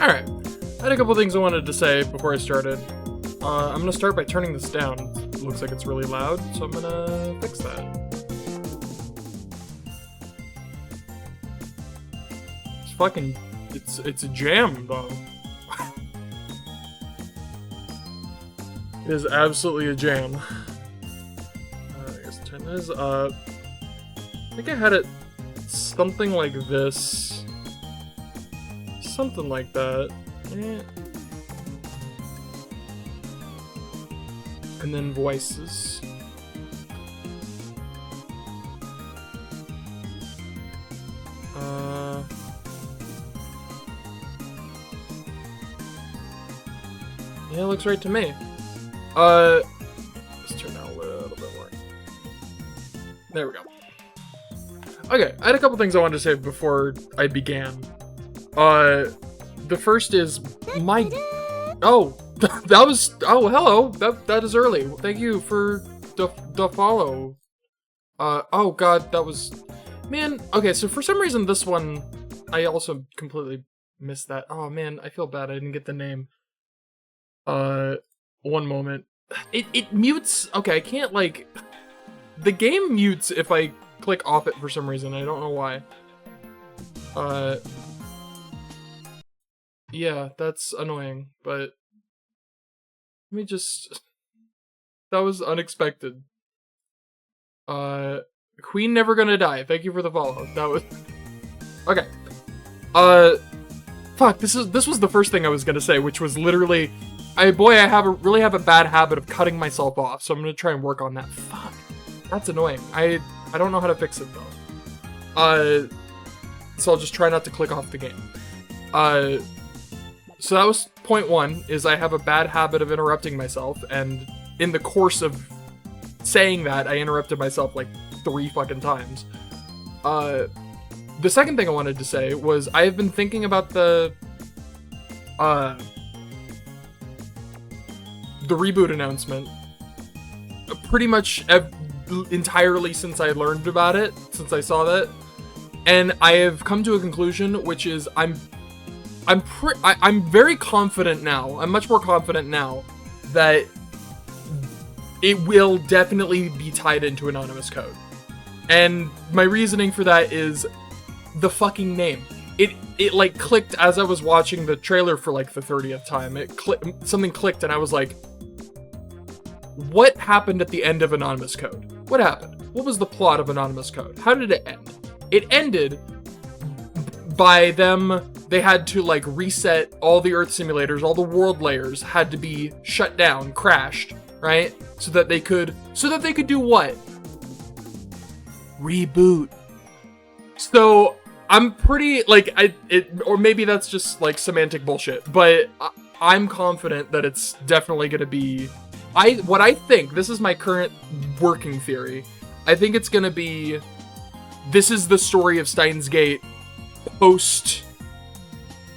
Alright, I had a couple things I wanted to say before I started. I'm gonna start by turning this down. It looks like it's really loud, so I'm gonna fix that. It's fucking... It's a jam, though. It is absolutely a jam. I guess turn this up. I think I had it something like this. Something like that. And then voices. Yeah, it looks right to me. Let's turn down a little bit more. There we go. Okay, I had a couple things I wanted to say before I began. The first is my... Oh, that was... Oh, hello. That is early. Thank you for the follow. Oh god, that was... Man, okay, so for some reason this one, I also completely missed that. Oh man, I feel bad I didn't get the name. One moment. It mutes... Okay, I can't, like... The game mutes if I click off it for some reason. I don't know why. Yeah, that's annoying, but... Let me just... That was unexpected. Queen Never Gonna Die. Thank you for the follow. That was... Okay. Fuck, this was the first thing I was gonna say, which was literally... I really have a bad habit of cutting myself off, so I'm gonna try and work on that. Fuck. That's annoying. I don't know how to fix it, though. So I'll just try not to click off the game. So that was point one, is I have a bad habit of interrupting myself, and in the course of saying that, I interrupted myself like 3 fucking times. The second thing I wanted to say was I have been thinking about the reboot announcement pretty much entirely since I learned about it, since I saw that, and I have come to a conclusion, which is I'm very confident now. I'm much more confident now that it will definitely be tied into anonymous code. And my reasoning for that is the fucking name. It like clicked as I was watching the trailer for like the 30th time. Something clicked and I was like, what happened at the end of Anonymous Code? What happened? What was the plot of Anonymous Code? How did it end? It ended by them, they had to like reset all the Earth simulators, all the world layers had to be shut down, crashed, right? So that they could do what? Reboot. So I'm pretty like or maybe that's just like semantic bullshit, but I'm confident that it's definitely gonna be. What I think, this is my current working theory. I think it's gonna be, this is the story of Steins Gate post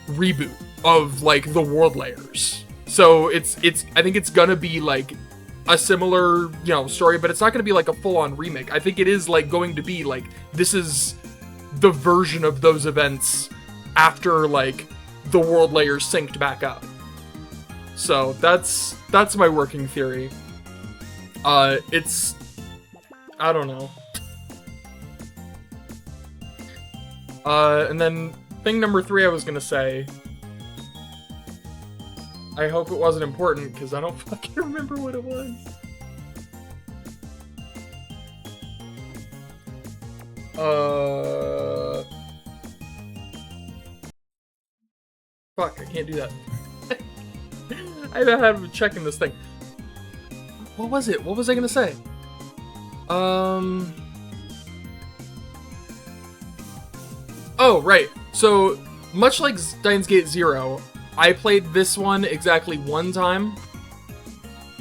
reboot of like the world layers. So I think it's gonna be like a similar, story, but it's not gonna be like a full-on remake. I think it is like going to be like, this is the version of those events after like the world layers synced back up. So that's my working theory. I don't know. And then thing number 3 I was gonna say, I hope it wasn't important because I don't fucking remember what it was. Fuck, I can't do that. I haven't had checking this thing. What was it? What was I gonna say? Oh, right. So, much like Steins Gate 0, I played this one exactly one time.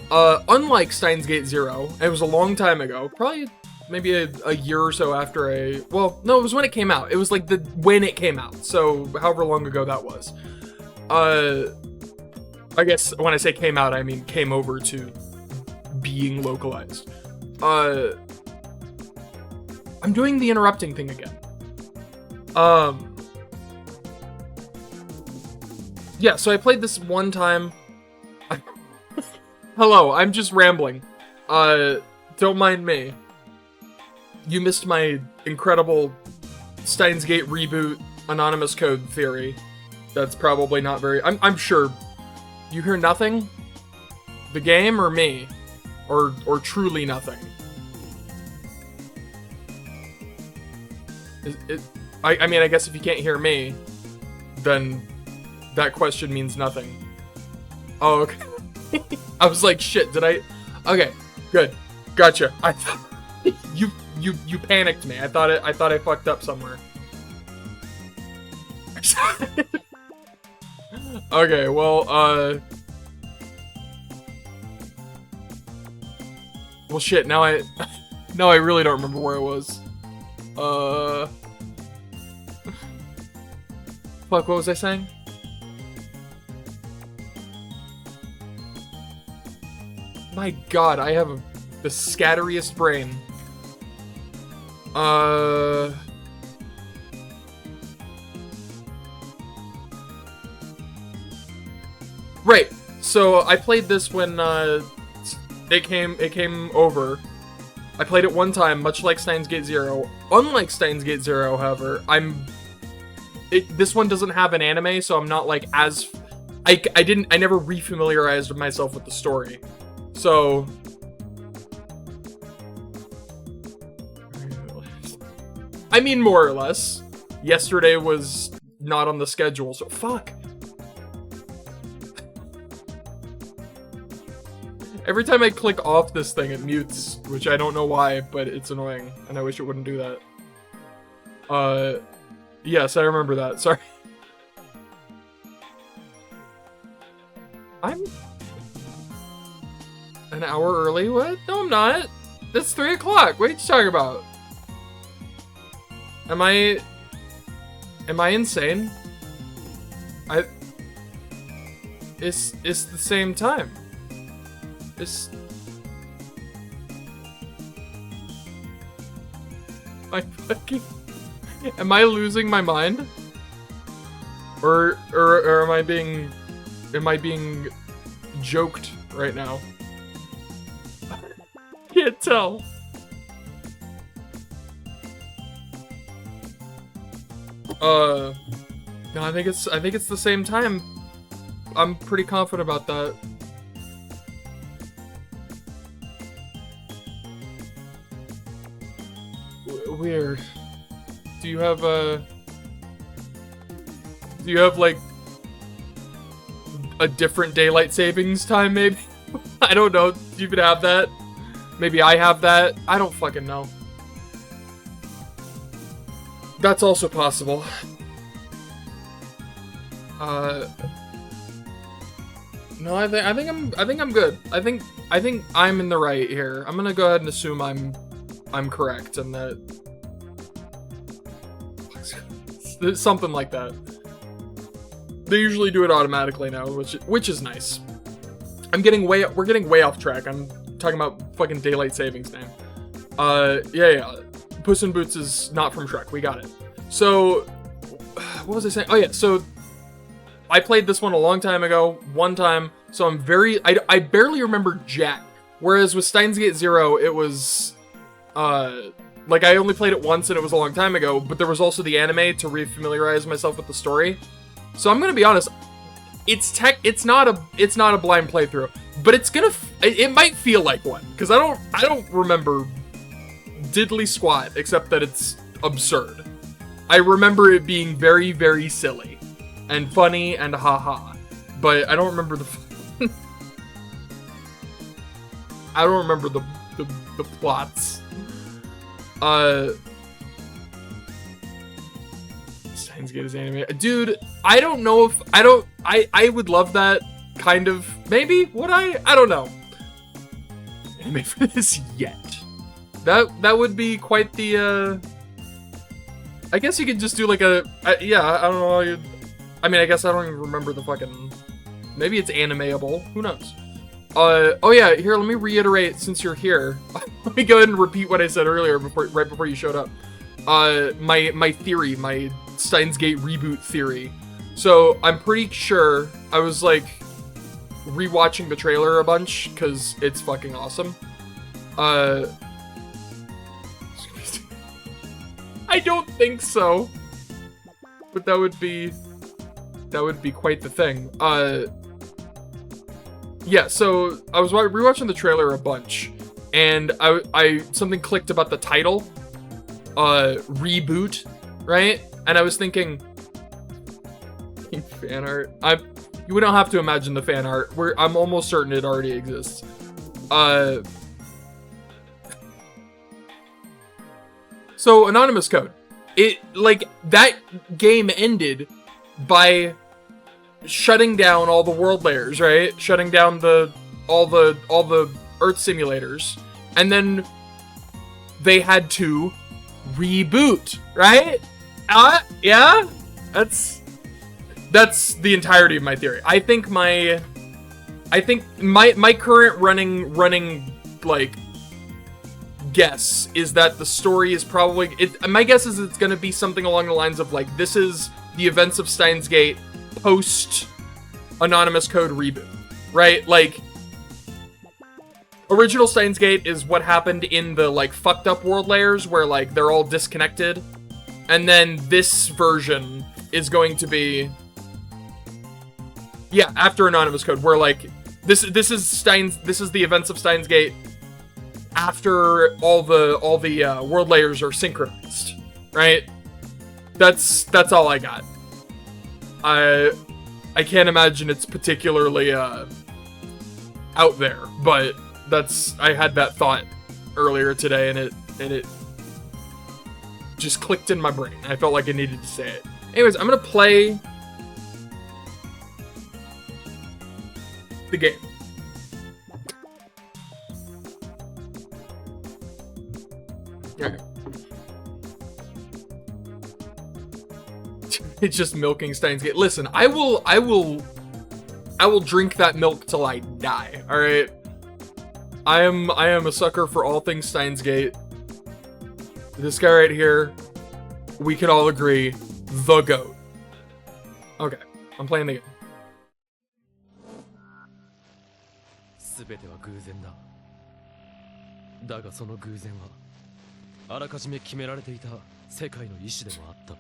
Unlike Steins Gate 0, it was a long time ago, probably maybe a year or so after well, no, it was when it came out. It was like when it came out, so however long ago that was. I guess when I say came out, I mean came over to being localized. I'm doing the interrupting thing again. Yeah, so I played this one time. Hello, I'm just rambling. Don't mind me. You missed my incredible Steins Gate reboot anonymous code theory. That's probably not very... I'm sure. You hear nothing? The game or me? Or truly nothing? I mean, I guess if you can't hear me, then that question means nothing. Oh, okay. I was like, shit, did I... Okay, good. Gotcha. I thought... You panicked me. I thought I fucked up somewhere. Okay, well, well, shit, now I really don't remember where I was. Fuck, what was I saying? My god, I have the scatteriest brain. Right. So I played this when it came over. I played it one time, much like Steins Gate Zero. Unlike Steins Gate Zero, however, this one doesn't have an anime, so I'm not like as I never refamiliarized myself with the story. So I mean, more or less. Yesterday was not on the schedule, so fuck. Every time I click off this thing, it mutes, which I don't know why, but it's annoying, and I wish it wouldn't do that. Yes, I remember that. Sorry. I'm an hour early? What? No, I'm not. It's 3 o'clock. What are you talking about? Am I insane? It's the same time. Am I losing my mind? Or am I being joked right now? Can't tell. No, I think it's the same time. I'm pretty confident about that. Weird. Do you have like a different daylight savings time, maybe? I don't know. Do you even have that? Maybe I have that. I don't fucking know. That's also possible. No, I think I'm good. I think I'm in the right here. I'm gonna go ahead and assume I'm correct and that something like that. They usually do it automatically now, which is nice. We're getting way off track. I'm talking about fucking daylight savings time. Yeah. Puss in Boots is not from Shrek. We got it. So, what was I saying? Oh yeah, so I played this one a long time ago, one time, so I barely remember jack. Whereas with Steins Gate Zero, it was, like I only played it once and it was a long time ago, but there was also the anime to refamiliarize myself with the story. So I'm gonna be honest, it's not a blind playthrough, but it might feel like one, because I don't remember diddly squat, except that it's absurd. I remember it being very, very silly and funny and haha, but I don't remember I don't remember the plots. Steins Gate is anime. Dude, I don't know if I would love that kind of, maybe, would I? I don't know. Anime for this yet. That would be quite the, I guess you could just do like yeah, I don't know. I mean, I guess I don't even remember the fucking, maybe it's animeable. Who knows? Oh yeah, here, let me reiterate since you're here. Let me go ahead and repeat what I said earlier right before you showed up. My theory, my Steins Gate reboot theory. So I'm pretty sure I was like rewatching the trailer a bunch because it's fucking awesome. I don't think so, but that would be quite the thing. Yeah. So I was rewatching the trailer a bunch, and I something clicked about the title, reboot, right? And I was thinking, fan art. We don't have to imagine the fan art. I'm almost certain it already exists. So Anonymous Code, that game ended by shutting down all the world layers, right? Shutting down all the Earth simulators, and then they had to reboot, right? Yeah, that's the entirety of my theory. I think my current running like guess is that the story is probably my guess is it's going to be something along the lines of like, this is the events of Steins Gate post Anonymous Code reboot, right? Like, original Steins Gate is what happened in the like fucked up world layers where like they're all disconnected, and then this version is going to be, yeah, after Anonymous Code, where like this is the events of Steins Gate after all the world layers are synchronized, right? That's all I got. I can't imagine it's particularly out there, but I had that thought earlier today, and it just clicked in my brain. I felt like I needed to say it. Anyways, I'm gonna play the game. Okay. It's just milking Steins Gate. Listen, I will drink that milk till I die. All right. I am a sucker for all things Steins Gate. This guy right here, we could all agree, the GOAT. Okay, I'm playing the game. 全ては偶然だ。だがその偶然はあらかじめ決められていた世界の意志でもあった。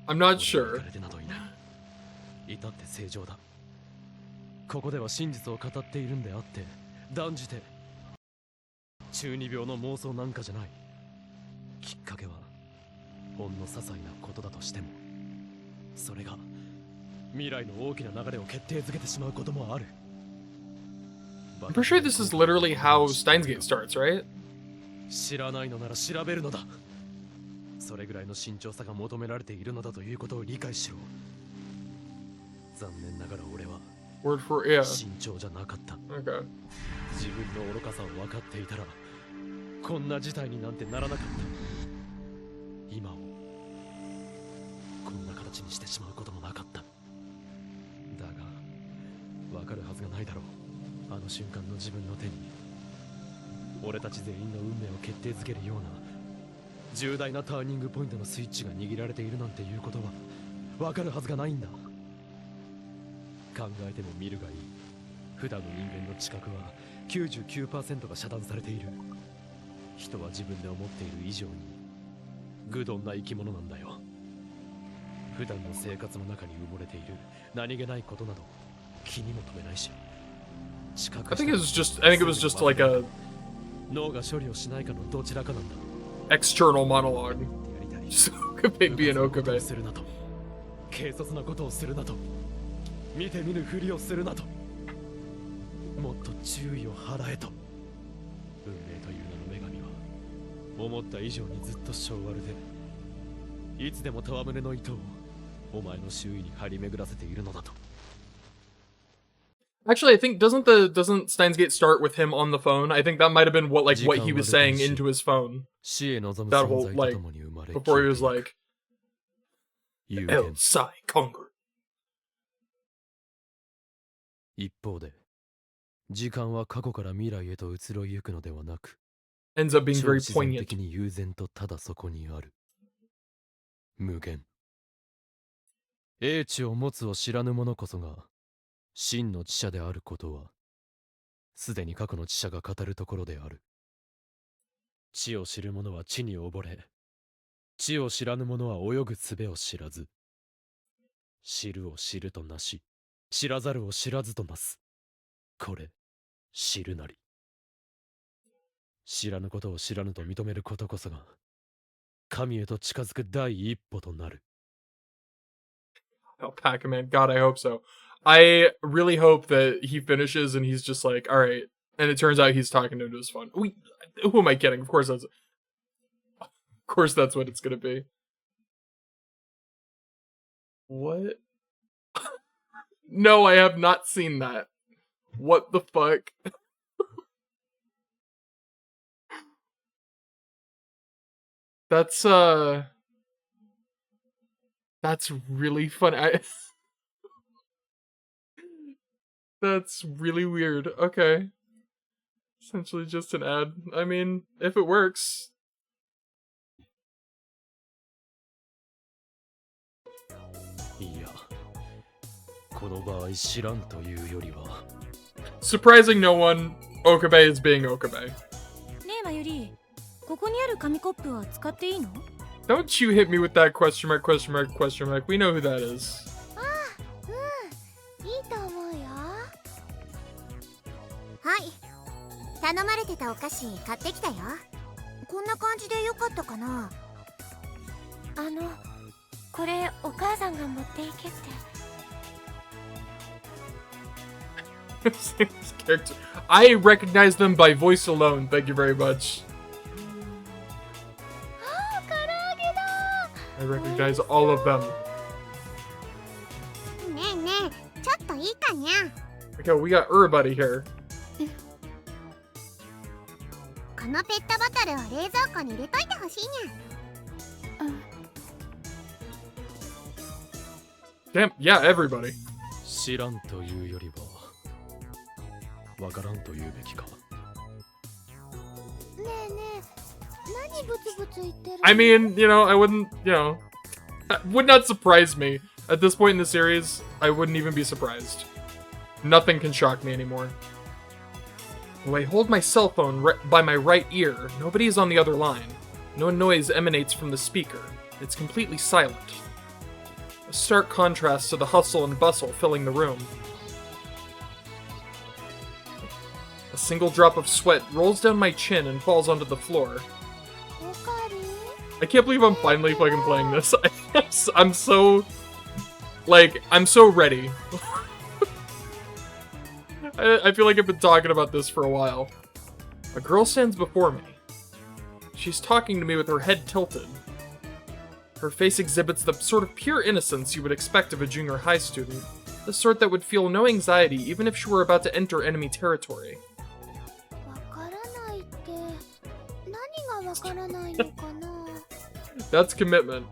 I'm not sure. 至って正常だ。ここでは真実を語っているんであって、断じて中二病の妄想なんかじゃない。きっかけはほんの些細なことだとしても、それが未来の大きな流れを決定づけてしまうこともある。I'm pretty sure this is literally how Steins Gate starts, right? 知らないのなら調べるのだ。それぐらいの慎重さが求められているのだということを理解しろ。残念ながら俺は Word for yeah. 慎重じゃなかった。Okay. 自分の愚かさを分かっていたらこんな事態になんてならなかった。今をこんな形にしてしまうこともなかった。だが分かるはずがないだろう。あの瞬間の自分の手に俺たち全員の運命を決定づけるような重大なターニングポイントのスイッチが握られているなんていうことは分かるはずがないんだ。考えても見るがいい。普段の人間の知覚は 99% が遮断されている。人は自分で思っている以上に愚鈍な生き物なんだよ。普段の生活の中に埋もれている何気ないことなど気にも留めないし。I think it was just like a 脳が処理をしないかのどちらかなんだ。external monologue. So Okabe being Okabe. するなと。軽率なことをするなと。見て見ぬふりをするなと。もっと注意を払えと。運命という名の女神は思った以上にずっと性悪で、いつでも戯れの糸をお前の周囲に張り巡らせているのだと。Actually, I think doesn't Steins Gate start with him on the phone? I think that might have been what he was saying into his phone. That whole like before he was like El Sai Conquer. 一方で、時間は過去から未来へと移ろいゆくのではなく、ends up being very 自然 poignant. 的に悠然とただそこにある。無限。英知を持つを知らぬ者こそが真の知者であることはすでに過去の知者が語るところである。知を知る者は知に溺れ、知を知らぬ者は泳ぐ術を知らず、知るを知るとなし、知らざるを知らずとなす。これ、知るなり。知らぬことを知らぬと認めることこそが神へと近づく第一歩となる。Pac-Man, God, I hope so. I really hope that he finishes and he's just like, all right. And it turns out he's talking to his phone. Who am I kidding? Of course that's what it's gonna be. What? No, I have not seen that. What the fuck? That's really funny. That's really weird. Okay. Essentially just an ad. I mean, if it works. Surprising no one, Okabe is being Okabe. Don't you hit me with that question mark, question mark, question mark. We know who that is. Character. I recognize them by voice alone. Thank you very much. I recognize all of them. Okay, we got everybody here. Damn, yeah, everybody. 知らんというよりはわからんというべきか。 I mean, you know, I wouldn't, you know, that would not surprise me. At this point in the series, I wouldn't even be surprised. Nothing can shock me anymore. Oh, I hold my cell phone by my right ear. Nobody is on the other line. No noise emanates from the speaker. It's completely silent. A stark contrast to the hustle and bustle filling the room. A single drop of sweat rolls down my chin and falls onto the floor. I can't believe I'm finally fucking playing this. I'm so... like, I'm so ready. I feel like I've been talking about this for a while. A girl stands before me. She's talking to me with her head tilted. Her face exhibits the sort of pure innocence you would expect of a junior high student. The sort that would feel no anxiety even if she were about to enter enemy territory. That's commitment.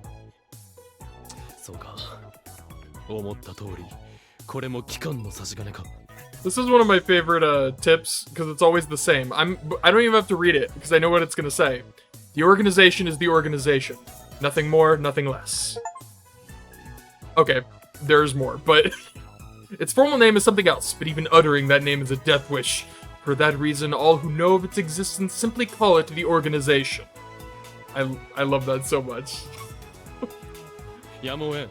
This is one of my favorite tips, because it's always the same. I don't even have to read it, because I know what it's gonna say. The organization is the organization. Nothing more, nothing less. Okay, there's more, but... its formal name is something else, but even uttering that name is a death wish. For that reason, all who know of its existence simply call it the organization. I love that so much. やむをえん。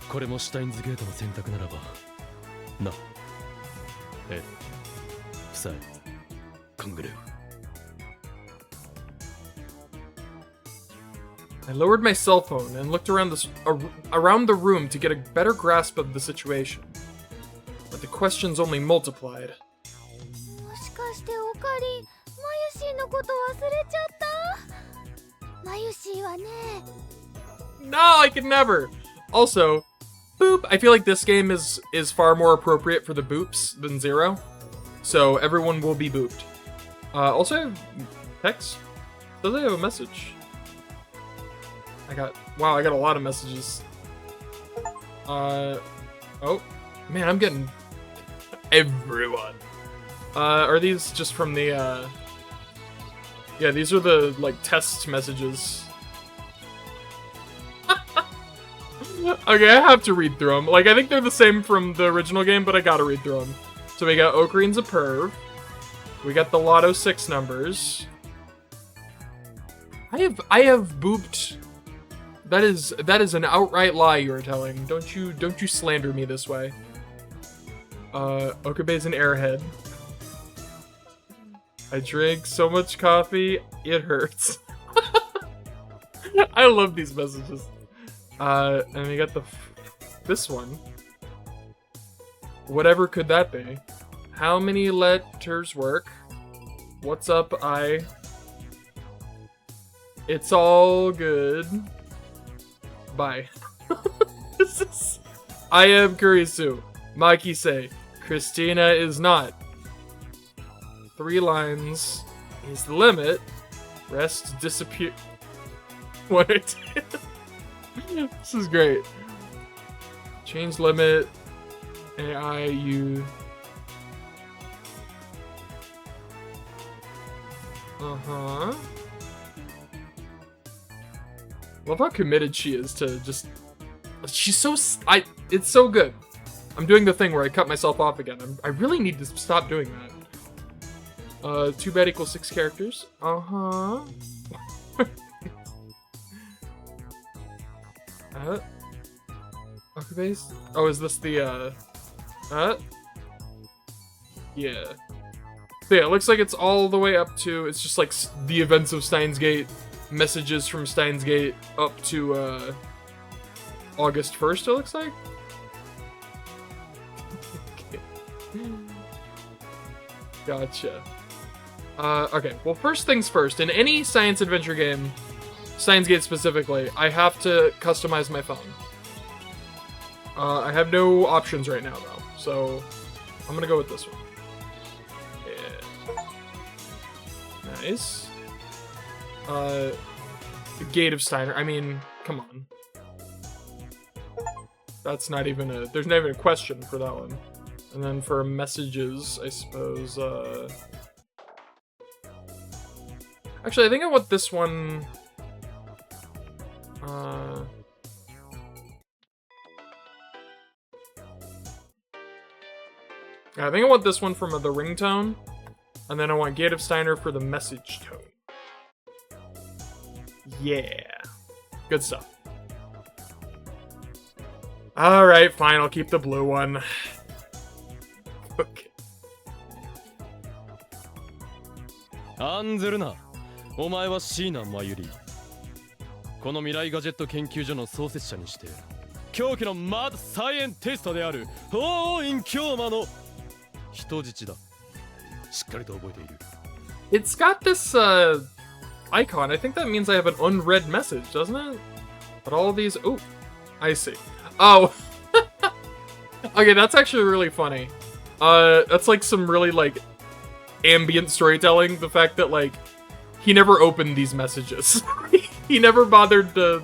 これもシュタインズゲートの選択ならば。な。え、夫妻、コングレー。 I lowered my cell phone and looked around the room to get a better grasp of the situation. But the questions only multiplied. No, I could never. Also, boop. I feel like this game is far more appropriate for the boops than Zero, so everyone will be booped. Also, I have text. Does I have a message? Wow, I got a lot of messages. Oh, man, I'm getting everyone. Are these just from the, yeah, these are the, like, test messages. Okay, I have to read through them. Like, I think they're the same from the original game, but I gotta read through them. So we got Ocarina's a perv. We got the Lotto 6 numbers. I have booped. That is an outright lie you are telling. Don't you slander me this way. Okabe's an airhead. I drink so much coffee, it hurts. I love these messages. And we got this one. Whatever could that be? How many letters work? What's up, It's all good. Bye. I am Kurisu. Maki say, Christina is not. 3 lines is the limit. Rest disappear. What? This is great. Change limit. AI you. Love how committed she is to just. She's so. It's so good. I'm doing the thing where I cut myself off again. I really need to stop doing that. 2 bad equals 6 characters. Okay, base. Oh, is this the yeah. So yeah, it looks like it's all the way up to. It's just like the events of Steins Gate, messages from Steins Gate up to August 1st. It looks like. Gotcha. Okay, well, first things first. In any science adventure game, Steins Gate specifically, I have to customize my phone. I have no options right now, though, so I'm gonna go with this one. Yeah. Nice. The Gate of Steiner. I mean, come on. That's not even a... There's not even a question for that one. And then for messages, I suppose, actually, I think I want this one, I think I want this one from the ringtone, and then I want Gate of Steiner for the message tone. Yeah. Good stuff. Alright, fine, I'll keep the blue one. Okay. 案ずるな。お前は椎名真由里。この未来ガジェット研究所の創設者にして、狂気のマッドサイエンティストである法院京馬の人質だ。しっかりと覚えている。It's got this icon. I think that means I have an unread message, doesn't it? But all these. Oh, I see. Oh. Okay, that's actually really funny. That's like some really like ambient storytelling. The fact that like he never opened these messages. He never bothered to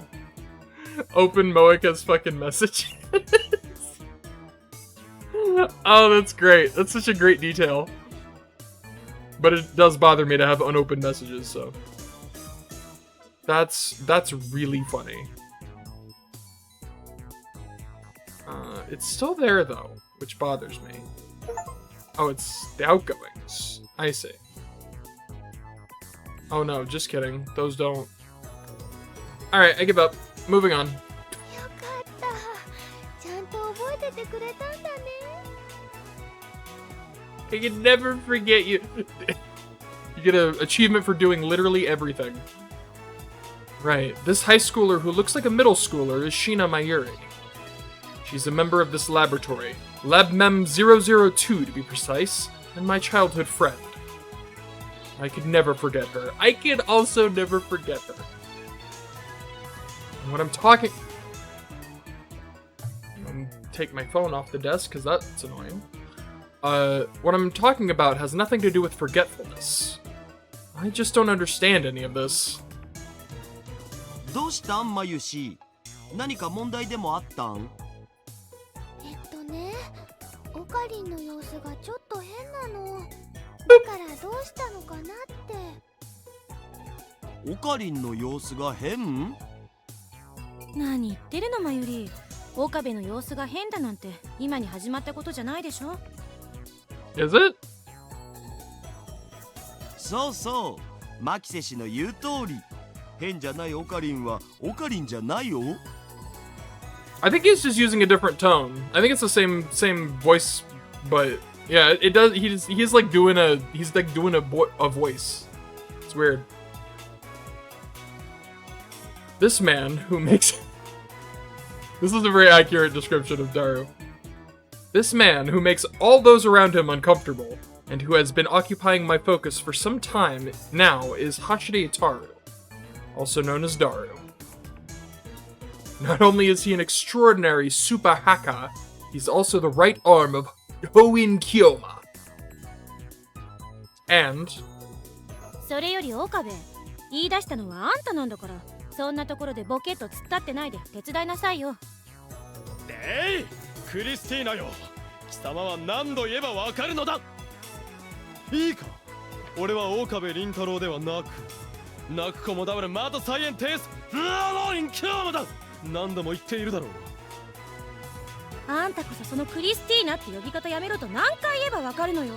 open Moeka's fucking message. Oh, that's great. That's such a great detail. But it does bother me to have unopened messages, so that's really funny. It's still there though, which bothers me. Oh, it's the outgoings. I see. Oh no, just kidding. Those don't. Alright, I give up. Moving on. I can never forget you. You get an achievement for doing literally everything. Right, this high schooler who looks like a middle schooler is Sheena Mayuri. She's a member of this laboratory, Lab Mem 002 to be precise, and my childhood friend. I could never forget her. I can also never forget her. And when I'm talking... I'm gonna take my phone off the desk, because that's annoying. What I'm talking about has nothing to do with forgetfulness. I just don't understand any of this. どうしたん、まゆし。何か問題でもあったん？オカリンの様子がちょっと変なの。だからどうしたのかなって。オカリンの様子が変？何言ってるのまゆり。岡部の様子が変だなんて今に始まったことじゃないでしょ。 Is it? そうそうマキセ氏の言う通り変じゃないオカリンはオカリンじゃないよ。 I think he's just using a different tone. I think it's the same voice, but yeah, it does. He's like doing a voice. It's weird. This man who makes this is a very accurate description of Daru. This man who makes all those around him uncomfortable and who has been occupying my focus for some time now is Hashiri Itaru, also known as Daru. Not only is he an extraordinary super haka, he's also the right arm of Hoin Kyoma. And それより岡部、言い出したのはあんたなんだから、そんなところでボケっと突っ立ってないで手伝いなさいよ。えい、クリスティーナよ。貴様は何度言えばわかるのだ。いいか、俺は岡部倫太郎ではなく、泣く子もダブルマートサイエンテスラロインキョーマだ。何度も言っているだろう。あんたこそそのクリスティーナって呼び方やめろと何回言えばわかるのよ。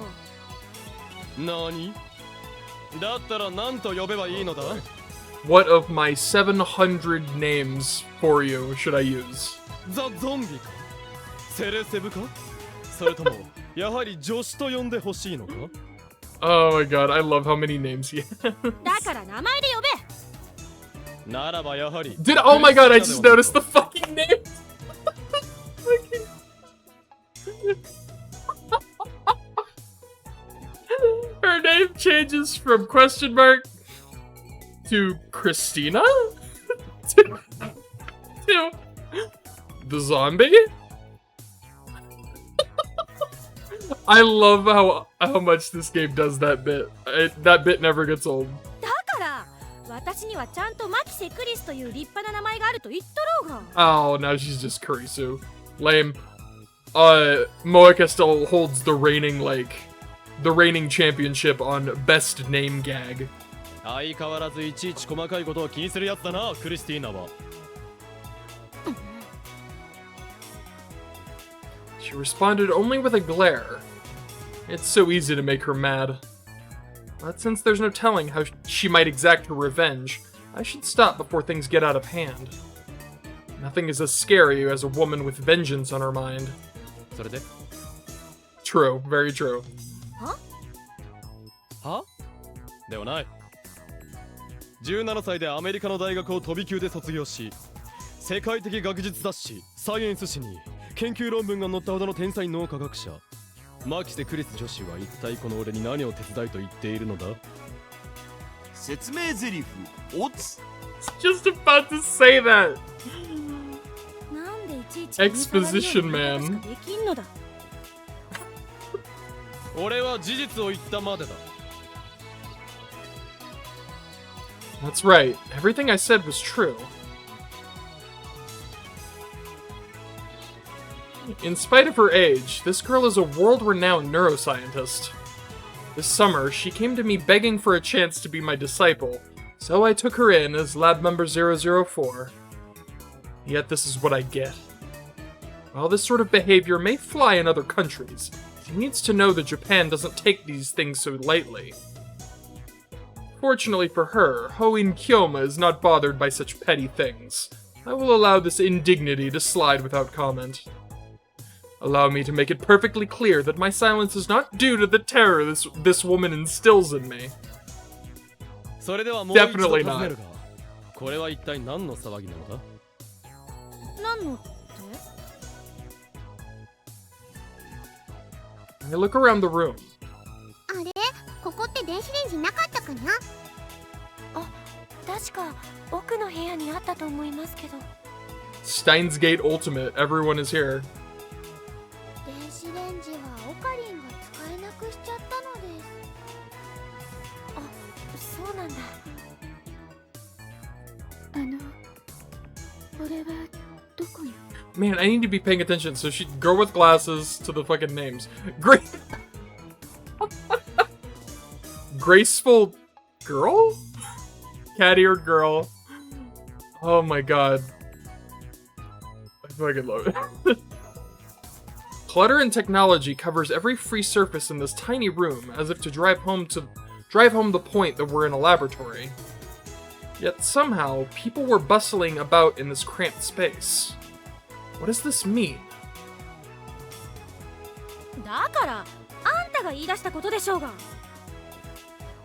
何？だったら何と呼べばいいのだ？ what of my 700 names for you should I use? ザ・ゾンビか？セレセブか？それともやはり助手と呼んでほしいのか？ Oh my god, I love how many names he has. だから名前で呼べ。ならばやはり。Oh my god, I just noticed the fucking name. Her name changes from question mark to Christina to the zombie. I love how much this game does that bit. That bit never gets old. だから私にはちゃんとマキセクリスという立派な名前があると言っとろうが。 Oh, now she's just Kurisu. Lame. Moeka still holds the reigning championship on best name gag. 相変わらずいちいち細かいことを気にするやつだな、クリスティーナは。She responded only with a glare. It's so easy to make her mad. But since there's no telling how she might exact her revenge, I should stop before things get out of hand. Nothing is as scary as a woman with vengeance on her mind. それで？ True, very true. は？ではない。17歳でアメリカの大学を飛び級で卒業し、世界的学術雑誌サイエンス誌に研究論文が載ったほどの天才脳科学者マキセ・クリス女子は一体この俺に何を手伝いと言っているのだ？説明台詞オツ。 Just about to say that. なんでいちいち Exposition man. しかできんのだ。俺は事実を言ったまでだ。 That's right. Everything I said was true. In spite of her age, this girl is a world-renowned neuroscientist. This summer, she came to me begging for a chance to be my disciple, so I took her in as lab member 004. Yet this is what I get. While this sort of behavior may fly in other countries, she needs to know that Japan doesn't take these things so lightly. Fortunately for her, Hoin Kyoma is not bothered by such petty things. I will allow this indignity to slide without comment. Allow me to make it perfectly clear that my silence is not due to the terror this woman instills in me. それではもう一度 Definitely 尋ね not. るが、これは一体何の騒ぎなのだ？何のって？ I look around the room. あれここって電子レンジなかったかな。あ、確か奥の部屋にあったと思いますけど。 Steins Gate Ultimate, everyone is here. 電子レンジはオカリンが使えなくしちゃったのです。あ、そうなんだ。これはどこに？ Man, I need to be paying attention. So she, girl with glasses to the fucking names. Graceful girl? Cat-eared girl. Oh my god. fucking love it. Clutter and technology covers every free surface in this tiny room, as if to drive home the point that we're in a laboratory. Yet somehow, people were bustling about in this cramped space. What does this mean? だからあんたが言い出したことでしょうが。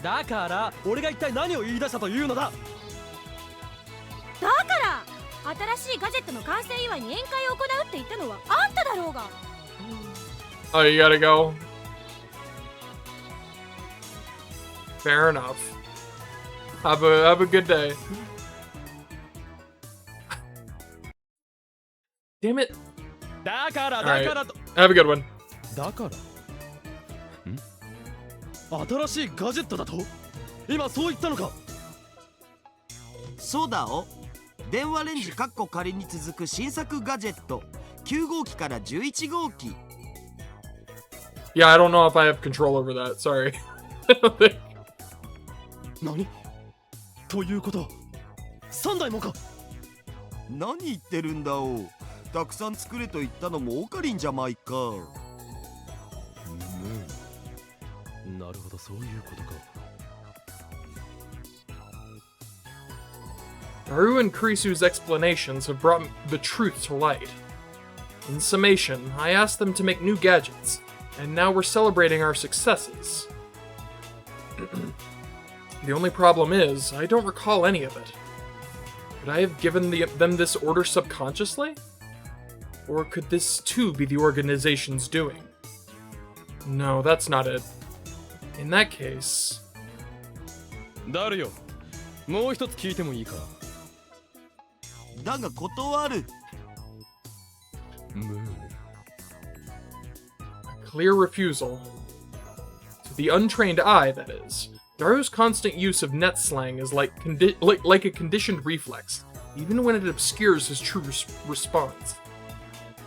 だから俺が一体何を言い出したというのだ。だから新しいガジェットの完成祝いに宴会を行うって言ったのはあんただろうが。Oh, you gotta go. Fair enough. Have a good day. Damn it. だからだ Alright. からと。 Have a good one. だから新しいガジェットだと今そう言ったのか。そうだお。電話レンジカッコ仮に続く新作ガジェット9号機から11号機。 Yeah, I don't know if I have control over that. Sorry. 何ということは3台もか。何言ってるんだお。たくさん作れと言ったのもオカリンじゃまいか。なるほど、そういうことか。Naru and Kurisu's explanations have brought the truth to light. In summation, I asked them to make new gadgets, and now we're celebrating our successes. The only problem is, I don't recall any of it. Could I have given them this order subconsciously? Or could this too be the organization's doing? No, that's not it. In that case... ダルよ、もう一つ聞いてもいいか。だが断る。Clear refusal. To the untrained eye, that is. Daru's constant use of net slang is like a conditioned reflex, even when it obscures his true response.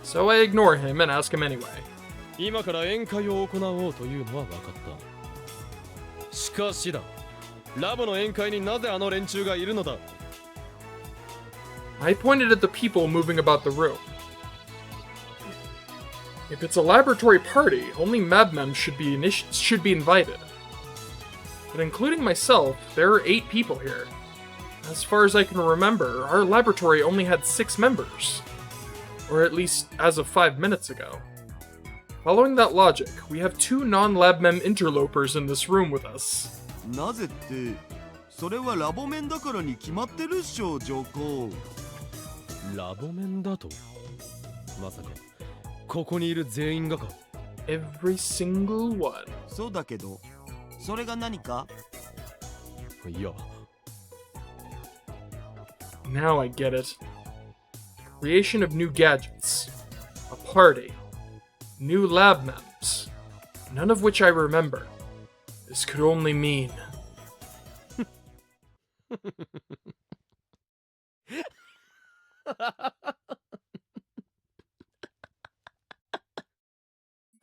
So I ignore him and ask him anyway. 今から宴会を行おうというのは分かった。しかしだ、ラボの宴会になぜあの連中がいるのだ。 I pointed at the people moving about the room. If it's a laboratory party, only Mabmem should be invited. But including myself, there are 8 people here. As far as I can remember, our laboratory only had 6 members. Or at least as of 5 minutes ago. Following that logic, we have 2 non-Labmem interlopers in this room with us. なぜって、それはラボ面だからに決まってるっしょ、上皇。ラボ面だとまさかここにいる全員がか。 Every single one. そうだけど、それが何か？いや。 Now I get it. Creation of new gadgets. A party. New lab mems. None of which I remember. This could only mean...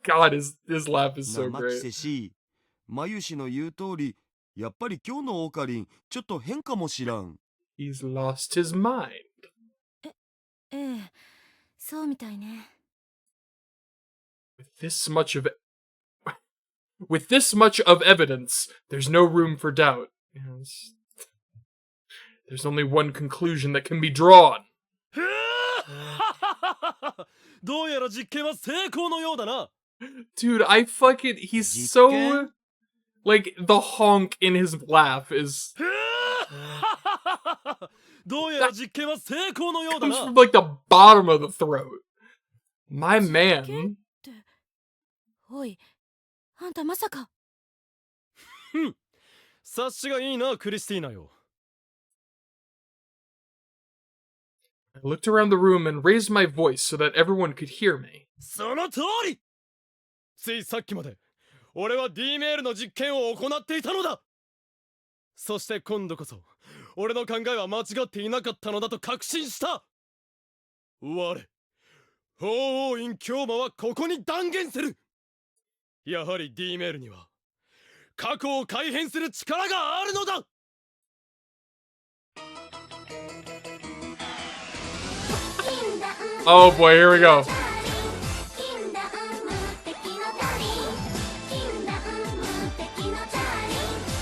God, his laugh is so 生 great. 木し、眉氏の言う通り、やっぱり今日のオカリン、ちょっと変かもしらん。He's lost his mind. ええ、そうみたいね。With this much of evidence, there's no room for doubt. Yes. There's only one conclusion that can be drawn. どうやら実験は成功のようだな。 Dude, he's so... Like, the honk in his laugh is... どうやら実験は成功のようだ comes な。 from, like, the bottom of the throat. My man. おい、あんたまさか。察しがいいな、クリスティーナよ。 I looked around the room and raised my voice so that everyone could hear me. その通り。ついさっきまで俺は D メールの実験を行っていたのだ。そして今度こそ俺の考えは間違っていなかったのだと確信した。我法王院京馬はここに断言する。やはり D メールには過去を改変する力があるのだ。 Oh, Oh boy, here we go.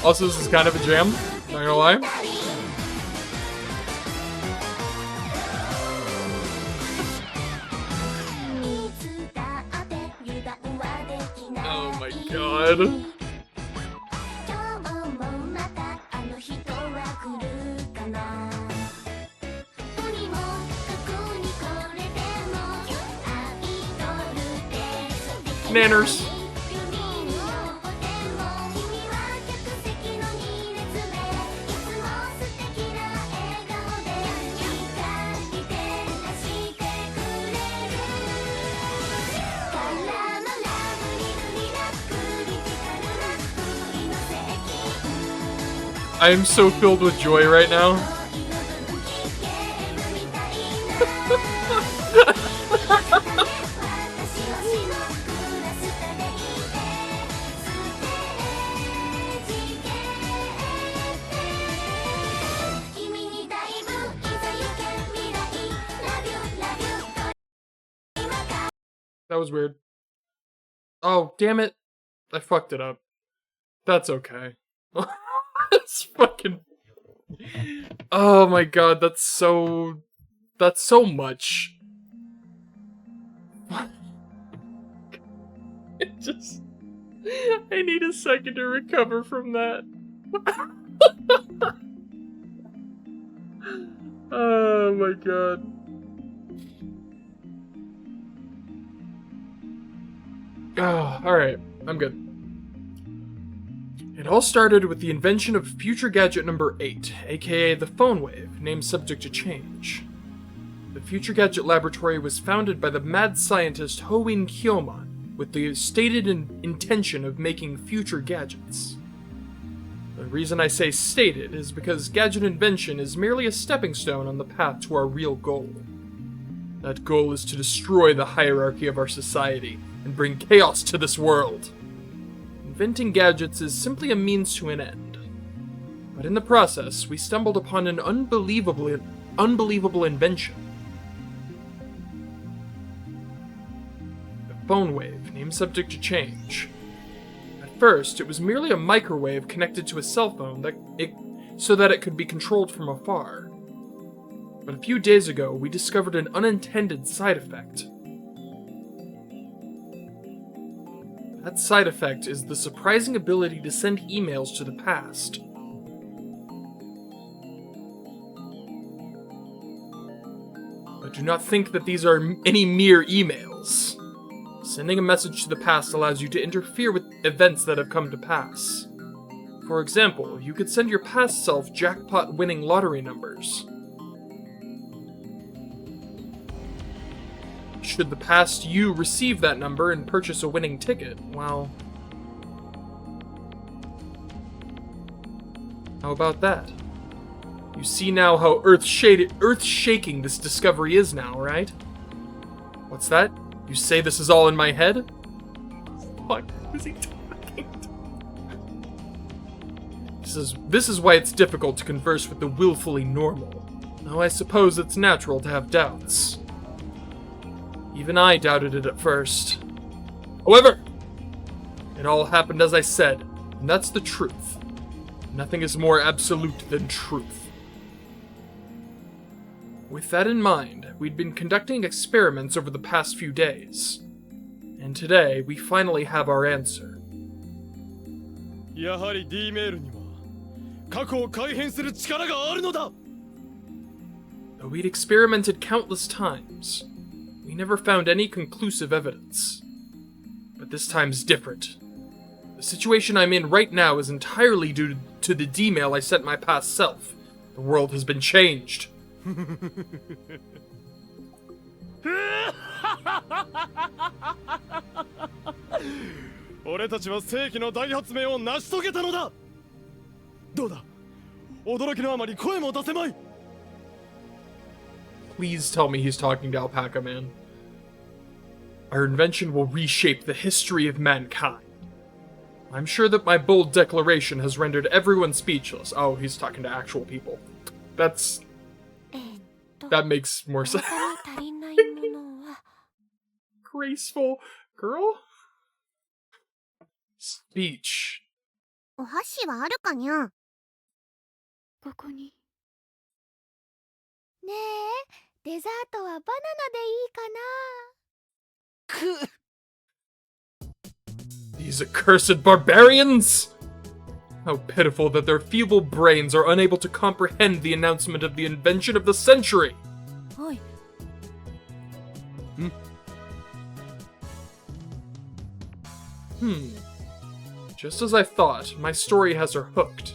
Also, this is kind of a jam, not gonna lie. Oh my god. Nanners. I am so filled with joy right now. That was weird. Oh, damn it. I fucked it up. That's okay. It's fucking... Oh my god, that's so much. It just... I need a second to recover from that. Oh my god. Oh, alright. I'm good. It all started with the invention of future gadget number 8, aka the phone wave, named subject to change. The Future Gadget Laboratory was founded by the mad scientist Hoin Kyoman with the stated intention of making future gadgets. The reason I say stated is because gadget invention is merely a stepping stone on the path to our real goal. That goal is to destroy the hierarchy of our society and bring chaos to this world. Inventing gadgets is simply a means to an end. But in the process, we stumbled upon an unbelievable invention. The phone wave, named subject to change. At first, it was merely a microwave connected to a cell phone so that it could be controlled from afar. But a few days ago, we discovered an unintended side effect. That side effect is the surprising ability to send emails to the past. But do not think that these are any mere emails. Sending a message to the past allows you to interfere with events that have come to pass. For example, you could send your past self jackpot-winning lottery numbers. Should the past you receive that number and purchase a winning ticket, well... How about that? You see now how earth-shaking this discovery is now, right? What's that? You say this is all in my head? Fuck, who's he talking to? This is why it's difficult to converse with the willfully normal. Though I suppose it's natural to have doubts. Even I doubted it at first. However, it all happened as I said, and that's the truth. Nothing is more absolute than truth. With that in mind, we'd been conducting experiments over the past few days. And today, we finally have our answer. やはり D メールには過去を改変する力があるのだ。 Though we'd experimented countless times, we never found any conclusive evidence. But this time's different. The situation I'm in right now is entirely due to the D-mail I sent my past self. The world has been changed. 俺たちは世紀の大発明を成し遂げたのだ。どうだ、驚きのあまり声も出せまい。 Please tell me he's talking to Alpaca Man. Our invention will reshape the history of mankind. I'm sure that my bold declaration has rendered everyone speechless. Oh, he's talking to actual people. That makes more sense. graceful girl? Speech. お箸はあるかにゃ。ここに。ねえ、デザートはバナナでいいかな。These accursed barbarians! How pitiful that their feeble brains are unable to comprehend the announcement of the invention of the century! はい。Just as I thought, my story has her hooked.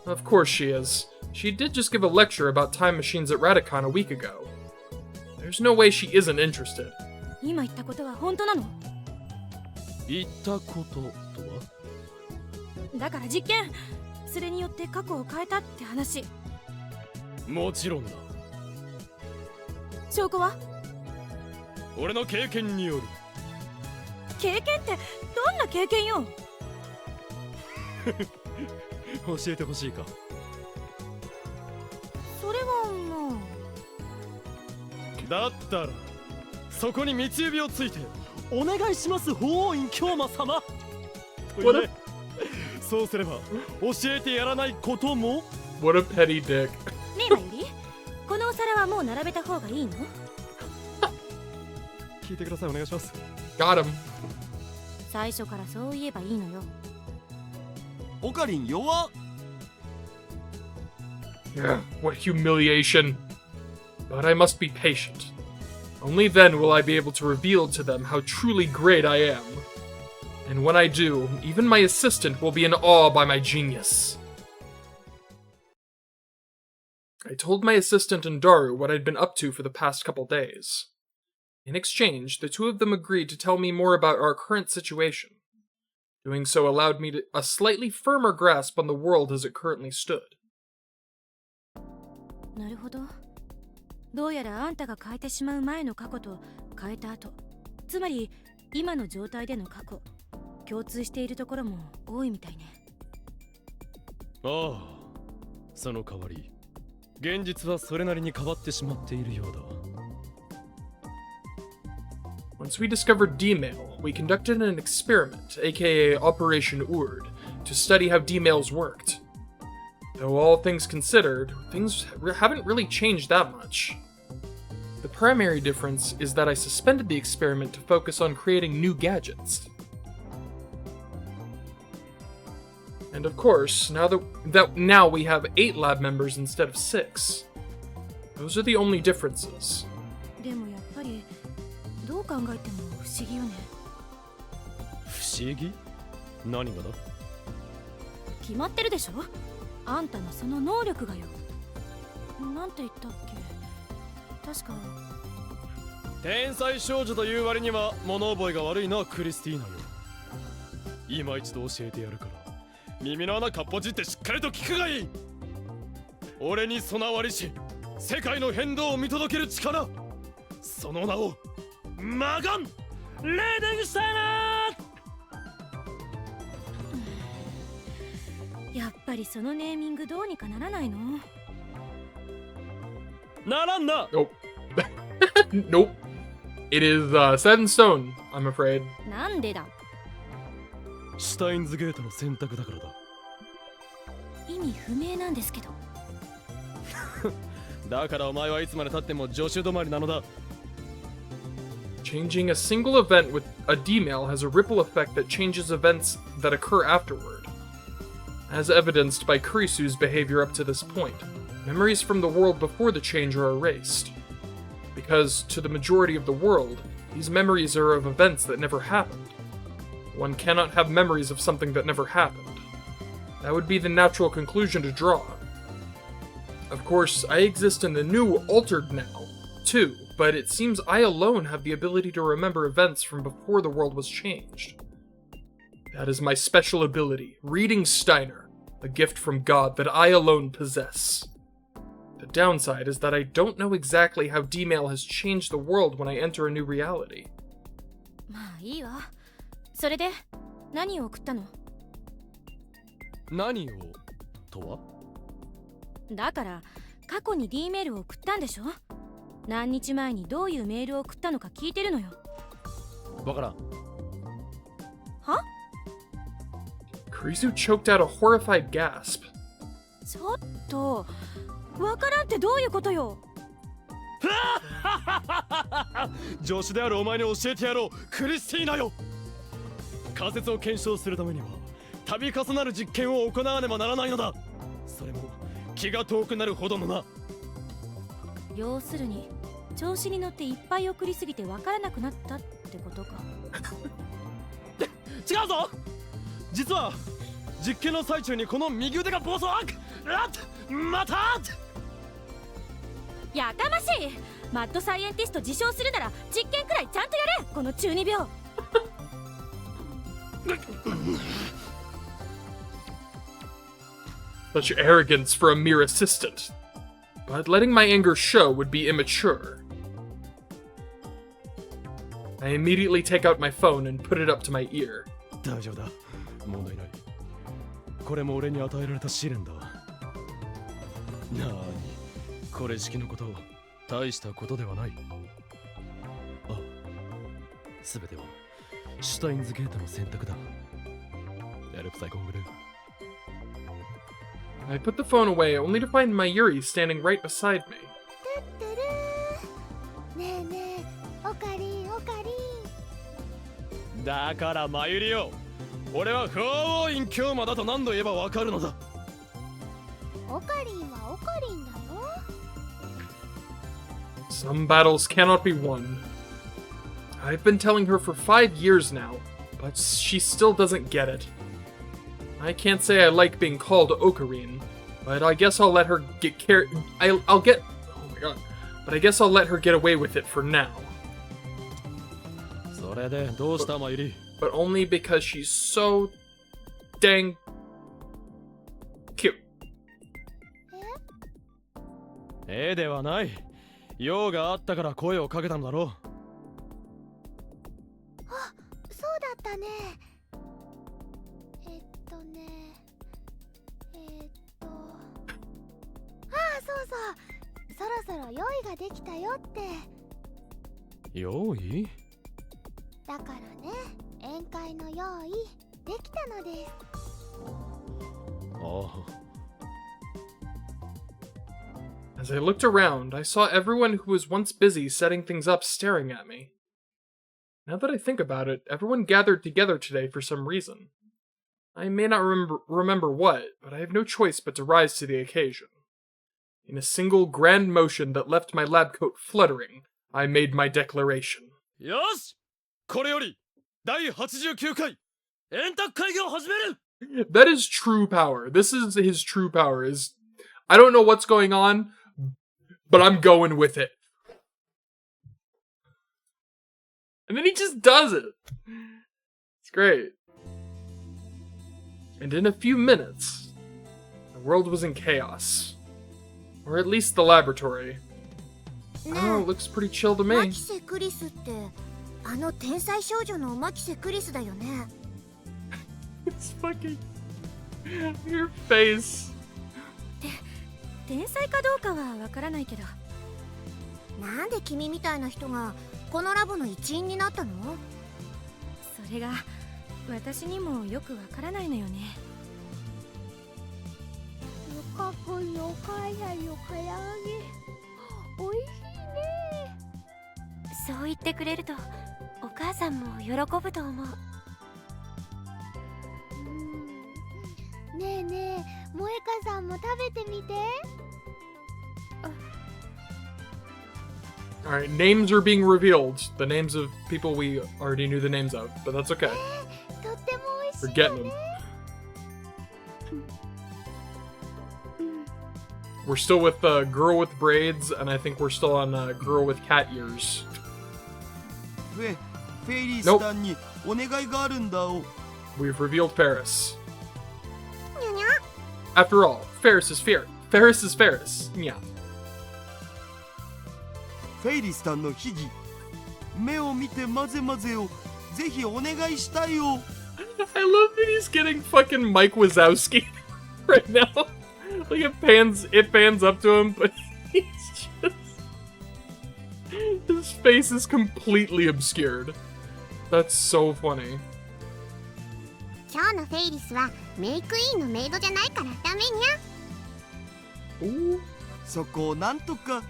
Of course she is. She did just give a lecture about time machines at Radicon a week ago. There's no way she isn't interested. 今言ったことは本当なの？言ったこととは？だから実験、それによって過去を変えたって話。もちろんだ。証拠は？俺の経験による。経験ってどんな経験よ？教えてほしいか。それはもう。だったらそこに三つ指をついてお願いします法王院京馬様と言え。そうすれば教えてやらないことも。 What a petty dick. ねえマユリ、このお皿はもう並べた方がいいの？聞いてください、お願いします。 Got him. 最初からそう言えばいいのよ。オカリン弱っ。 Yeah, what humiliation. But I must be patient. Only then will I be able to reveal to them how truly great I am. And when I do, even my assistant will be in awe by my genius. I told my assistant and Daru what I'd been up to for the past couple days. In exchange, the two of them agreed to tell me more about our current situation. Doing so allowed me a slightly firmer grasp on the world as it currently stood. なるほど。どうやらあんたが変えてしまう前の過去と変えた後、つまり今の状態での過去、共通しているところも多いみたいね。ああ、その代わり現実はそれなりに変わってしまっているようだ。 Once we discovered D-mail, we conducted an experiment, aka Operation Urd, to study how D-mails worked. Though all things considered, things haven't really changed that much. The primary difference is that I suspended the experiment to focus on creating new gadgets. And of course, now we have 8 lab members instead of 6. Those are the only differences. でもやっぱりどう考えても不思議よね。不思議？何がだ？決まってるでしょ？あんたのその能力がよ。なんて言ったっけ？確か天才少女という割には物覚えが悪いな、クリスティーナよ。今一度教えてやるから耳の穴かっぽじってしっかりと聞くがいい。俺に備わりし世界の変動を見届ける力、その名をマガン・レーデンシュタイナー。やっぱりそのネーミングどうにかならないの？ならんな。 Nope. Nope. It is set in stone, I'm afraid. なんでだ？シュタインズゲートの選択だからだ。意味不明なんですけど。だからお前はいつまで経っても助手止まりなのだ。Changing a single event with a D-mail has a ripple effect that changes events that occur afterward. As evidenced by Kurisu's behavior up to this point, memories from the world before the change are erased. Because, to the majority of the world, these memories are of events that never happened. One cannot have memories of something that never happened. That would be the natural conclusion to draw. Of course, I exist in the new, altered now, too, but it seems I alone have the ability to remember events from before the world was changed. That is my special ability, Reading Steiner, a gift from God that I alone possess. The downside is that I don't know exactly how D-mail has changed the world when I enter a new reality. まあいいわ。それで何を送ったの？何をとは？だから過去に D メールを送ったんでしょ？何日前にどういうメールを送ったのか聞いてるのよ。わからん。は？ Kurisu choked out a horrified gasp. ちょっとわからんってどういうことよ。助手であるお前に教えてやろう、クリスティーナよ。仮説を検証するためには度重なる実験を行わねばならないのだ。それも気が遠くなるほどのな。要するに調子に乗っていっぱい送りすぎてわからなくなったってことか。違うぞ。実は実験の最中にこの右腕が暴走。またやかましい。マッドサイエンティスト自称するなら実験くらいちゃんとやれ、この中二病。Such arrogance for a mere assistant. But letting my anger show would be immature. I immediately take out my phone and put it up to my ear. 大丈夫だ、問題ない。これも俺に与えられた試練だ。なーに、これ式のこと大したことではない。あ、すべてはシュタインズゲートの選択だ。エルプサイコングルー。 I put the phone away only to find my Yuri standing right beside me. てるー。ねえねえ、オカリンオカリン。だからマユリよ、俺は不王院教魔だと何度言えばわかるのだ。オカリンはオカリンだよ。 Some battles cannot be won. I've been telling her for 5 years now, but she still doesn't get it. I can't say I like being called Ocarine, but I guess I'll let her get I'll get... Oh my god. But I guess I'll let her get away with it for now. それでどうしたマユリ。 But only because she's so dang cute. ではない。用があったから声をかけたのだろう。あ、そうだったね。ああ、そうそう。そろそろ用意ができたよって。用意？だからね、宴会の用意できたのです。ああ。 As I looked around, I saw everyone who was once busy setting things up staring at me. Now that I think about it, everyone gathered together today for some reason. I may not remember what, but I have no choice but to rise to the occasion. In a single grand motion that left my lab coat fluttering, I made my declaration. よし、これより第89回円卓会議を始める。 That is true power. This is his true power. I don't know what's going on, but I'm going with it. And then he just does it. It's great. And in a few minutes, the world was in chaos. Or at least the laboratory. Oh, it looks pretty chill to マ me. キセクリスってあの天才少女のマキセクリスだよね。 It's fucking... Your face. 天才かどうかはわからないけど。なんで君みたいな人がこのラボの一員になったの？それが私にもよくわからないのよね。かっこいいお母さんの唐揚げおいしいね。そう言ってくれるとお母さんも喜ぶと思う。ねえねえ、萌香さんも食べてみて。Alright, names are being revealed. The names of people we already knew the names of, but that's okay. とっても美味しい We're よ getting ね。 them. We're still with Girl with Braids, and I think we're still on Girl with Cat Ears. フェイリースタンにお願いがあるんだお。 We've revealed Ferris. にゃにゃ。 After all, Ferris is Ferris. Ferris is Ferris. Yeah. フェイリースタンの秘技、目を見て混ぜ混ぜをぜひお願いしたいよ。 I love that he's getting fucking Mike Wazowski right now. Like it pans up to him, but he's just... His face is completely obscured. That's so funny. 今日のフェイリスはメイクイーンのメイドじゃないからダメにゃ。そこをなんとか。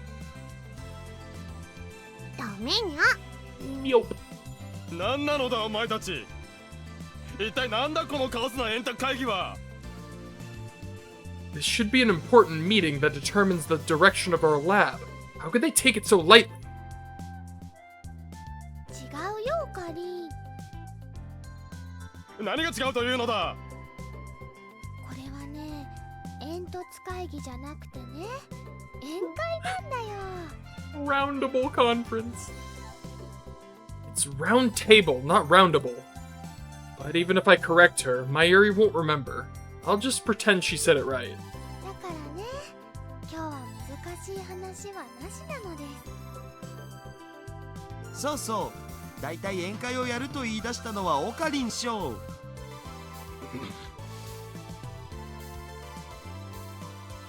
ダメにゃ。 Yup. 何なのだお前たち。一体なんだこのカオスな円卓会議は。 This should be an important meeting that determines the direction of our lab. How could they take it so lightly? 違うよオカリン。何が違うというのだ。これはね、煙突会議じゃなくてね、宴会なんだよ。Roundable conference. It's round table, not roundable. But even if I correct her, Mayuri won't remember. I'll just pretend she said it right. だからね、今日は難しい話はなしなのです。そうそう。だいたい宴会をやると言い出したのはオカリン賞。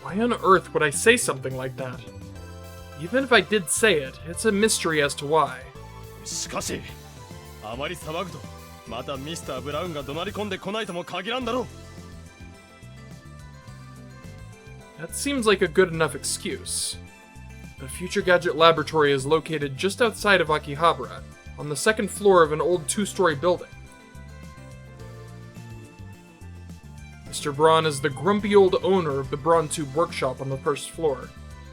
Why on earth would I say something like that? Even if I did say it, it's a mystery as to why. しかし、あまり騒ぐとまたミスター・ブラウンが怒鳴り込んでこないとも限らんだろう。That seems like a good enough excuse. The Future Gadget Laboratory is located just outside of Akihabara, on the second floor of an old two-story building. Mr. Braun is the grumpy old owner of the Braun Tube Workshop on the first floor.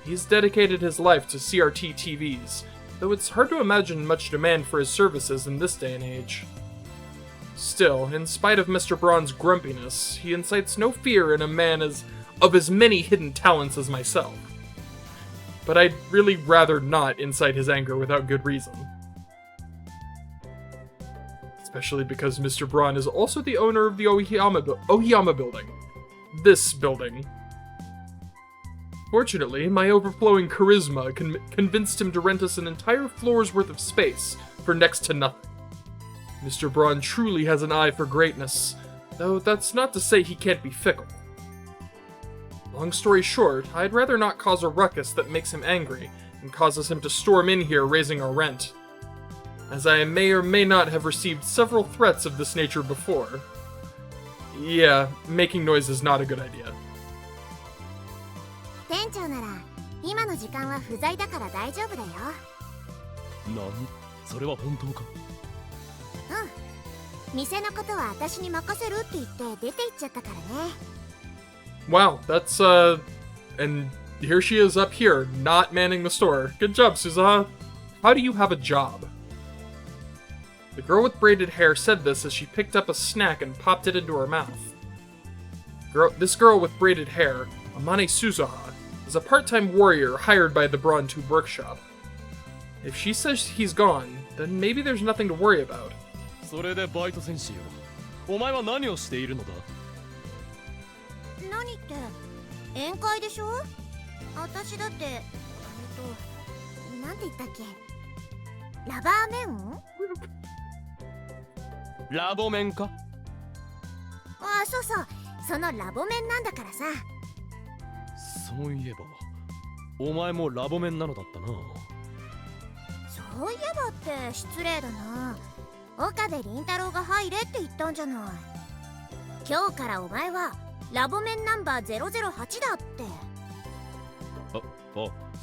He's dedicated his life to CRT TVs, though it's hard to imagine much demand for his services in this day and age. Still, in spite of Mr. Braun's grumpiness, he incites no fear in a man of as many hidden talents as myself. But I'd really rather not incite his anger without good reason. Especially because Mr. Braun is also the owner of the Ohiyama building. This building. Fortunately, my overflowing charisma convinced him to rent us an entire floor's worth of space for next to nothing. Mr. Braun truly has an eye for greatness, though that's not to say he can't be fickle. Long story short, I'd rather not cause a ruckus that makes him angry and causes him to storm in here raising our rent, as I may or may not have received several threats of this nature before. Yeah, making noise is not a good idea. 店長なら今の時間は不在だから大丈夫だよ。何？それは本当か？うん。店のことは私に任せるって言って出て行っちゃったからね。Wow, that's and here she is up here, not manning the store. Good job, Suzaha. How do you have a job? The girl with braided hair said this as she picked up a snack and popped it into her mouth. This girl with braided hair, Amane Suzaha, is a part-time warrior hired by the Braun Tube Workshop. If she says he's gone, then maybe there's nothing to worry about. それでバイト戦士よ。お前は何をしているのだ？何って宴会でしょ？私だってなんて言ったっけ？ラバーメン？ラボメンか？あ、そうそう、そのラボメンなんだからさ。そういえばお前もラボメンなのだったな。そういえばって失礼だな。岡部倫太郎が入れって言ったんじゃない。今日からお前はラボメンナンバー008だって。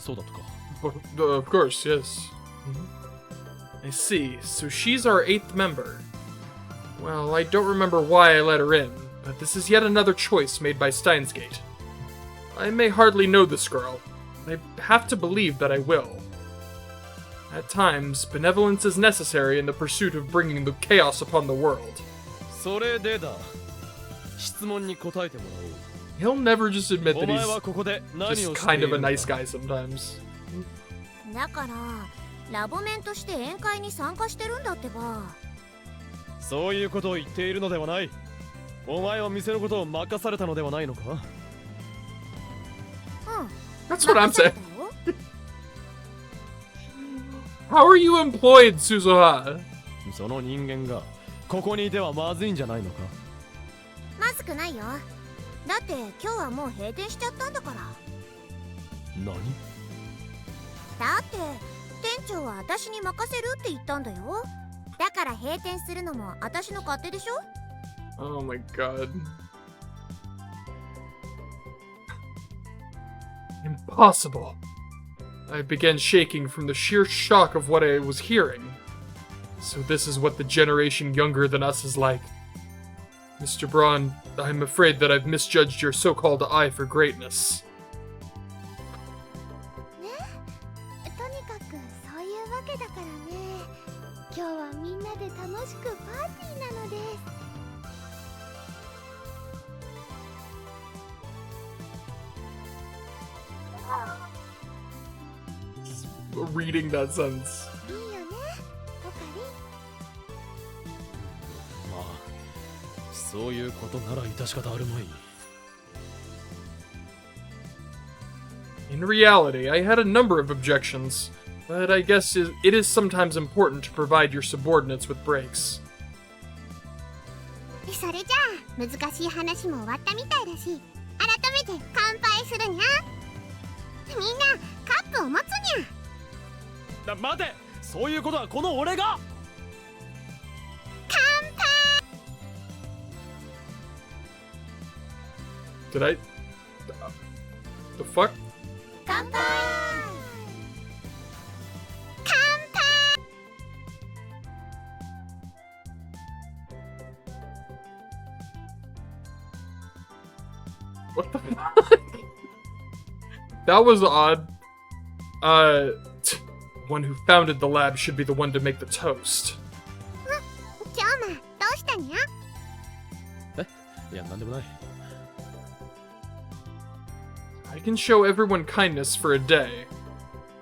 そうだったか。Of course, yes. I see. So she's our 8th member. Well, I don't remember why I let her in, but this is yet another choice made by Steins. I may hardly know this girl, but I have to believe that I will. At times, benevolence is necessary in the pursuit of bringing the chaos upon the world. それでだ。質問に答えてもらおう。 He'll never just admit that お前はここで何を he's して just い kind る of a のだ？ nice guy sometimes. だからラボメンとして宴会に参加してるんだってば。そういうことを言っているのではない。お前は店のことを任されたのではないのか？うん。 That's what I'm 任され saying. たよ。 How are you employed, Suzuha? その人間がここにいてはまずいんじゃないのか？まずくないよ。だって今日はもう閉店しちゃったんだから。何？だって店長は私に任せるって言ったんだよ。だから閉店するのも私の勝手でしょ。 Oh my god. Impossible. I began shaking from the sheer shock of what I was hearing. So this is what the generation younger than us is like. Mr. Braun, I'm afraid that I've misjudged your so-called eye for greatness. ね、とにかくそういうわけだからね。今日はみんなで楽しくパーティーなのです。 Reading that sentence. いいよね、オカリン。まあそういうことなら致し方あるまい。 In reality, I had a number of objections, but I guess it is sometimes important to provide your subordinates with breaks. それじゃあ難しい話も終わったみたいだし、改めて乾杯するにゃ。みんなカップを持つにゃ。 待て、そういうことはこの俺が。乾杯。 Did I? The fuck? 乾杯。乾杯。 What the fuck? That was odd. One who founded the lab should be the one to make the toast. 今日もどうしたにゃ。いや、なんでもない。 I can show everyone kindness for a day.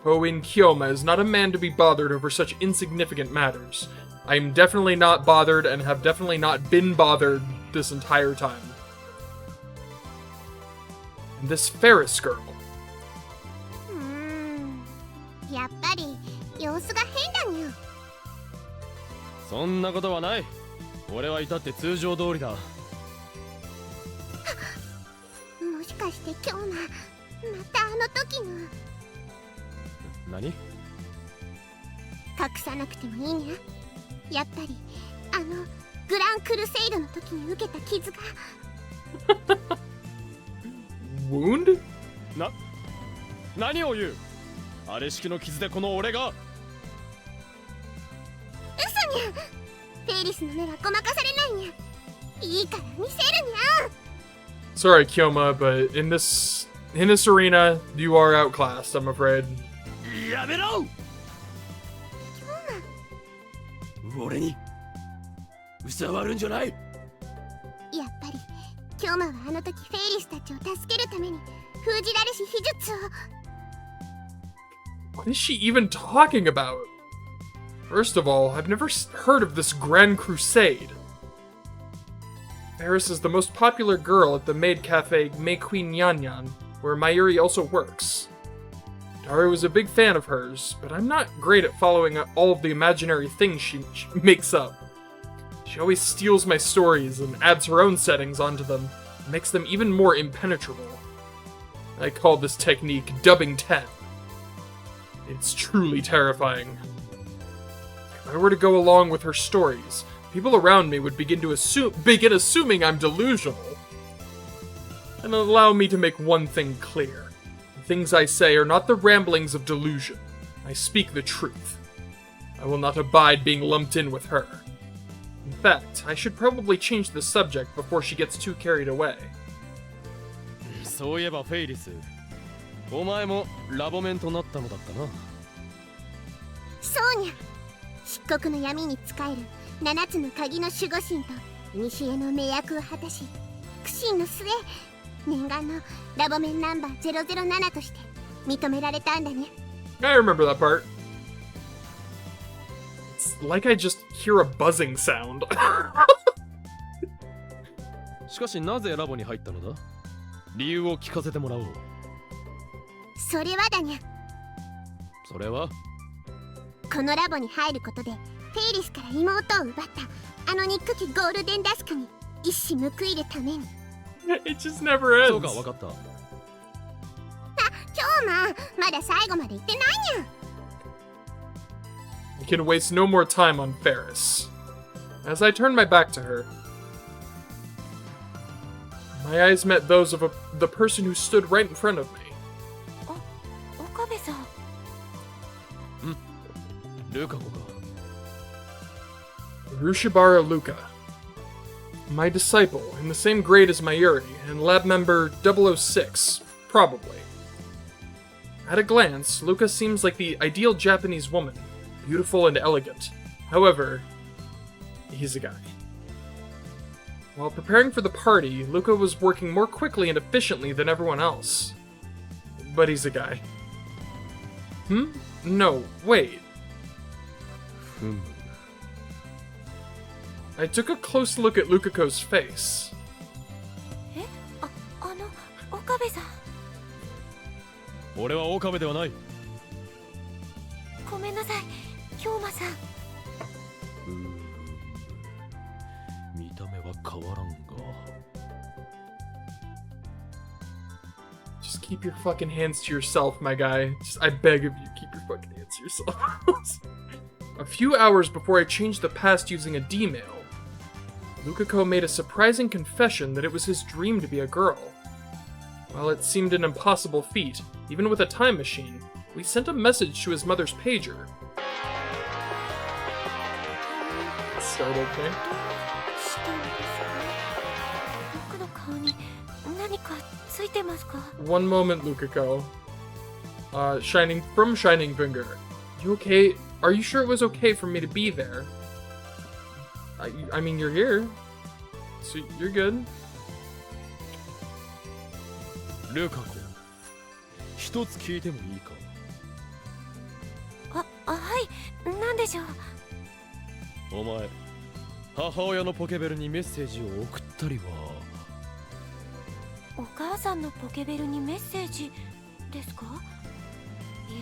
Hoin Kyoma is not a man to be bothered over such insignificant matters. I am definitely not bothered and have definitely not been bothered this entire time. And this Ferris girl. やっぱり様子が変だにゃ。そんなことはない。俺はいたって通常通りだ。もしかして今日のまたあの時の。何？隠さなくてもいいにゃ。やっぱりあのグランクルセイドの時に受けた傷が。Wound? 何を言う？あれ式の傷でこの俺が。嘘にゃ。フェイリスの目はごまかされないにゃ。いいから見せるにゃ。 Sorry, Kyoma, but in this arena, you are outclassed, I'm afraid. やめろ。俺に嘘はあるんじゃない。やっぱりキョマはあの時フェイリスたちを助けるために封じられし秘術を。 What is she even talking about? First of all, I've never heard of this Grand Crusade. Ferris is the most popular girl at the maid cafe Mei Queen Yan Yan, where Mayuri also works. Dari was a big fan of hers, but I'm not great at following all of the imaginary things she makes up. She always steals my stories and adds her own settings onto them, and makes them even more impenetrable. I call this technique dubbing 10. It's truly terrifying. If I were to go along with her stories, people around me would begin assuming I'm delusional. And allow me to make one thing clear. The things I say are not the ramblings of delusion. I speak the truth. I will not abide being lumped in with her. In fact, I should probably change the subject before she gets too carried away. そういえばフェイリス、お前もラボメンとなったのだったな。そうにゃ。漆黒の闇に仕える7つの鍵の守護神と古の盟約を果たし、苦心の末念願のラボメンナンバー007として認められたんだね。 I remember that part. It's like I just hear a buzzing sound. しかしなぜラボに入ったのだ？理由を聞かせてもらおう。それはだにゃ。それはこのラボに入ることでフェイリスから妹を奪ったあの憎きゴールデンダスクに一矢報いるために。 It just never そうか、 ends. わかった。今日まだ最後まで言ってないにゃ。He can waste no more time on Ferris. As I turned my back to her, my eyes met those of the person who stood right in front of me. Okabe-san. Luka ko ka. Rushibara Luka. My disciple, in the same grade as Mayuri, and lab member 006, probably. At a glance, Luka seems like the ideal Japanese woman, beautiful and elegant. However, he's a guy. While preparing for the party, Luka was working more quickly and efficiently than everyone else. But he's a guy. No, wait. I took a close look at Lukako's face. Okabe-san. 俺は岡部ではない。ごめんなさい、京馬さん。見た目は変わらんが。Just keep your fucking hands to yourself, my guy. I beg of you, keep your fucking hands to yourself. A few hours before I changed the past using a D-mail, Lukako made a surprising confession that it was his dream to be a girl. While it seemed an impossible feat, even with a time machine, we sent a message to his mother's pager. Startled me. One moment, Lukako. Shining Finger. You okay? Are you sure it was okay for me to be there? I mean, you're here. So you're good. ルカ子、一つ聞いてもいいか。はい、なんでしょう。お前、母親のポケベルにメッセージを送ったりは。お母さんのポケベルにメッセージですか？い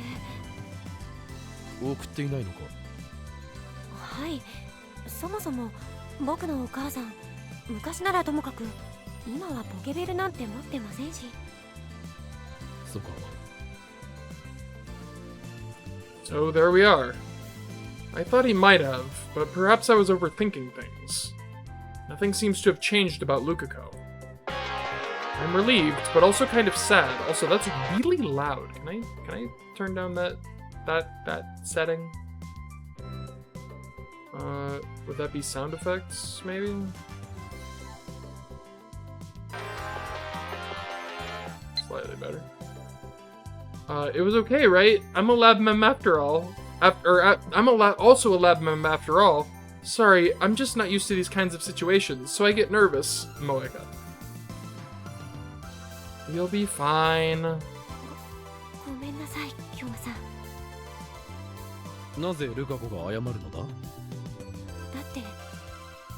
え。送っていないのか？はい、そもそも僕のお母さん、昔ならともかく今はポケベルなんて持ってませんし。そうか。So there we are. I thought he might have, but perhaps I was overthinking things. Nothing seems to have changed about Lukako. I'm relieved, but also kind of sad. Also, that's really loud. Can I turn down that setting? Would that be sound effects, maybe? Slightly better. It was okay, right? I'm a lab mem after all. I'm also a lab mem after all. Sorry, I'm just not used to these kinds of situations, so I get nervous, Moeka. You'll be fine. ごめんなさい、京馬さん。なぜルカ子が謝るのだ？だって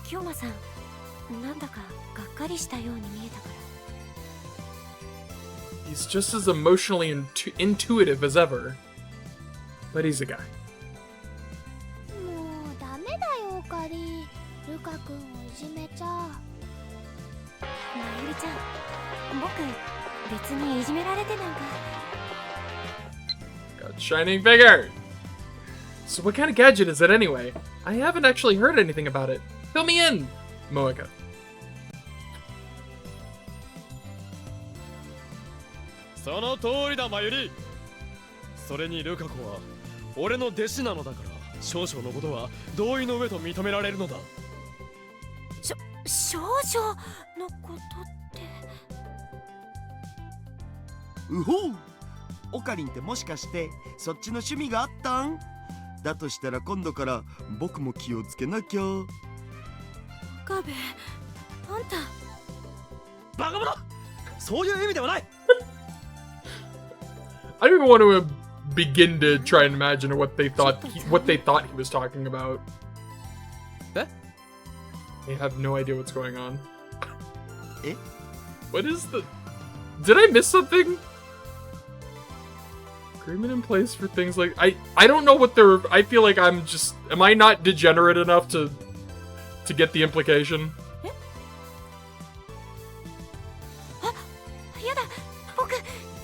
京馬さん、なんだかがっかりしたように見えたから。He's just as emotionally intuitive as ever. But he's a guy. もうダメだよ、オカリ。ルカ君をいじめちゃ。まゆりちゃん、僕別にいじめられてなんか。Got shining figure! So what kind of gadget is it anyway? I haven't actually heard anything about it. Fill me in, Moeka. その通りだ、マユリ。それにルカ子は俺の弟子なのだから、少々のことは同意の上と認められるのだ。少々のことって。うほう、オカリンってもしかしてそっちの趣味があったん？だとしたら今度から僕も気をつけなきゃ。岡部、あんた。バカ者！そういう意味ではない。I don't even want to begin to try and imagine what they thought he was talking about. Eh? They have no idea what's going on. Eh? What is the... Did I miss something? Agreement in place for things like... I don't know what they're... I feel like I'm just... Am I not degenerate enough to get the implication? やだ、僕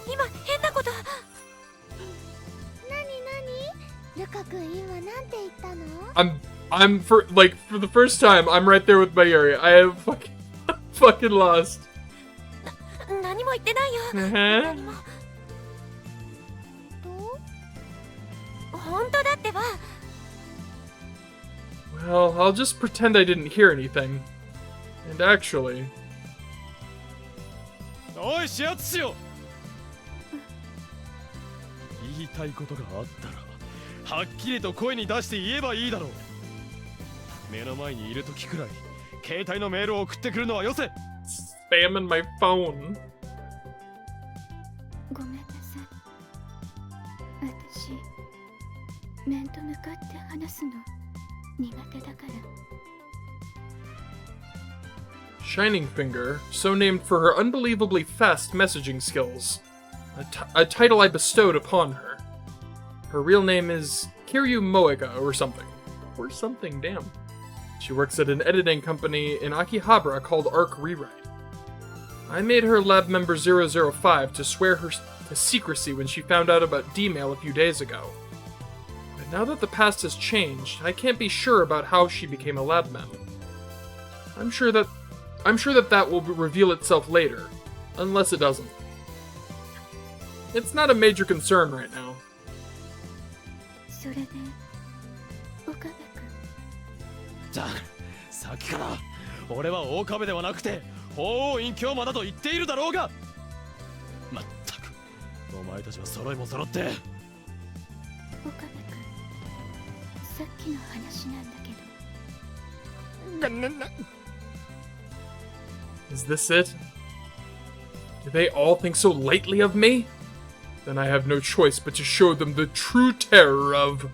今変なこと。なになに？ルカ君今なんて言ったの？ I'm for the first time, I'm right there with Mayuri. I have fucking lost. 何も言ってないよ。 Uh-huh. 何も。本当だってば。 Well, I'll just pretend I didn't hear anything. And actually... おい始圧しよ言いたいことがあったらはっきりと声に出して言えばいいだろう。目の前にいる時くらい携帯のメールを送ってくるのはよせ。 Spamming my phone. ごめんなさい。私、面と向かって話すの苦手だから。 Shining Finger, so named for her unbelievably fast messaging skills. A title I bestowed upon her. Her real name is Kiryu Moega or something. Or something, damn. She works at an editing company in Akihabara called Arc Rewrite. I made her lab member 005 to swear her to secrecy when she found out about D-mail a few days ago. But now that the past has changed, I can't be sure about how she became a lab mem. I'm sure that will reveal itself later, unless it doesn't. It's not a major concern right now. それで、岡部君。じゃあ、さっきから俺は岡部ではなくて法王院京馬だと言っているだろうが。まったく、お前たちは揃いも揃って。岡部君、さっきの話なんだけど。Is this it? Do they all think so lightly of me? Then I have no choice but to show them the true terror of...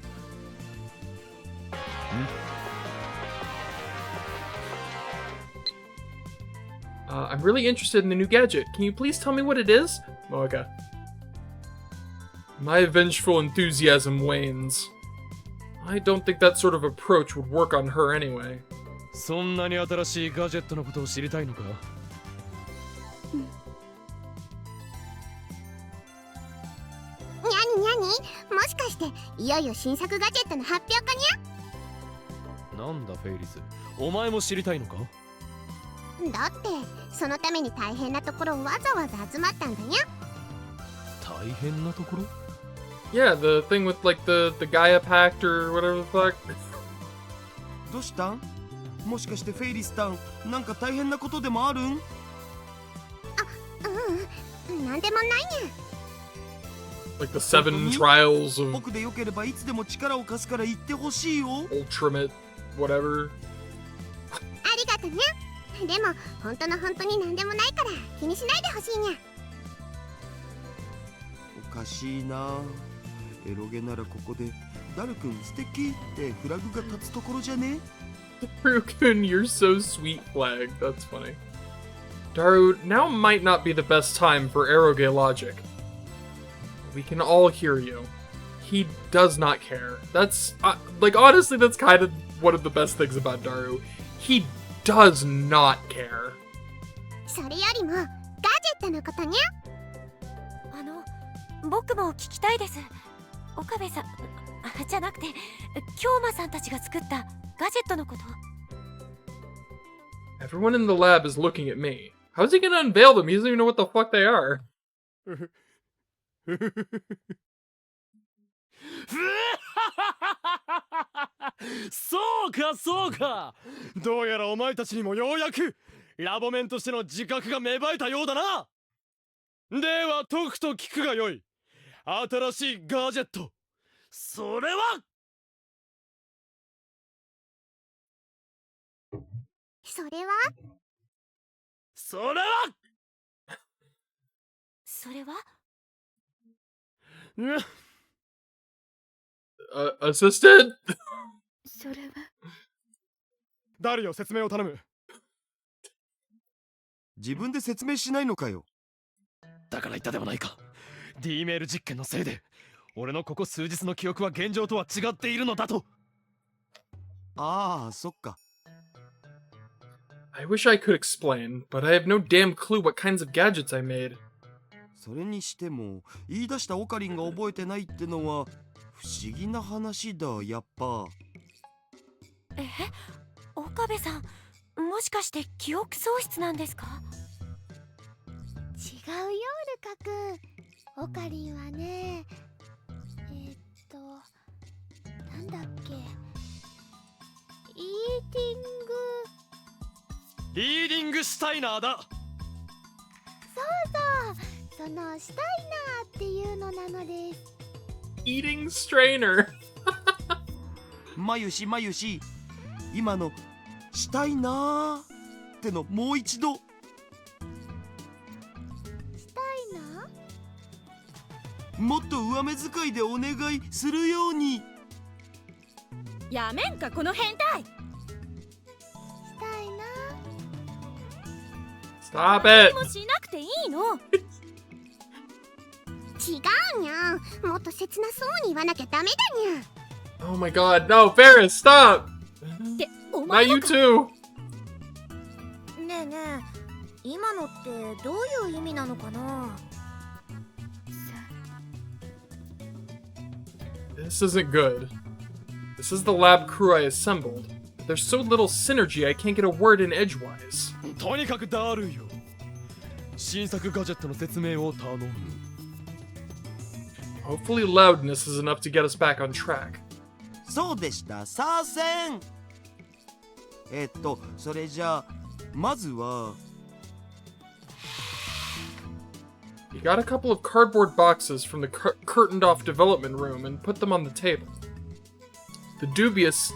I'm really interested in the new gadget. Can you please tell me what it is? Moeka. My vengeful enthusiasm wanes. I don't think that sort of approach would work on her anyway. そんなに新しいガジェットのことを知りたいのか？にゃににゃに、もしかしていよいよ新作ガジェットの発表かにゃ？なんだフェイリス、お前も知りたいのか？だってそのために大変なところわざわざ集まったんだにゃ。大変なところ？ Yeah, the thing with like the Gaia Pact or whatever the fuck. どうしたん？もしかしてフェイリスタン、なんか大変なことでもあるん？なんでもないにゃ。Like the 7 trials of 僕でよければいつでも力を貸すから言ってほしいよ。ultimate whatever. ありがとにゃ。でも本当の本当になんでもないから気にしないでほしいにゃ。おかしいな。エロゲならここでダル君素敵ってフラグが立つところじゃね？ Ryukun, you're so sweet flag. That's funny. Daru, now might not be the best time for eroge logic. We can all hear you. He does not care. That's, like, honestly, that's kind of one of the best things about Daru. He does not care. それよりもガジェットのことにゃ。僕も聞きたいです。岡部さん、じゃなくて、京馬さんたちが作ったガジェットのこと。Everyone in the lab is looking at me. How's he gonna unveil them? He doesn't even know what the fuck they are. そうかそうか。どうやらお前たちにもようやくラボメンとしての自覚が芽生えたようだな。ではとくと聞くがよい。新しいガジェット、それはそれはそれはそれはAssistant? それは誰よ、説明を頼む。自分で説明しないのかよ。だから言ったではないか。D メール実験のせいで俺のここ数日の記憶は現状とは違っているのだと。ああ、そっか。I wish I could explain, but I have no damn clue what kinds of gadgets I made. それにしても言い出したオカリンが覚えてないってのは不思議な話だ、やっぱ。岡部さん、もしかして記憶喪失なんですか？違うよ、ルカ君。オカリンはね、なんだっけ、イーティング。リーディングスタイナーだ。そのシュタイナーっていうのなのです。Eating strainer. まゆしまゆし、今のしたいなーってのもう一度。シュタイナー？もっと上目遣いでお願いするように。やめんかこの変態。シュタイナー？ Stop it. もしなくていいの。違うにゃん。もっと切なそうに言わなきゃダメだにゃん。 Oh my god, no, Ferris, stop! ってお Not 前 you もか。 too! ねえねえ、今のってどういう意味なのかな？ This isn't good. This is the lab crew I assembled. There's so little synergy I can't get a word in edgewise. とにかくだるいよ。新作ガジェットの説明を頼む。Hopefully loudness is enough to get us back on track. そうでした、さあせん。それじゃあまずは。 You got a couple of cardboard boxes from the curtained off development room and put them on the table. The dubious,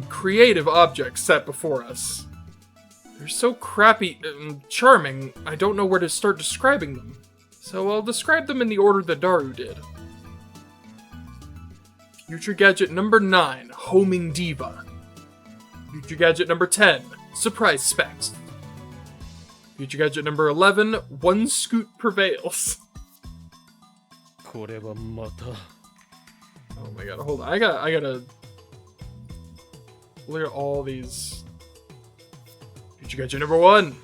creative objects set before us. They're so crappy and charming, I don't know where to start describing them. So I'll describe them in the order that Daru did. Future Gadget number 9, Homing Diva. Future Gadget number 10, Surprise Specs. Future Gadget number 11, One Scoot Prevails. これはまた。 Oh my god, hold on. I gotta look at all these. Future Gadget number 1,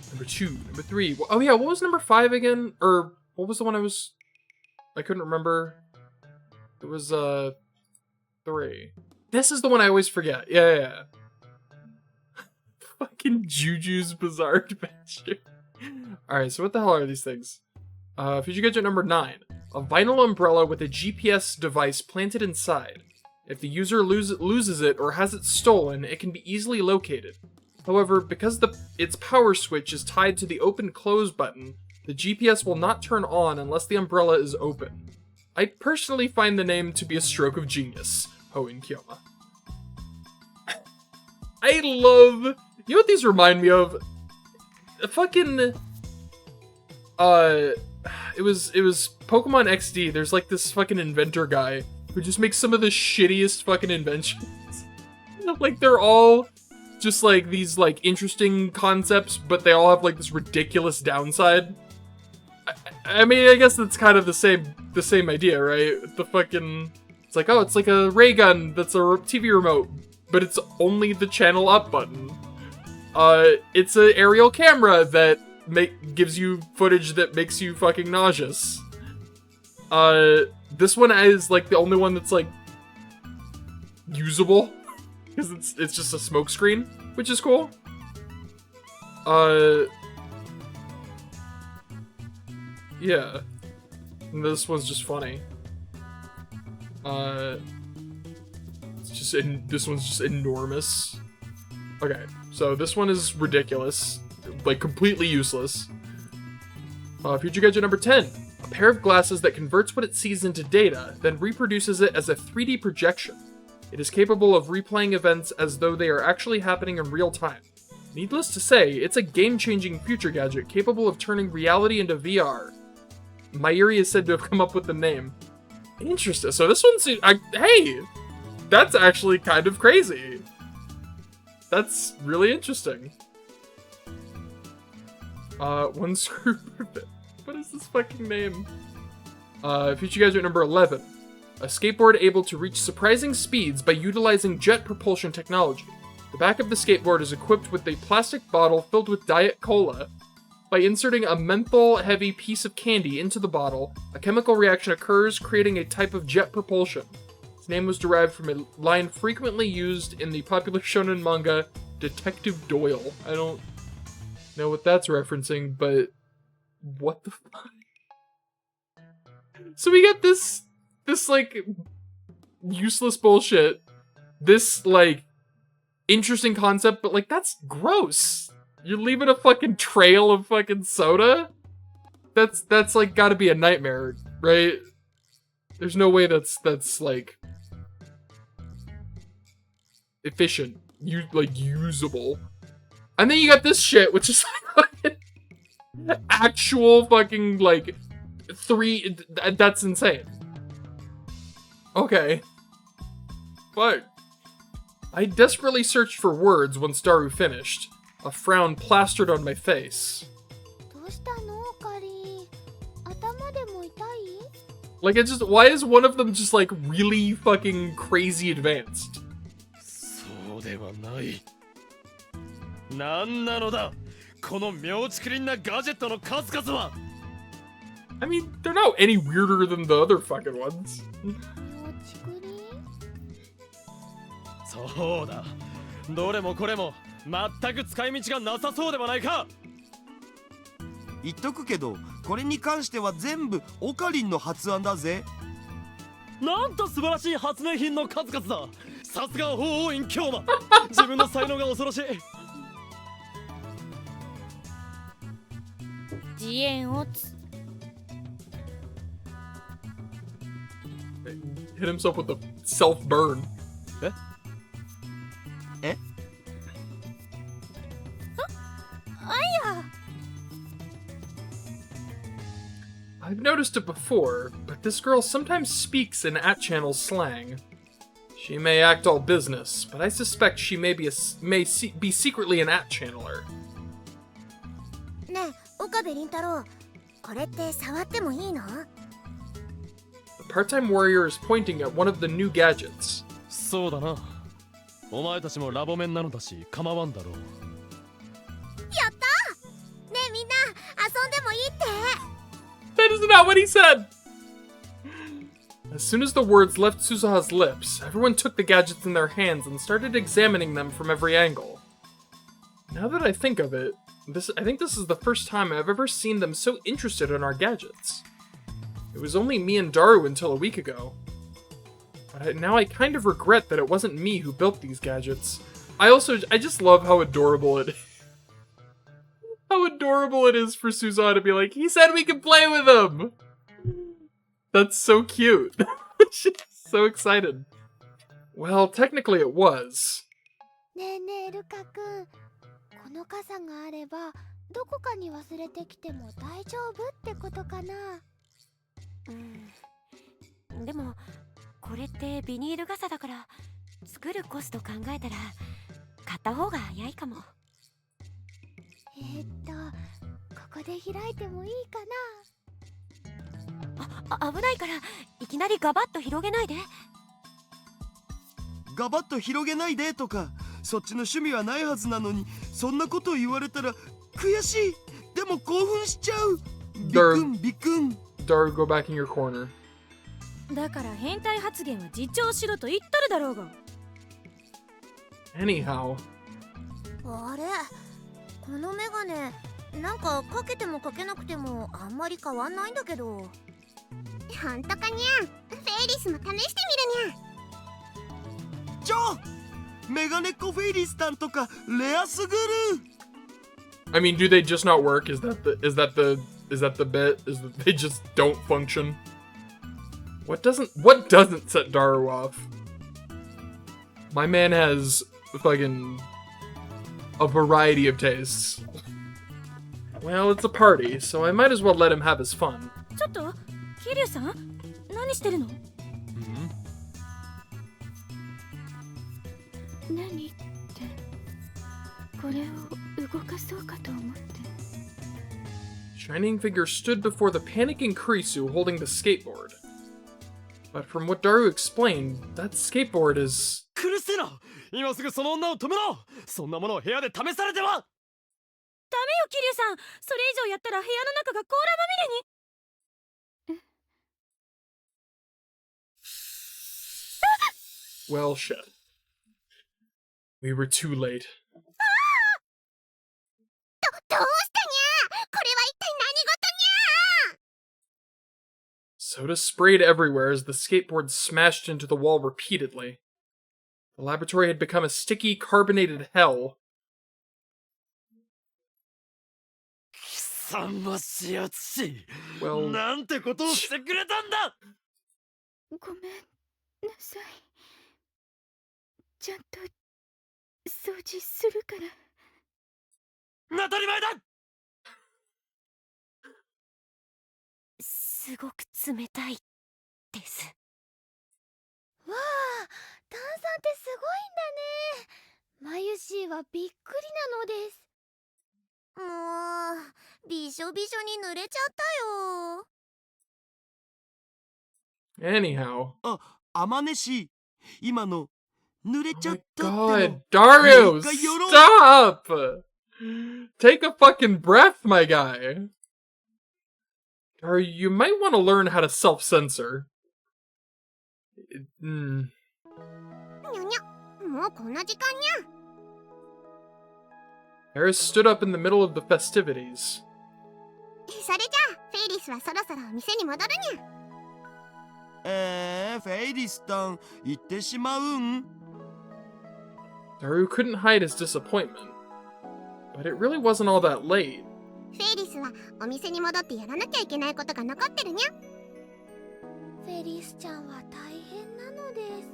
number 2, number 3. Oh yeah, what was number 5 again? Or what was the one I couldn't remember. It was 3. This is the one I always forget. Yeah. Fucking Juju's Bizarre Adventure. Alright, so what the hell are these things? Future Gadget number 9. A vinyl umbrella with a GPS device planted inside. If the user loses it or has it stolen, it can be easily located. However, because its power switch is tied to the open-close button, the GPS will not turn on unless the umbrella is open. I personally find the name to be a stroke of genius. Hoen Kyoma. I love... You know what these remind me of? Fucking... It was Pokemon XD. There's like this fucking inventor guy who just makes some of the shittiest fucking inventions. Like, they're all just like these like interesting concepts, but they all have like this ridiculous downside. I mean, I guess that's kind of the same idea, right? The fucking... It's like, oh, it's like a ray gun that's a TV remote, but it's only the channel up button. It's an aerial camera that gives you footage that makes you fucking nauseous. This one is like the only one that's like usable because it's just a smoke screen, which is cool. Yeah. And this one's just funny. This one's just enormous. Okay, so this one is ridiculous. Like, completely useless. Future Gadget number 10. A pair of glasses that converts what it sees into data, then reproduces it as a 3D projection. It is capable of replaying events as though they are actually happening in real time. Needless to say, it's a game-changing future gadget capable of turning reality into VR. Mayuri is said to have come up with the name. Interesting. So this one's... hey! That's actually kind of crazy. That's really interesting. One screw... What is this fucking name? Future Gadget number 11. A skateboard able to reach surprising speeds by utilizing jet propulsion technology. The back of the skateboard is equipped with a plastic bottle filled with Diet Cola. By inserting a menthol-heavy piece of candy into the bottle, a chemical reaction occurs, creating a type of jet propulsion. Its name was derived from a line frequently used in the popular shonen manga Detective Doyle. I don't know what that's referencing, but what the fuck? So we get this like useless bullshit, this like interesting concept, but like that's gross. You're leaving a fucking trail of fucking soda? That's like gotta be a nightmare, right? There's no way that's like efficient, usable. And then you got this shit, which is like fucking actual fucking like that's insane. Okay. But I desperately searched for words once Daru finished. A frown plastered on my face. Like, it's just, why is one of them just like really fucking crazy advanced? I mean, they're not any weirder than the other fucking ones. そうだ。どれもこれも全く使い道がなさそうではないか。言っとくけど、これに関しては全部オカリンの発案だぜ。なんと素晴らしい発明品の数々だ。さすが法王院京馬。自分の才能が恐ろしい。自演をつ。 Hit himself with a self-burn. I've noticed it before, but this girl sometimes speaks in at-channel slang. She may act all business, but I suspect she may be secretly an at-channeler. ねえ、岡部倫太郎、これって触ってもいいの? The part-time warrior is pointing at one of the new gadgets. そうだな。お前たちもラボメンなのだし、構わんだろう。やった！ねえみんな、遊んでもいいって。 That is not what he said! As soon as the words left Suzuha's lips, everyone took the gadgets in their hands and started examining them from every angle. Now that I think of it, I think this is the first time I've ever seen them so interested in our gadgets. It was only me and Daru until a week ago. But now I kind of regret that it wasn't me who built these gadgets. I just love how adorable it is. How adorable it is for Suzuha to be like, he said we could play with him! That's so cute. She's so excited. Well, technically it was. ねえねえルカ君、この傘があればどこかに忘れてきても大丈夫ってことかな。でもこれってビニール傘だから作るコスト考えたら買った方が早いかも。ここで開いてもいいかな。危ないからいきなりガバッと広げないで。ガバッと広げないでとか、そっちの趣味はないはずなのに、そんなことを言われたら悔しい。でも興奮しちゃう。ビクンビクン。Daru, go back in your corner. だから変態発言は自重しろと言っとるだろうが。Anyhow. あれ、このメガネなんかかけてもかけなくてもあんまり変わんないんだけど。ほんとかにゃん、フェイリスも試してみるにゃん。ちょ、メガネっ子フェイリスタンとかレアすぐる。I mean, do they just not work? Is that the bit? Is that they just don't function? What doesn't set Daru off? My man has fucking a variety of tastes. Well, it's a party, so I might as well let him have his fun. ちょっと、桐生さん、何してるの？何ってこれを動かそうかと思って。 Shining figure stood before the panicking Kurisu holding the skateboard. But from what Daru explained, that skateboard is... 苦しいな。今すぐその女を止めろ。そんなものを部屋で試されては。ダメよ桐生さん。それ以上やったら部屋の中が甲羅まみれに。Well, shit. We were too late. どうしたにゃ、これは一体何事にゃ。 Soda sprayed everywhere as the skateboard smashed into the wall repeatedly. The laboratory had become a sticky, carbonated hell. さましやつ。 Well, なんてことをしてくれたんだ。ごめんなさい。ちゃんと掃除するから。当たり前だ。すごく冷たいです。わあ、炭酸ってすごいんだね。マユシーはびっくりなのです。もうびしょびしょに濡れちゃったよ。 anyhow. あまねし、今の濡れちゃ Oh ったって my の god, Dario, もう一回やろう。 stop! Take a fucking breath, my guy. Dario, you might want to learn how to self-censor. にゃにゃ、もうこんな時間にゃ。 Harris stood up in the middle of the festivities. それじゃあフェイリスはそろそろ店に戻るにゃ。フェイリスタン行ってしまうん。 Dario couldn't hide his disappointment. But it really wasn't all that late. フェイリスはお店に戻ってやらなきゃいけないことが残ってるにゃ。フェリスちゃんは大変なのです。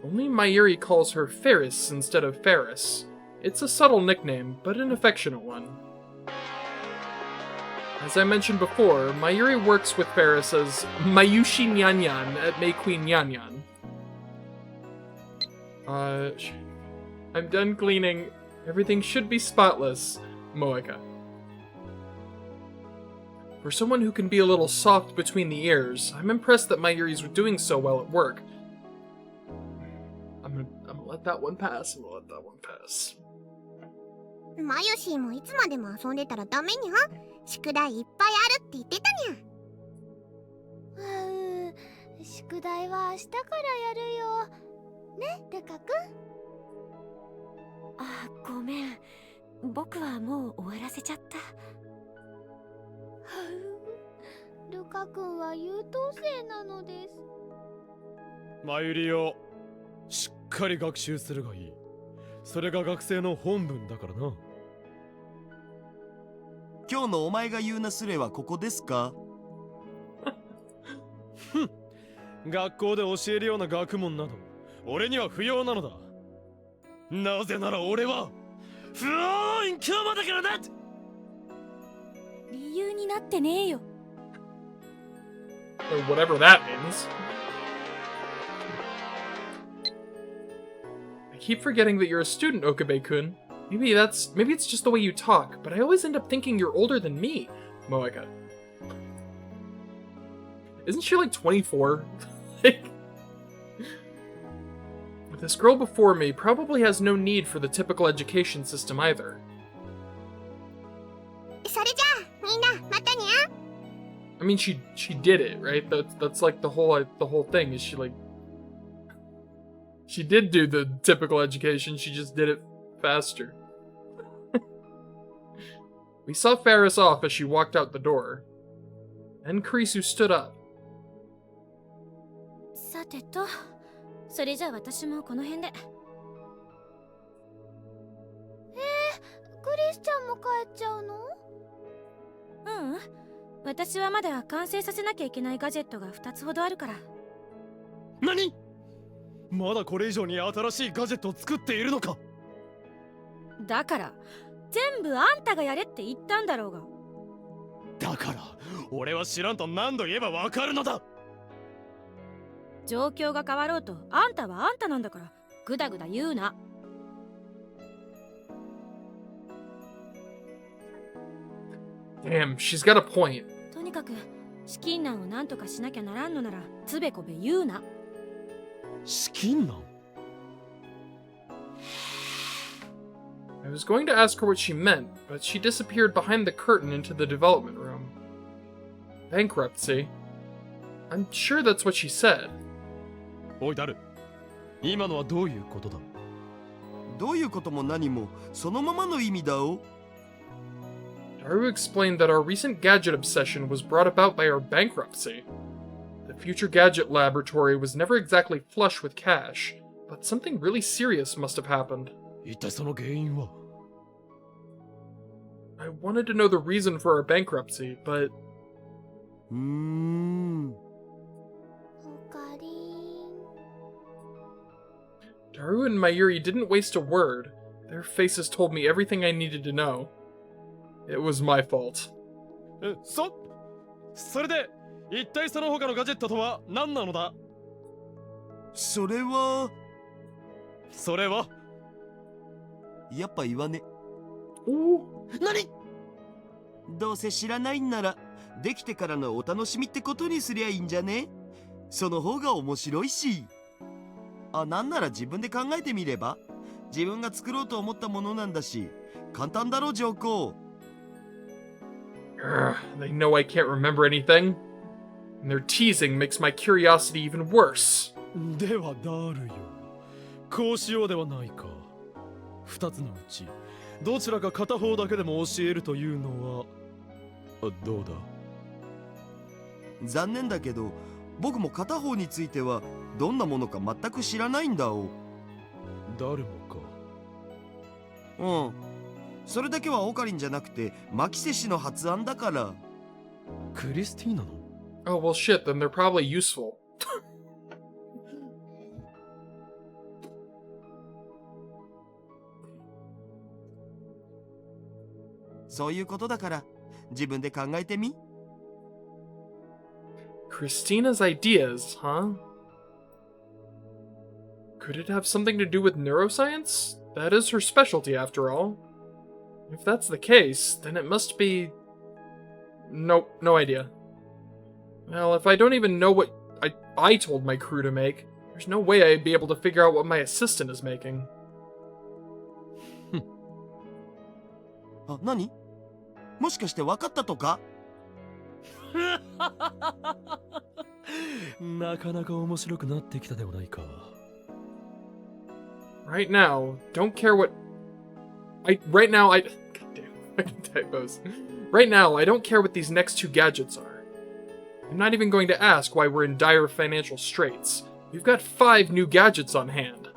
Only Mayuri calls her Ferris instead of Ferris. It's a subtle nickname, but an affectionate one. As I mentioned before, Mayuri works with Ferris as Mayushi Nyanyan at May Queen Nyanyan. I'm done cleaning. Everything should be spotless, Moeka. For someone who can be a little soft between the ears, I'm impressed that Mayuri's doing so well at work. I'm gonna let that one pass. I'm gonna let that one pass. マユシーもいつまでも遊んでたらダメにゃ。宿題いっぱいあるって言ってたにゃ。宿題は明日からやるよ。ね、ルカくん。あ、ごめん。僕はもう終わらせちゃった。ルカくんは優等生なのです。マユリをしっかり学習するがいい。それが学生の本分だからな。今日のお前が言うなすれはここですか？学校で教えるような学問など俺には不要なのだ。なぜなら俺は不老院教魔だからな。理由になってねえよ。Or whatever that means. I keep forgetting that you're a student, Okabe-kun. Maybe it's just the way you talk, but I always end up thinking you're older than me, Moeka. Isn't she like 24? This girl before me probably has no need for the typical education system either. それじゃあみんなまたにゃ。 I mean, she did it, right? That's like the whole thing. Is she like she did do the typical education? She just did it faster. We saw Ferris off as she walked out the door. Then Kurisu stood up. さてと、それじゃあ私もこの辺で。クリスちゃんも帰っちゃうの？ううん、私はまだ完成させなきゃいけないガジェットが2つほどあるから。何？まだこれ以上に新しいガジェットを作っているのか？だから全部あんたがやれって言ったんだろうが。だから俺は知らんと何度言えばわかるのだ。状況が変わろうとあんたはあんたなんだからグダグダ言うな。Damn, she's got a point. とにかく資金難をなんとかしなきゃならんのならつべこべ言うな。資金難？ I was going to ask her what she meant, but she disappeared behind the curtain into the development room. Bankruptcy? I'm sure that's what she said. おいダル、今のはどういうことだ？どういうことも何もそのままの意味だお。Daru explained that our recent gadget obsession was brought about by our bankruptcy. The future gadget laboratory was never exactly flush with cash, but something really serious must have happened. 一体その原因は？ I wanted to know the reason for our bankruptcy, but... オカリン。 Daru and Mayuri didn't waste a word. Their faces told me everything I needed to know. It was my fault. それで一体その他のガジェットとは何なのだ？それはやっぱ言わね。何？どうせ知らないんならできてからのお楽しみってことにすりゃいいんじゃね？その方が面白いし。なんなら自分で考えてみれば？自分が作ろうと思ったものなんだし、簡単だろ上皇。They know I can't remember anything. And their teasing makes my curiosity even worse. ではダルよ、こうしようではないか。二つのうちどちらか片方だけでも教えるというのはどうだ？残念だけど僕も片方についてはどんなものか全く知らないんだお。ダルもか？うん、それだけはオカリンじゃなくてマキセ氏の発案だから。クリスティーナの？ Oh, well shit, then they're probably useful. そういうことだから自分で考えてみ。Christina's ideas, huh? Could it have something to do with neuroscience? That is her specialty, after all. If that's the case, then it must be... Nope, no idea. Well, if I don't even know what I told my crew to make, there's no way I'd be able to figure out what my assistant is making. 何？もしかして分かったとか？なかなか面白くなってきたではないか。Right now, don't care what... Right now, God damn, fucking typos. Right now, I don't care what these next two gadgets are. I'm not even going to ask why we're in dire financial straits. We've got 5 new gadgets on hand.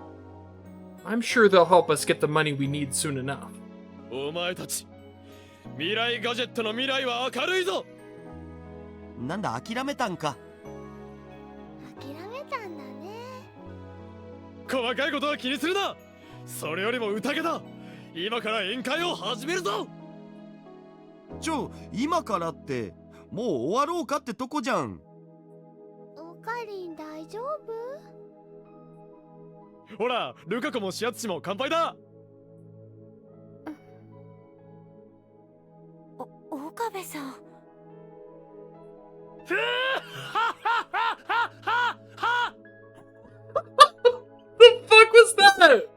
I'm sure they'll help us get the money we need soon enough. お前たち、未来ガジェットの未来は明るいぞ。なんだ諦めたんか。諦めたんだね。細かいことは気にするな。それよりも宴だ。今から宴会を始めるぞ。今からってもう終わろうかってとこじゃん。オカリン大丈夫？ほら、ルカ子もシアツ氏も乾杯だ。岡部さん。The fuck was that?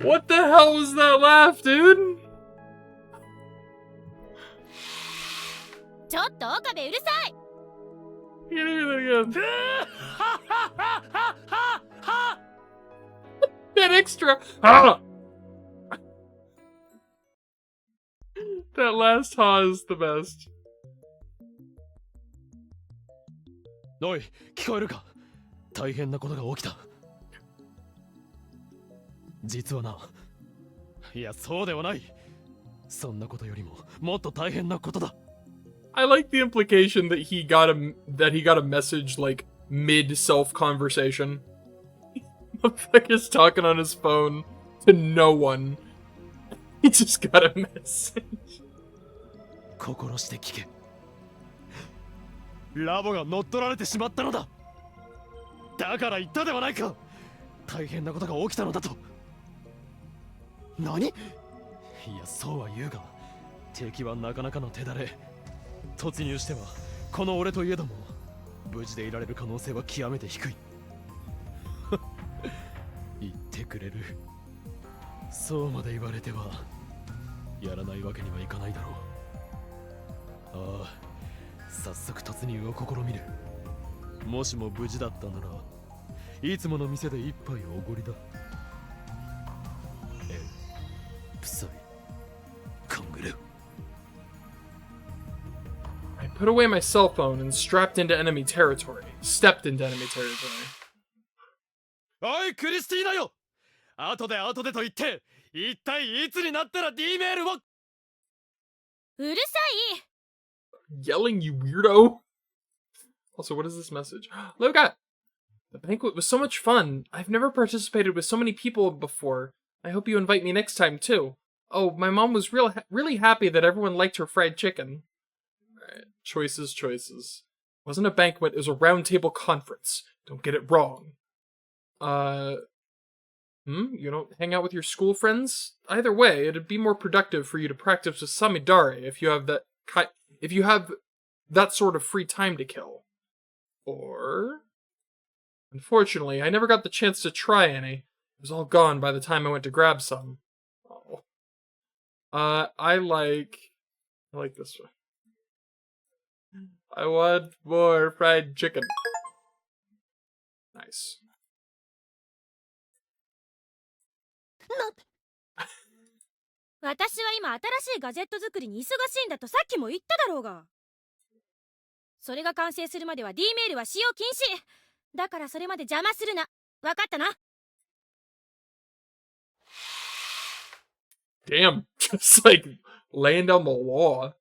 What the hell was that laugh, dude? ちょっと岡部うるさい。 Can't hear that again. That extra. Ah! That last ha is the best. おい、聞こえるか？大変なことが起きた。実はな、いやそうではない。そんなことよりももっと大変なことだ。I like the implication that he got a message like mid self conversation. Motherfucker's talking on his phone to no one. He just got a message. 心して聞け。ラボが乗っ取られてしまったのだ。だから言ったではないか。大変なことが起きたのだと。何？いやそうは言うが、敵はなかなかの手だれ。突入してはこの俺といえども無事でいられる可能性は極めて低い。くれる。そうまで言われてはやらないわけにはいかないだろう。ああ、早速突入を試みる。もしも無事だったならいつもの店で一杯おごりだ。ええ、プサイ考える。I put away my cell phone and stepped into enemy territory. おいクリスティーナよ、後でと言って一体いつになったら D メールを。うるさい。 Yelling, you weirdo. Also, what is this message? Look at the banquet was so much fun. I've never participated with so many people before. I hope you invite me next time too. Oh, my mom was really happy that everyone liked her fried chicken. Alright, choices. Wasn't a banquet, it was a round table conference. Don't get it wrong. You don't hang out with your school friends? Either way, it'd be more productive for you to practice with Samidare if you have that sort of free time to kill. Or... Unfortunately, I never got the chance to try any. It was all gone by the time I went to grab some. Oh. I like this one. I want more fried chicken. Nice. 私は今新しいガジェット作りに忙しいんだとさっきも言っただろうが。それが完成するまでは D メールは使用禁止だから、それまで邪魔するな。わかったな。 Damn, just like laying down the law.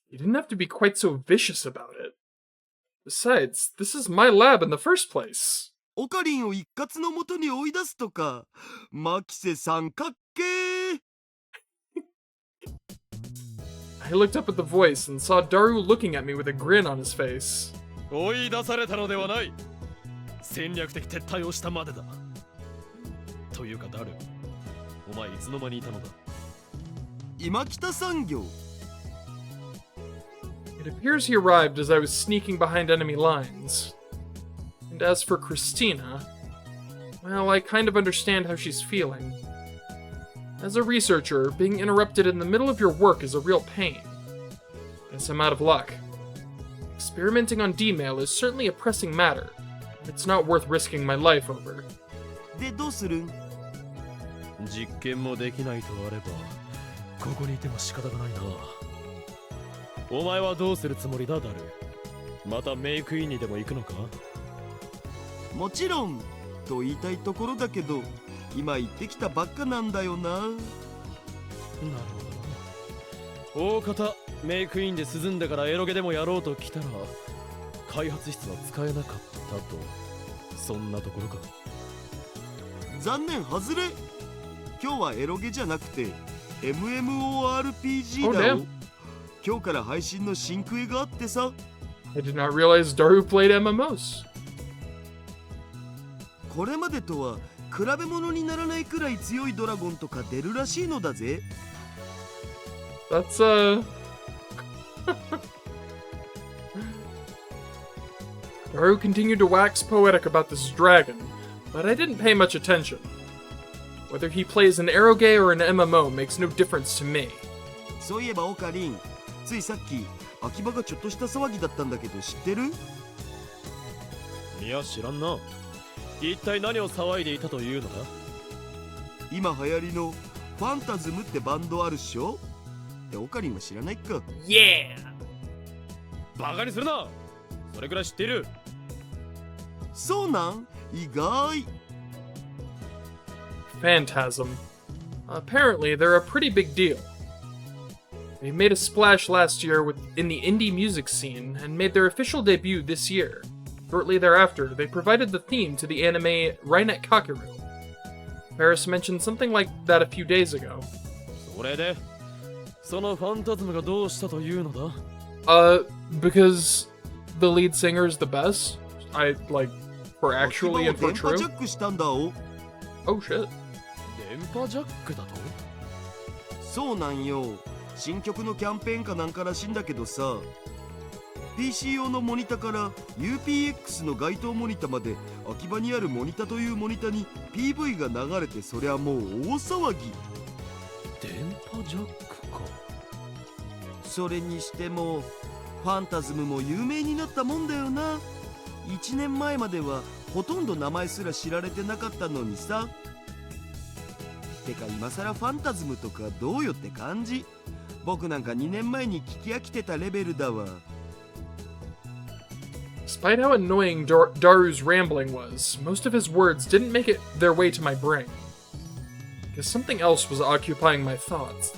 You didn't have to be quite so vicious about it. Besides, this is my lab in the first place. オカリンを一括のもとに追い出すとか、マキセさんかっけー。I looked up at the voice and saw Daru looking at me with a grin on his face. 追い出されたのではない。戦略的撤退をしたまでだ。というかダル、お前いつの間にいたのだ。今北産業。It appears he arrived as I was sneaking behind enemy lines. And as for Christina, well, I kind of understand how she's feeling. As a researcher, being interrupted in the middle of your work is a real pain. Guess I'm out of luck. Experimenting on D-mail is certainly a pressing matter, but it's not worth risking my life over. でどうする？実験もできないとあれば、ここにいても仕方がないな。お前はどうするつもりだ、ダル。またメイクインにでも行くのか？もちろんと言いたいところだけど、今行ってきたばっかなんだよな。なるほど。大方メイクインで涼んでからエロゲでもやろうと来たら、開発室は使えなかったと、そんなところか。残念外れ。今日はエロゲじゃなくて MMORPG だよ。今日から配信の新クエがあってさ。I did not realize Daru played MMOs. これまでとは比べ物にならないくらい強いドラゴンとか出るらしいのだぜ。That's Daru continued to wax poetic about this dragon, but I didn't pay much attention. Whether he plays an eroge or an MMO makes no difference to me. そういえばオカリン、ついさっき秋葉がちょっとした騒ぎだったんだけど知ってる？いや知らんな。一体何を騒いでいたというのだ？今流行りのファンタズムってバンドあるっしょ？オカリンは知らないか？ Yeah! バカにするな。それくらい知っている。そうなん？意外。Phantasm. Apparently, they're a pretty big deal. They made a splash last year in the indie music scene and made their official debut this year. Shortly thereafter, they provided the theme to the anime Rainet Kakeru. Paris mentioned something like that a few days ago. それで、そのファンタズムがどうしたというのだ？ Because the lead singer is the best. For actually and for 電波ジャ true. ックしたんだお。 Oh shit. 電波ジャックだと？そうなんよ。新曲のキャンペーンかなんからしいんだけどさ。PC 用のモニタから UPX の該当モニタまで秋葉にあるモニタというモニタに PV が流れて、そりゃもう大騒ぎ。電波ジャックか。それにしてもファンタズムも有名になったもんだよな。1年前まではほとんど名前すら知られてなかったのにさ。てか今さらファンタズムとかどうよって感じ。僕なんか2年前に聞き飽きてたレベルだわ。Despite how annoying Daru's rambling was, most of his words didn't make it their way to my brain. Because something else was occupying my thoughts.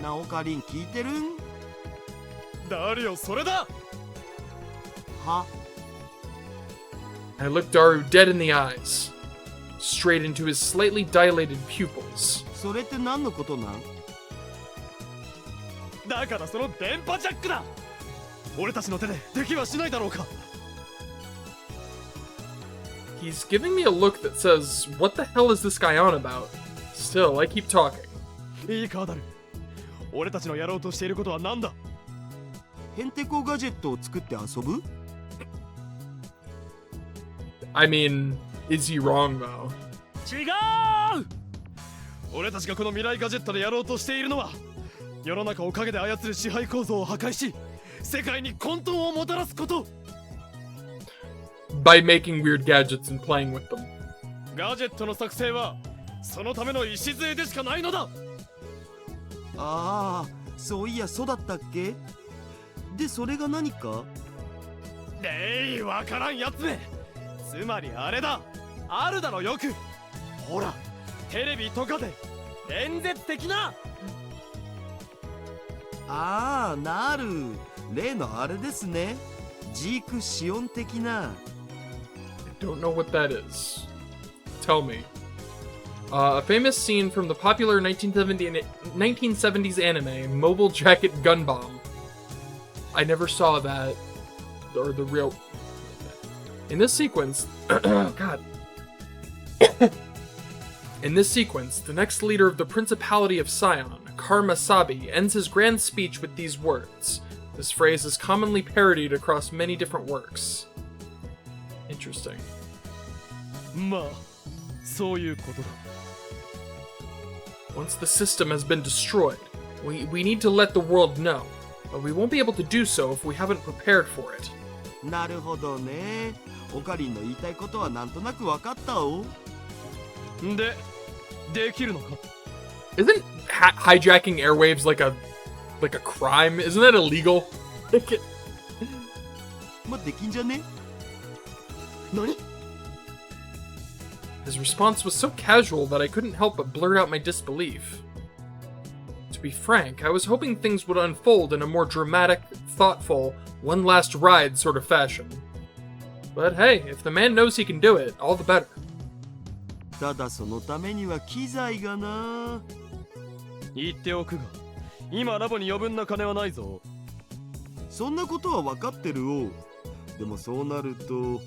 なおかりん聞いてるん？誰よそれだ。は？ I looked Daru dead in the eyes, straight into his slightly dilated pupils. それって何のことなん？だからその電波ジャックだ。俺たちの手でできはしないだろうか。He's giving me a look that says, what the hell is this guy on about? Still, I keep talking. いいかだる。俺たちのやろうとしていることは何だ？ヘンテコガジェットを作って遊ぶ？ I mean, is he wrong though? 違う。俺たちがこの未来ガジェットでやろうとしているのは、世の中を陰で操る支配構造を破壊し、世界に混沌をもたらすこと。By making weird gadgets and playing with them. ガジェットの作成はそのための礎でしかないのだ。ああ、そういやそうだったっけ？でそれが何か？わからんやつめ。つまりあれだ。あるだろよく。ほら、テレビとかで演説的な。ああ、なる。例のあれですね。ジークシオン的な。I don't know what that is. Tell me. A famous scene from the popular 1970s anime, Mobile Jacket Gun Bomb. I never saw that. Or the real... In this sequence... God. In this sequence, the next leader of the Principality of Sion, Karma Sabi, ends his grand speech with these words. This phrase is commonly parodied across many different works. Interesting. まあ、そういうことだ。Once the system has been destroyed, we need to let the world know, but we won't be able to do so if we haven't prepared for it. なるほどね。オカリンの言いたいことはなんとなく分かったお。できるのか？ Isn't hijacking airwaves like a crime? Isn't that illegal? ま、できんじゃね？何？ His response was so casual that I couldn't help but blurt out my disbelief. To be frank, I was hoping things would unfold in a more dramatic, thoughtful, one last ride sort of fashion. But hey, if the man knows he can do it, all the better. ただそのためには機材がな。言っておくが、今ラボに余分な金はないぞ。そんなことは分かってるお。でもそうなると、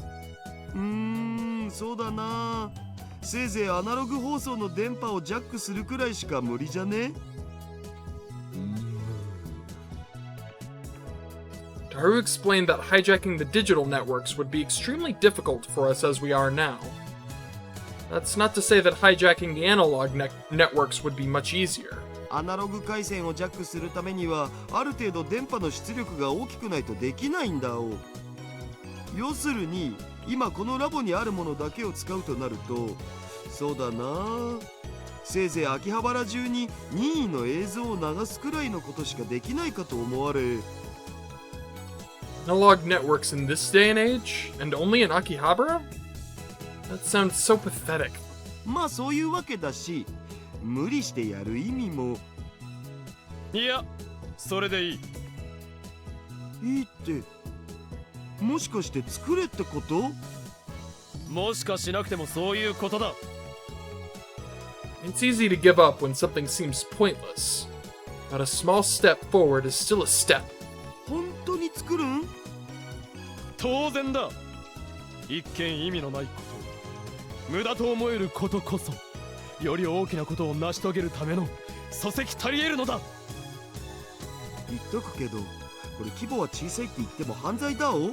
そうだな。せいぜいアナログ放送の電波をジャックするくらいしか無理じゃね？ Daru explained that hijacking the digital networks would be extremely difficult for us as we are now. That's not to say that hijacking the analog networks would be much easier. アナログ回線をジャックするためにはある程度電波の出力が大きくないとできないんだお。要するに今このラボにあるものだけを使うとなると、そうだな、せいぜい秋葉原中に任意の映像を流すくらいのことしかできないかと思われ。 Analog networks in this day and age? And only in Akihabara? That sounds so pathetic. まあそういうわけだし、無理してやる意味も。いや、それでいい。いいって、もしかして作れってこと？もしかしなくてもそういうことだ。It's easy to give up when something seems pointless, but a small step forward is still a step. 本当に作るん？当然だ。一見意味のないこと、無駄と思えることこそ、より大きなことを成し遂げるための礎石足り得るのだ。言っとくけど、ここれ規模は小さいって言っても犯罪だお。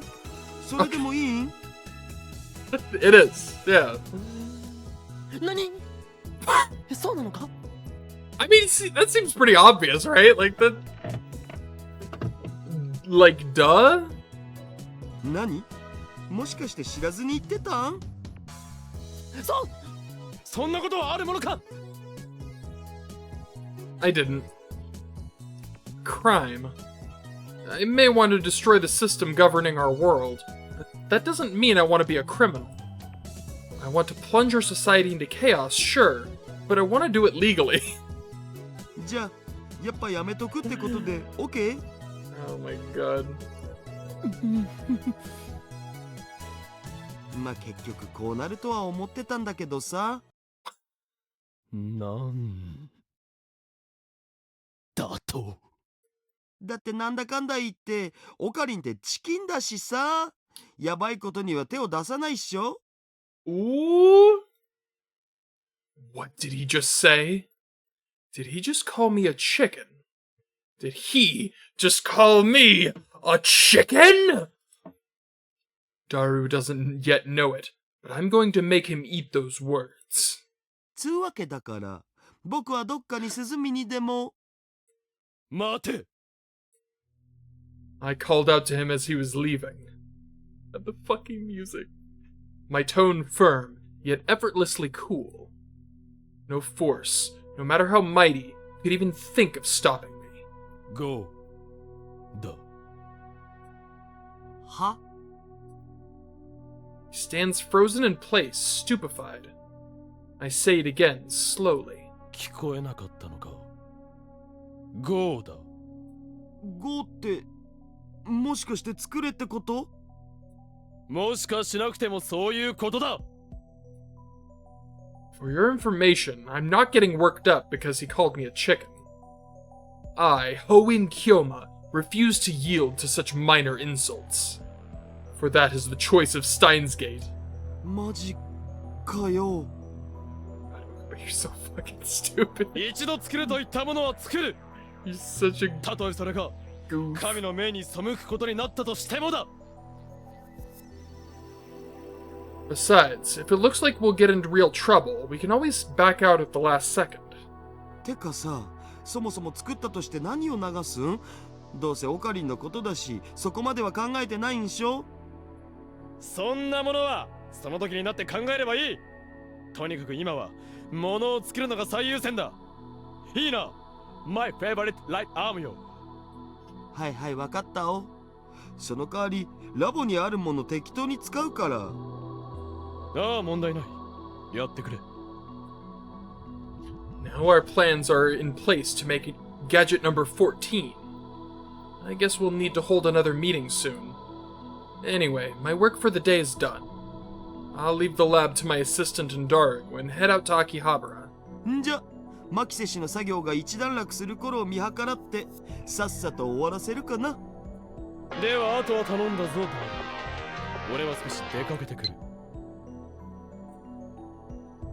それでもいいん？ It is, yeah. 何？そうなのか？ I mean, see, that seems pretty obvious, right? Like, that... Like, duh? 何？もしかして知らずに言ってたん？そんなことはあるものか？ I didn't. Crime. I may want to destroy the system governing our world, but that doesn't mean I want to be a criminal. I want to plunge our society into chaos, sure, but I want to do it legally. じゃあやっぱやめとくってことで OK？ Oh my god. まあ結局こうなるとは思ってたんだけどさ。なんだと？だってなんだかんだ言ってオカリンってチキンだしさ、やばいことには手を出さないっしょ。 Ooh? What did he just say? Did he just call me a chicken? Did he just call me a chicken? Daru doesn't yet know it, but I'm going to make him eat those words. つうわけだから僕はどっかに涼みにでも。待て。 I called out to him as he was leaving. And the fucking music. My tone firm, yet effortlessly cool. No force, no matter how mighty, could even think of stopping me. Go. だ。は？ He stands frozen in place, stupefied. I say it again, slowly. 聞こえなかったのか。Go だ。 5ってもしかして作れってこと？もしかしなくてもそういうことだ。 For your information, I'm not getting worked up because he called me a chicken. I, Hoin Kyoma, refuse to yield to such minor insults. For that is the choice of Steins Gate. マジかよ。 You're so fucking stupid. 一度作ると言ったものは作る。 You're such a たとえそれが goof. 神の命に背くことになったとしてもだ。 Besides, if it looks like we'll get into real trouble, we can always back out at the last second. てかさ、そもそも作ったとして何を流すん？どうせオカリンのことだし、そこまでは考えてないんしょ？そんなものはその時になって考えればいい。とにかく今は物を作るのが最優先だ。いいな。My favorite light arm よ。はいはい、わかったお。その代わりラボにあるもの適当に使うから。ああ、問題ない。やってくれ。 Now our plans are in place to make gadget number 14. I guess we'll need to hold another meeting soon. Anyway, my work for the day is done. I'll leave the lab to my assistant and Daru and head out to Akihabara. んじゃ、マキセ氏の作業が一段落する頃を見計らってさっさと終わらせるかな。ではあとは頼んだぞ。俺は少し出かけてくる。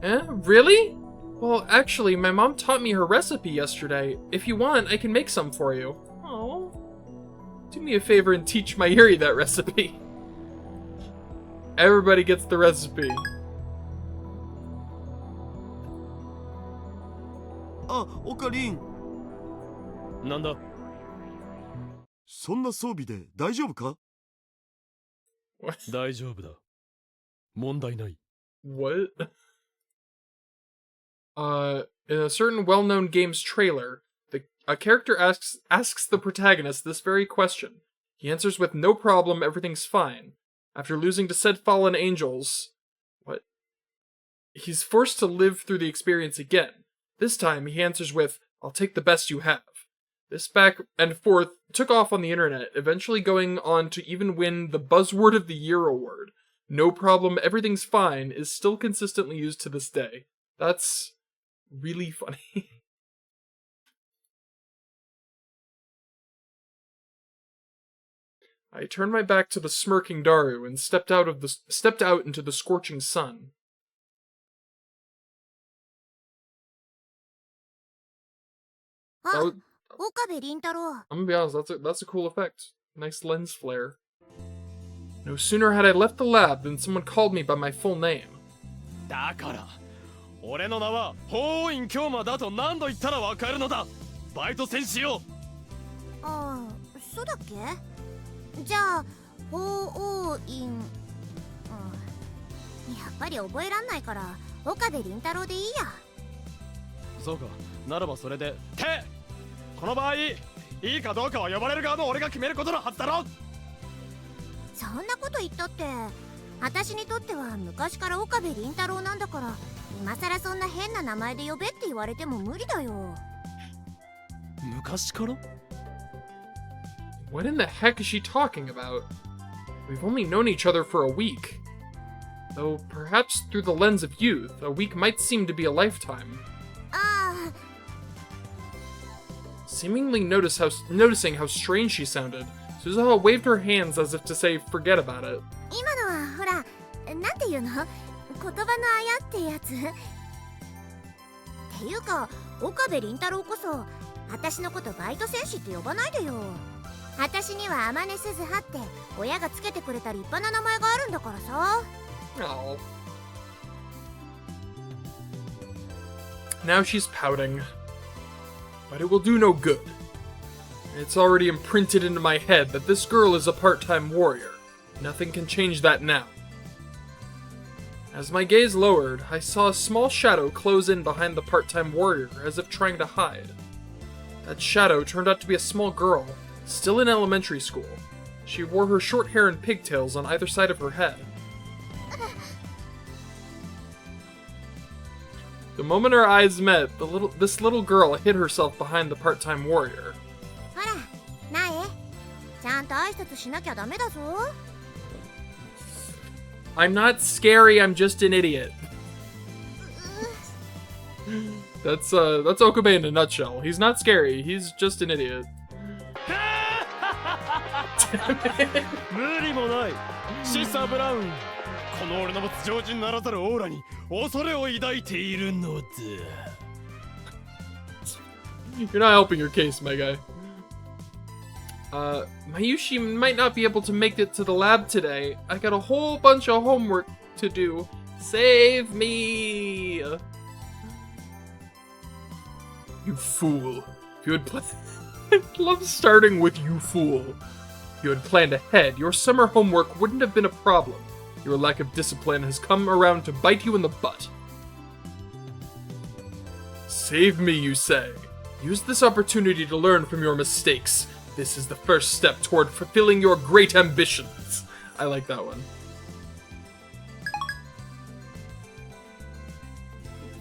Eh? Really? Well, actually, my mom taught me her recipe yesterday. If you want, I can make some for you. Oh. Do me a favor and teach my Yuri that recipe. Everybody gets the recipe. あ、オカリン。なんだ？そんな装備で大丈夫か？大丈夫だ。問題ない。 What? In a certain well-known game's trailer, a character asks the protagonist this very question. He answers with no problem, everything's fine. After losing to said fallen angels... What? He's forced to live through the experience again. This time, he answers with, I'll take the best you have. This back and forth took off on the internet, eventually going on to even win the Buzzword of the Year award. No problem, everything's fine is still consistently used to this day. That's really funny. I turned my back to the smirking Daru and stepped out into the scorching sun. I'm gonna be honest, that's a cool effect. Nice lens flare. No sooner had I left the lab than someone called me by my full name. だから俺の名は法院京馬だと何度言ったらわかるのだ。バイト戦士よ。ああ、そうだっけ。じゃあ法王院、やっぱり覚えらんないから岡部倫太郎でいいや。そうか、ならばそれで。てこの場合いいかどうかは呼ばれる側の俺が決めることのはずだろ。そんなこと言ったって私にとっては昔から岡部倫太郎なんだから、今さらそんな変な名前で呼べって言われても無理だよ。昔から？ What in the heck is she talking about? We've only known each other for a week. Though perhaps through the lens of youth, a week might seem to be a lifetime. ああ、 Seemingly noticing how strange she sounded, Suzuha waved her hands as if to say, forget about it. 今のはほら、なんていうの、言葉のあやってやつ。っていうか岡部倫太郎こそ私のことバイト戦士って呼ばないでよ。私には天音鈴葉って親がつけてくれた立派な名前があるんだからさ。Oh. Now she's pouting. But it will do no good. It's already imprinted into my head that this girl is a part-time warrior. Nothing can change that now. As my gaze lowered, I saw a small shadow close in behind the part-time warrior, as if trying to hide. That shadow turned out to be a small girl, still in elementary school. She wore her short hair and pigtails on either side of her head. The moment our eyes met, this little girl hid herself behind the part-time warrior. ほら、なえ、ちゃんと挨拶しなきゃダメだぞ。I'm not scary, I'm just an idiot. That's Okabe in a nutshell. He's not scary, he's just an idiot. 無理もない。シスターブラウン。この俺の持つ常人ならざるオーラに恐れを抱いているのだ。You're not helping your case, my guy. Mayushi might not be able to make it to the lab today. I got a whole bunch of homework to do. Save me! You fool. If you had I love starting with you fool. If you had planned ahead, your summer homework wouldn't have been a problem. Your lack of discipline has come around to bite you in the butt. Save me, you say. Use this opportunity to learn from your mistakes. This is the first step toward fulfilling your great ambitions. I like that one.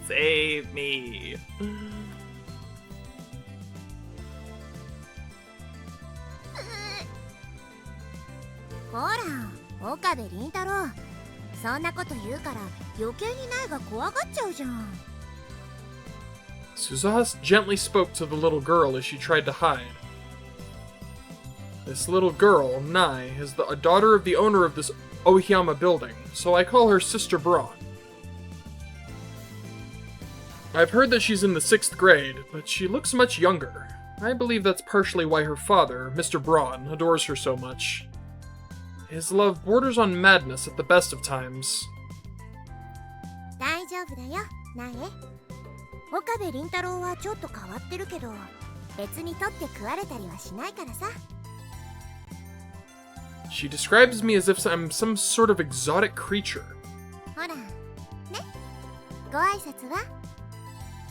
Save me. ほら、岡部倫太郎、そんなこと言うから余計に苗が怖がっちゃうじゃん。Suzuha gently spoke to the little girl as she tried to hide. This little girl, Nai, is a daughter of the owner of this Ohiyama building, so I call her Sister Braun. I've heard that she's in the 6th grade, but she looks much younger. I believe that's partially why her father, Mr. Braun, adores her so much. His love borders on madness at the best of times. 大丈夫だよ、苗。岡部倫太郎はちょっと変わってるけど、別に取って食われたりはしないからさ。She describes me as if I'm some sort of exotic creature. ほら、ね、ご挨拶は？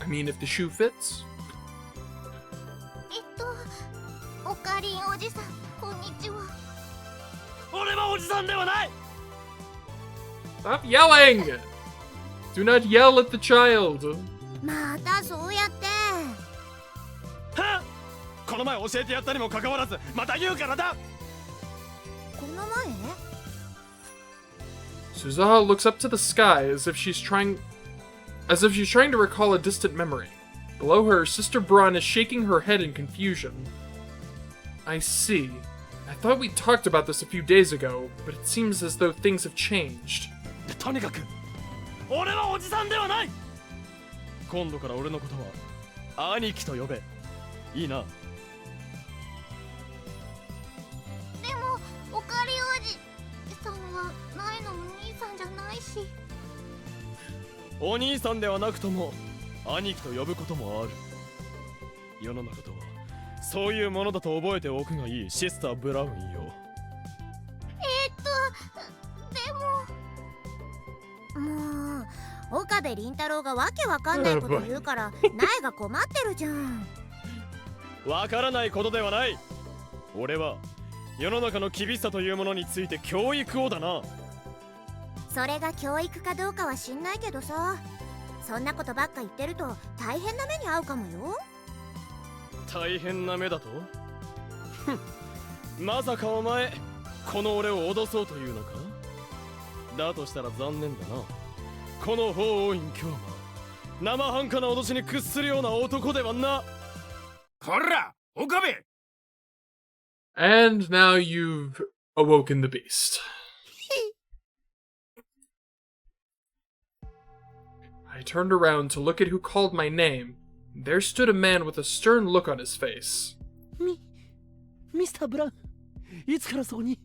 I mean, if the shoe fits. おかりんおじさん、こんにちは。俺はおじさんではない。 Stop yelling! Do not yell at the child. またそうやって。はっ、この前教えてやったにもかかわらずまた言うからだ。この前？ Suzuha looks up to the sky as if she's trying to recall a distant memory. Below her, Sister Braun is shaking her head in confusion. I see. I thought we talked about this a few days ago, but it seems as though things have changed. とにかく俺はおじさんではない。今度から俺のことは兄貴と呼べ。いいな。でお兄さんではなくとも兄貴と呼ぶこともある。世の中とはそういうものだと覚えておくがいい、シスター・ブラウンよ。でももう岡部倫太郎がわけわかんないこと言うから苗が困ってるじゃん。わからないことではない。俺は世の中の厳しさというものについて教育をだな。それが教育かどうかは知んないけどさ、そんなことばっか言ってると大変な目に遭うかもよ。大変な目だと？まさかお前この俺を脅そうというのか？だとしたら残念だな。この法王院今日も生半可な脅しに屈するような男ではな。こら、岡部。 And now you've awoken the beast. I turned around to look at who called my name. There stood a man with a stern look on his face. ミスター・ブラウン、いつからそこに？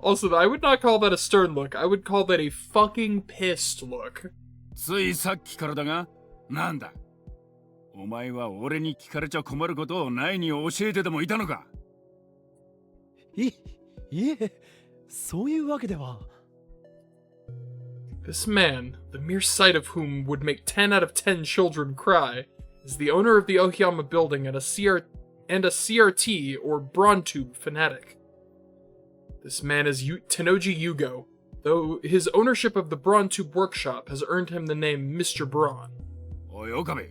Also, I would not call that a stern look. I would call that a fucking pissed look. ついさっきからだが、なんだ？お前は俺に聞かれちゃ困ることをナイに教えてでもいたのか？いえ、そういうわけでは。This man, the mere sight of whom would make 10 out of 10 children cry, is the owner of the Oyama building and a CRT or Brontube fanatic. This man is Tenoji Yugo, though his ownership of the Brontube workshop has earned him the name Mr. Braun. おい岡部、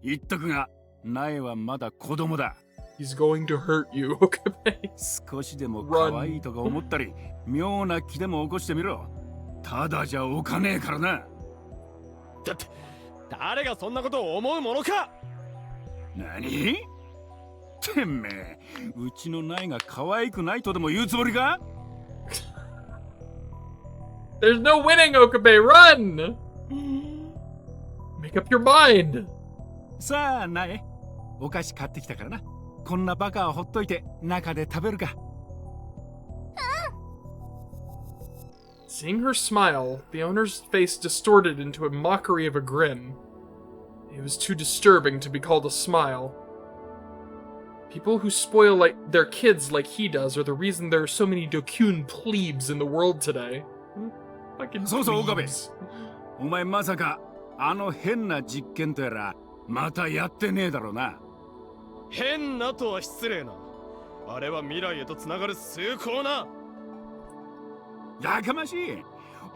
言っとくが、ナイはまだ子供だ。 He's going to hurt you, Okabe. 少しでも可愛いとか思ったり、妙な気でも起こしてみろ。ただじゃおかねえからな。だって誰がそんなことを思うものか。何？てめえ、うちのナイが可愛くないとでも言うつもりか？ There's no winning, Okabe. Run! Make up your mind. さあナイ、お菓子買ってきたからな。こんなバカをほっといて中で食べるか。Seeing her smile, the owner's face distorted into a mockery of a grin. It was too disturbing to be called a smile. People who spoil their kids like he does are the reason there are so many Dokun plebes in the world today. Fucking そうそう岡部、 plebes. お前まさかあの変な実験とやらまたやってねえだろうな。変なとは失礼な。あれは未来へとつながる崇高な。やかましい。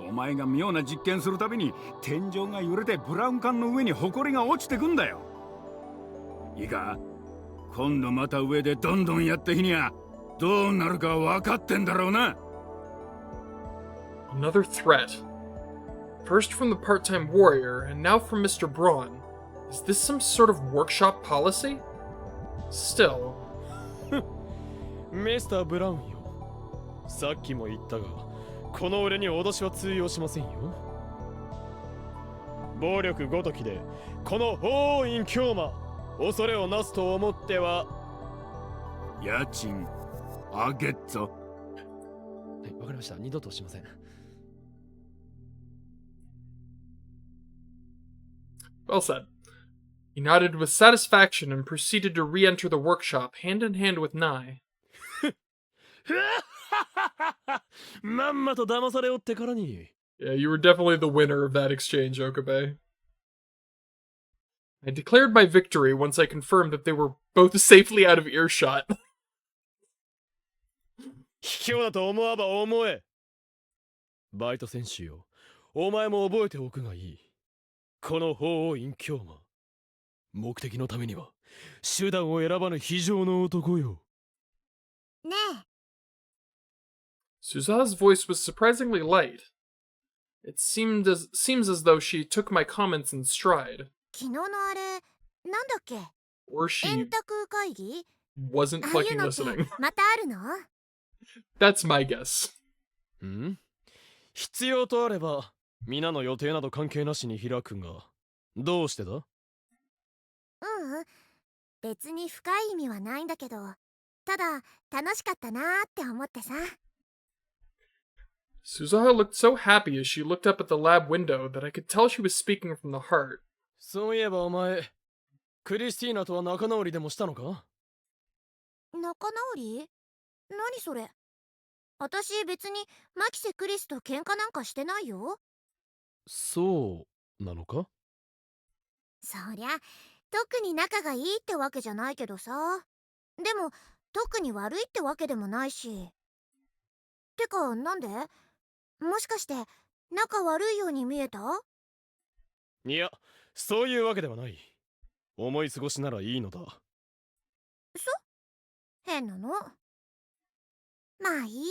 お前が妙な実験するたびに天井が揺れてブラウン管の上に埃が落ちてくんだよ。いいか、今度また上でどんどんやった日にはどうなるか分かってんだろうな。 Another threat. First from the part-time warrior, and now from Mr. Braun. Is this some sort of workshop policy? Still. ミスター・ブラウンよ。さっきも言ったが、この俺に脅しは通用しませんよ。暴力ごときでこの法王院京馬恐れをなすと思っては。家賃あげっぞ。はい、わかりました。二度としません。Well said. He nodded with satisfaction and proceeded to re-enter the workshop, hand in hand with Nai. まんまと騙されおってからに。Yeah, you were definitely the winner of that exchange, Okabe. I declared my victory once I confirmed that they were both safely out of earshot. 卑怯だと思わば思え。バイト選手よ、お前も覚えておくがいい。この法王院京馬、目的のためには手段を選ばぬ非常の男よ。ねえ、 Suza's voice was surprisingly light. It seems as though she took my comments in stride. 昨日のあれなんだっけ？ Or she 円卓会議？ wasn't ああいう fucking のって listening. またあるの？ That's my guess. ん？必要とあれば皆の予定など関係なしに開くが、どうしてだ？ううん、別に深い意味はないんだけど、ただ楽しかったなーって思ってさ。Suzuha looked so happy as she looked up at the lab window that I could tell she was speaking from the heart. そういえばお前、クリスティーナとは仲直りでもしたのか？仲直り？何それ？私別にマキセ・クリスと喧嘩なんかしてないよ。そうなのか？そりゃ特に仲がいいってわけじゃないけどさ。でも特に悪いってわけでもないし。てかなんで？もしかして仲悪いように見えた？いや、そういうわけではない。思い過ごしならいいのだ。変なの。まあいい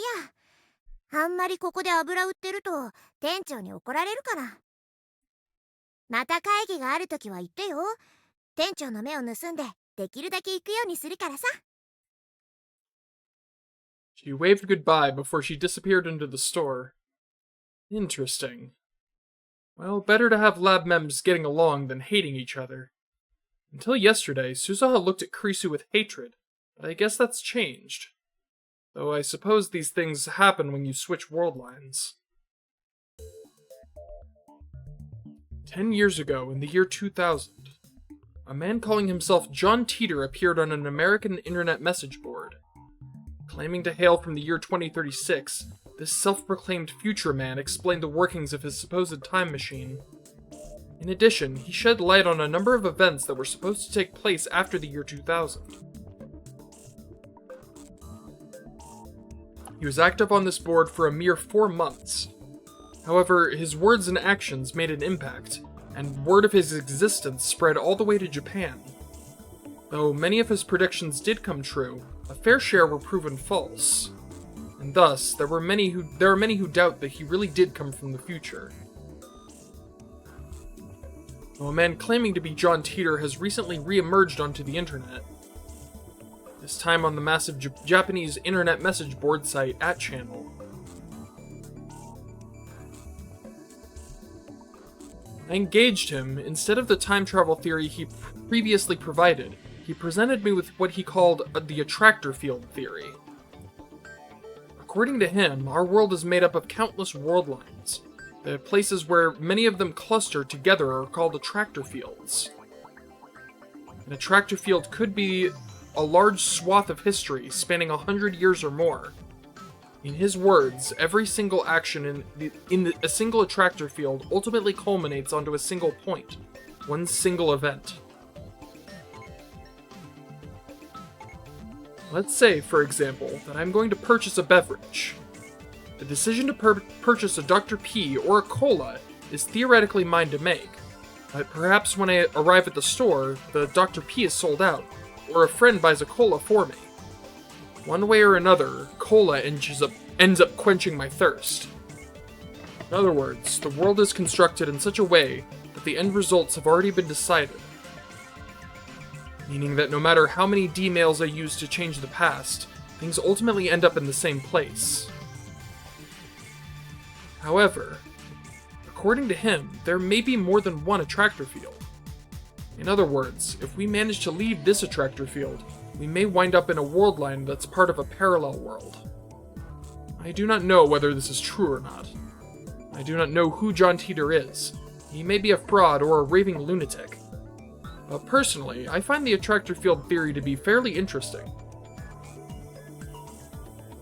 や。あんまりここで油売ってると店長に怒られるから。また会議があるときは言ってよ。店長の目を盗んでできるだけ行くようにするからさ。She waved goodbye before she disappeared into the store. Interesting. Well, better to have lab members getting along than hating each other. Until yesterday, Suzuha looked at Kurisu with hatred, but I guess that's changed. Though I suppose these things happen when you switch world lines. 10 years ago, in the year 2000, a man calling himself John Teeter appeared on an American internet message board. Claiming to hail from the year 2036, this self-proclaimed future man explained the workings of his supposed time machine. In addition, he shed light on a number of events that were supposed to take place after the year 2000. He was active on this board for a mere 4 months. However, his words and actions made an impact, and word of his existence spread all the way to Japan. Though many of his predictions did come true, a fair share were proven false. And thus, there are many who doubt that he really did come from the future. Though a man claiming to be John Teeter has recently re-emerged onto the internet. This time on the massive Japanese internet message board site @channel. I engaged him. Instead of the time travel theory he previously provided, he presented me with what he called the attractor field theory. According to him, our world is made up of countless world lines. The places where many of them cluster together are called attractor fields. An attractor field could be a large swath of history spanning 100 years or more. In his words, every single action in a single attractor field ultimately culminates onto a single point, one single event. Let's say, for example, that I'm going to purchase a beverage. The decision to purchase a Dr. P or a cola is theoretically mine to make, but perhaps when I arrive at the store, the Dr. P is sold out, or a friend buys a cola for me. One way or another, cola ends up quenching my thirst. In other words, the world is constructed in such a way that the end results have already been decided. Meaning that no matter how many D-mails I use to change the past, things ultimately end up in the same place. However, according to him, there may be more than one attractor field. In other words, if we manage to leave this attractor field, we may wind up in a world line that's part of a parallel world. I do not know whether this is true or not. I do not know who John Teeter is. He may be a fraud or a raving lunatic. But personally, I find the attractor field theory to be fairly interesting.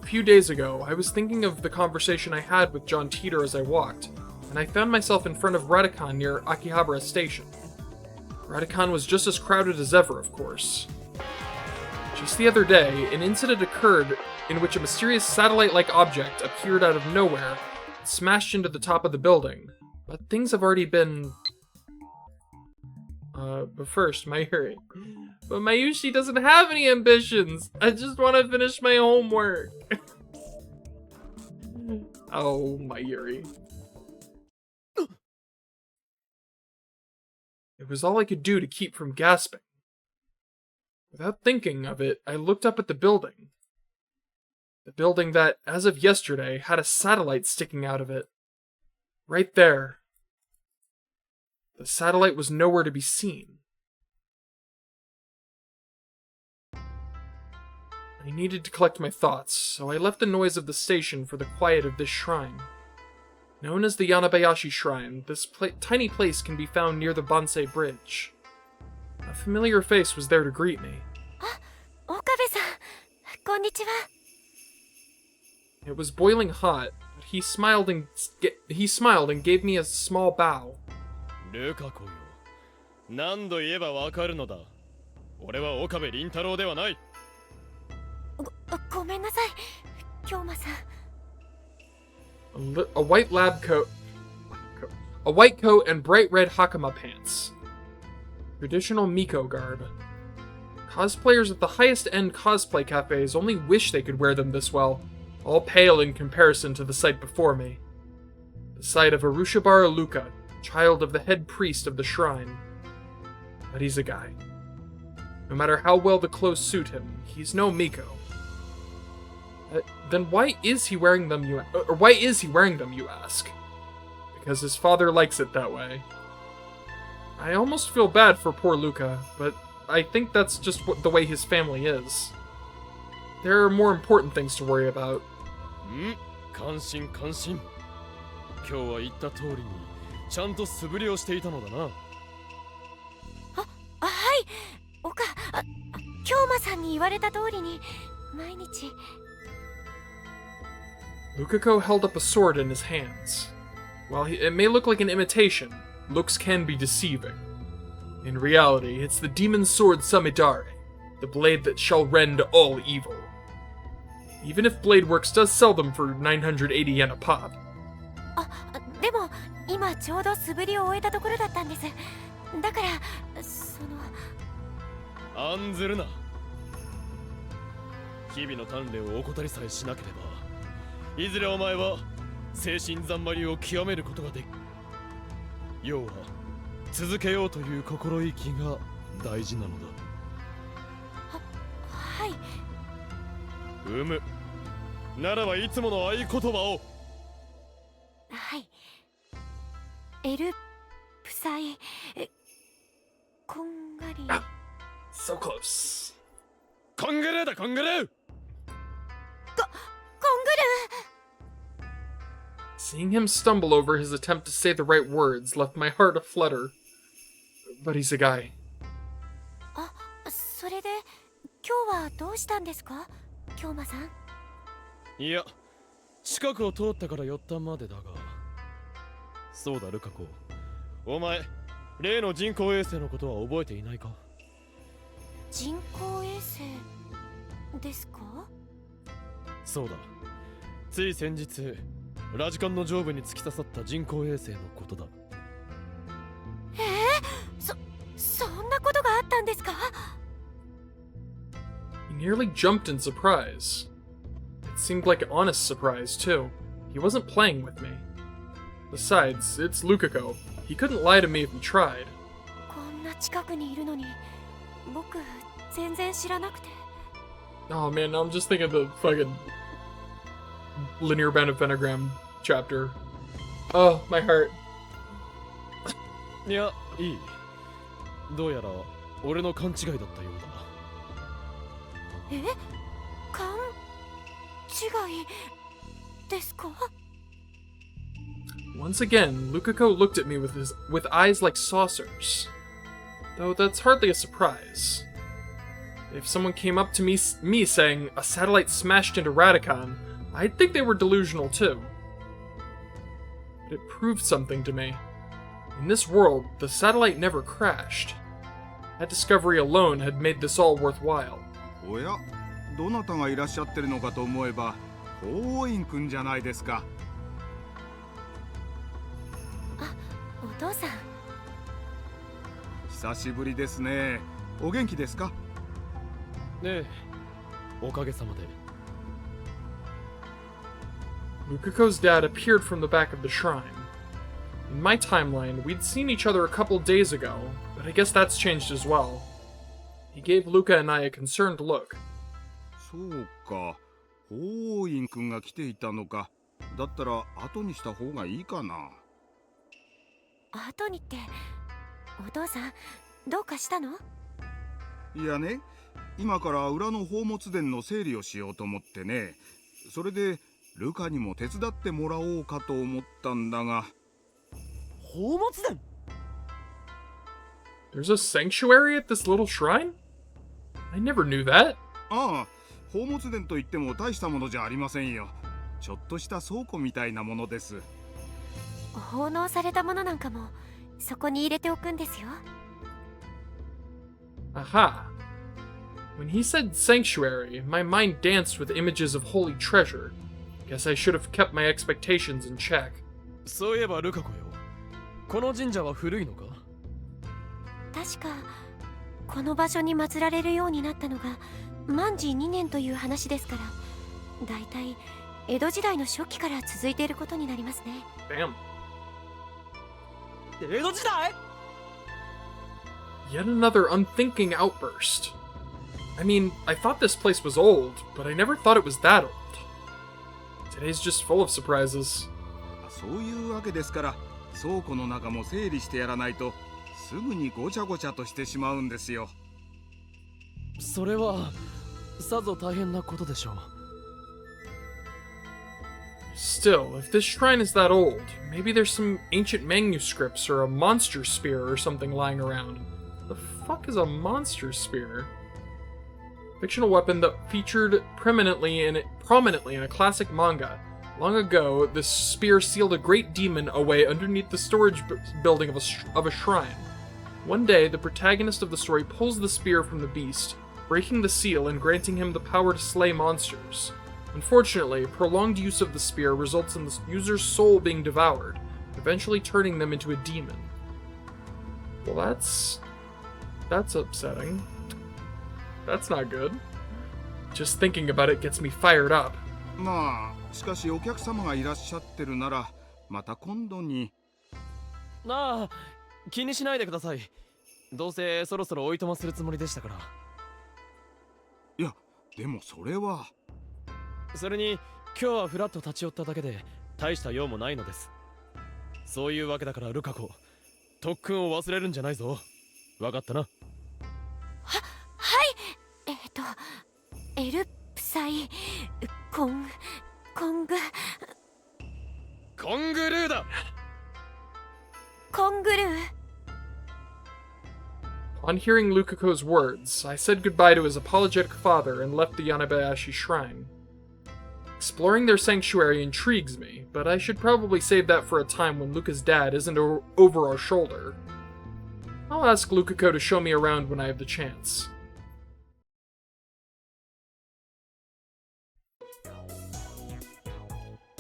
A few days ago, I was thinking of the conversation I had with John Teeter as I walked, and I found myself in front of Radican near Akihabara Station. Radican was just as crowded as ever, of course. Just the other day, an incident occurred in which a mysterious satellite-like object appeared out of nowhere and smashed into the top of the building, but things have already been... But first, Mayuri. But Mayushi doesn't have any ambitions! I just want to finish my homework! Oh, Mayuri. It was all I could do to keep from gasping. Without thinking of it, I looked up at the building. The building that, as of yesterday, had a satellite sticking out of it. Right there. The satellite was nowhere to be seen. I needed to collect my thoughts, so I left the noise of the station for the quiet of this shrine. Known as the Yanabayashi Shrine, this tiny place can be found near the Bansei Bridge. A familiar face was there to greet me. It was boiling hot, but he smiled and gave me a small bow. ルカ子よ、何度言えばわかるのだ。俺は岡部倫太郎ではない。ごめんなさい、京馬さん。A white lab coat, a white coat and bright red hakama pants. Traditional Miko garb. Cosplayers at the highest end cosplay cafes only wish they could wear them this well, all pale in comparison to the sight before me. The sight of Arushabara Luka, child of the head priest of the shrine. But he's a guy. No matter how well the clothes suit him, he's no Miko. Then why is he wearing them, you ask? Because his father likes it that way. I almost feel bad for poor Luka, but I think that's just the way his family is. There are more important things to worry about. 感心感心。今日は言った通りにちゃんと素振りをしていたのだな。はい、京馬さんに言われた通りに毎日。Lukako held up a sword in his hands. While it may look like an imitation, looks can be deceiving. In reality, it's the demon sword Samidare, the blade that shall rend all evil. Even if Bladeworks does sell them for 980 yen a pop. でも今ちょうど素振りを終えたところだったんです。だから案ずるな。日々の鍛錬を怠りさえしなければ、いずれお前は精神三昧を極めることができる。要は続けようという心意気が大事なのだ。はい。ならばいつもの合言葉を。はい。エルプサイこんがり。So close. コングルーだコングルー。Seeing him stumble over his attempt to say the right words left my heart aflutter. But he's a guy. それで今日はどうしたんですか、京馬さん。いや、近くを通ったから寄ったまでだが。そうだルカ子、お前例の人工衛星のことは覚えていないか。人工衛星ですか。そうだ、つい先日ラジカンの上部に突き刺さった人工衛星のことだ。そんなことがあったんですか。 He nearly jumped in surprise. It seemed like honest surprise, too. He wasn't playing with me. Besides, it's Lukako. He couldn't lie to me if he tried. こんな近くにいるのに僕全然知らなくて。 Oh man, now I'm just thinking of the fucking linear band of pentagram chapter. Oh, my heart. いや、いい。どうやら俺の勘違いだったようだ。勘違いですか。 Once again, Lukako looked at me with eyes like saucers. Though that's hardly a surprise. If someone came up to me saying a satellite smashed into Radicon, I'd think they were delusional too. But it proved something to me. In this world, the satellite never crashed. That discovery alone had made this all worthwhile. おや、どなたがいらっしゃってるのかと思えば、法院くんじゃないですか。お父さん。久しぶりですね。お元気ですか。ねえ、おかげさまで。Lukako's dad appeared from the back of the shrine. In my timeline, we'd seen each other a couple days ago, but I guess that's changed as well. He gave Luka and I a concerned look. そうか、法院くんが来ていたのか。だったら後にした方がいいかな。後にって、お父さん、どうかしたの？いやね、今から裏の宝物殿の整理をしようと思ってね。それでルカにも手伝ってもらおうかと思ったんだが。宝物殿。 There's a sanctuary at this little shrine? I never knew that. ああ、宝物殿といっても大したものじゃありませんよ。ちょっとした倉庫みたいなものです。奉納されたものなんかもそこに入れておくんですよ。Aha. When he said sanctuary, my mind danced with images of holy treasure. Guess I should have kept my expectations in check. そういえばルカ子よ、この神社は古いのか？確かこの場所に祀られるようになったのが万事2年という話ですから、だいたい江戸時代の初期から続いていることになりますね。 Damn. 江戸時代？ Yet another unthinking outburst. I mean, I thought this place was old, but I never thought it was that old. Today's just full of surprises. そういうわけですから、倉庫の中も整理してやらないとすぐにごちゃごちゃとしてしまうんですよ。それはさぞ大変なことでしょう。Still, if this shrine is that old, maybe there's some ancient manuscripts or a monster spear or something lying around. The fuck is a monster spear? Fictional weapon that featured prominently in a classic manga. Long ago, this spear sealed a great demon away underneath the storage building of a shrine. One day, the protagonist of the story pulls the spear from the beast, breaking the seal and granting him the power to slay monsters. Unfortunately, prolonged use of the spear results in the user's soul being devoured, eventually turning them into a demon. Well, that's upsetting. That's not good. Just thinking about it gets me fired up. まあ、しかしお客様がいらっしゃってるなら、また今度に。なあ、気にしないでください。どうせそろそろおいとまするつもりでしたから。いや、でもそれは。それに今日はフラッと立ち寄っただけで大した用もないのです。そういうわけだからルカ子、特訓を忘れるんじゃないぞ。わかったな。エルプサイコングルーだ。コングルー。 On hearing Lukako's words, I said goodbye to his apologetic father and left the Yanabayashi shrine. Exploring their sanctuary intrigues me, but I should probably save that for a time when Luka's dad isn't over our shoulder. I'll ask Lukako to show me around when I have the chance.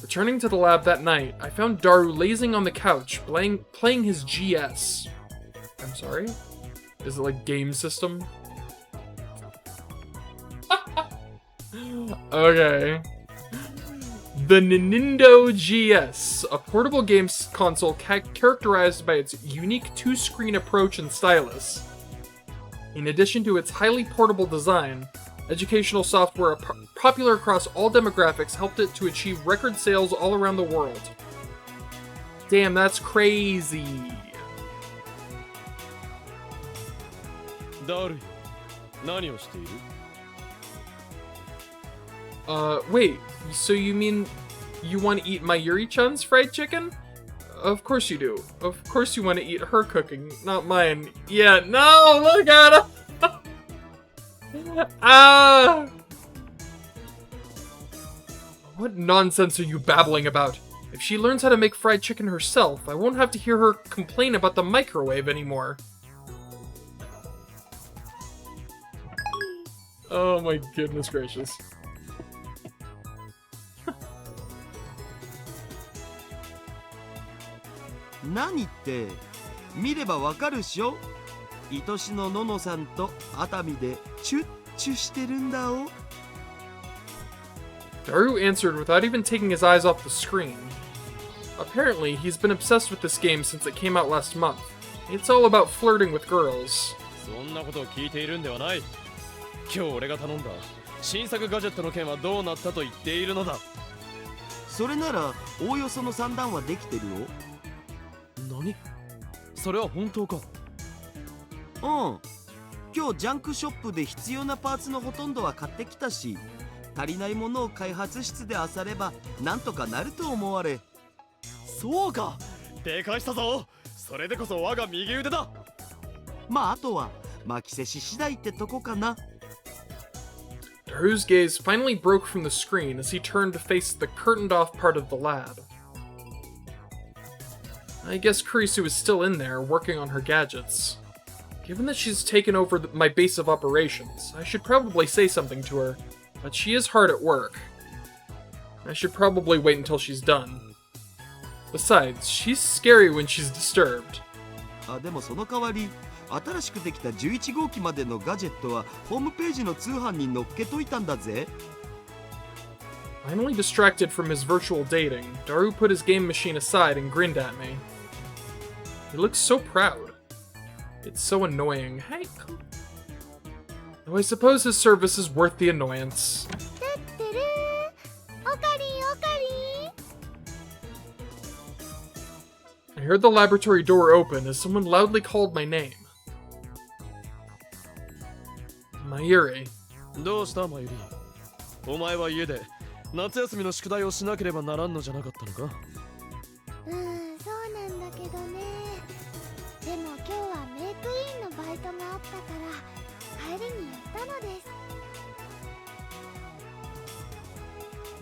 Returning to the lab that night, I found Daru lazing on the couch, playing his GS. I'm sorry? Is it like game system? Okay. The Nintendo GS, a portable games console characterized by its unique two-screen approach and stylus. In addition to its highly portable design, educational software popular across all demographics helped it to achieve record sales all around the world. Damn, that's crazy. ダールよ、何をしている？ Wait, so you mean you want to eat my Yuri-chan's fried chicken? Of course you do. Of course you want to eat her cooking, not mine. Yeah, no, look at him! Ah! What nonsense are you babbling about? If she learns how to make fried chicken herself, I won't have to hear her complain about the microwave anymore. Oh my goodness gracious. 何って見ればわかるっしょ。愛しのののさんと熱海でチュッチュしてるんだお。 Daru answered without even taking his eyes off the screen. Apparently, he's been obsessed with this game since it came out last month. It's all about flirting with girls. そんなことを聞いているんではない。今日俺が頼んだ新作ガジェットの件はどうなったと言っているのだ。それならおおよその算段はできてるよ。何？それは本当か？うん。今日ジャンクショップで必要なパーツのほとんどは買ってきたし、足りないものを開発室で漁ればなんとかなると思われ。そうか、でかしたぞ。それでこそ我が右腕だ。まああとは巻き瀬し次第ってとこかな。Daru's gaze finally broke from the screen as he turned to face the curtained-off part of the lab. I guess Kurisu is still in there, working on her gadgets. Given that she's taken over my base of operations, I should probably say something to her, but she is hard at work. I should probably wait until she's done. Besides, she's scary when she's disturbed. あ、でもその代わり新しくできた11号機までのガジェットはホームページの通販に載っけといたんだぜ。Finally distracted from his virtual dating, Daru put his game machine aside and grinned at me. He looks so proud. It's so annoying. Hey, come... Though I suppose his service is worth the annoyance. I heard the laboratory door open as someone loudly called my name. Mayuri. どうしたマユリ。お前は家で夏休みの宿題をしなければならんのじゃなかったのか。そうなんだけどね。でも今日はメイクインのバイトがあったから帰りに寄ったのです。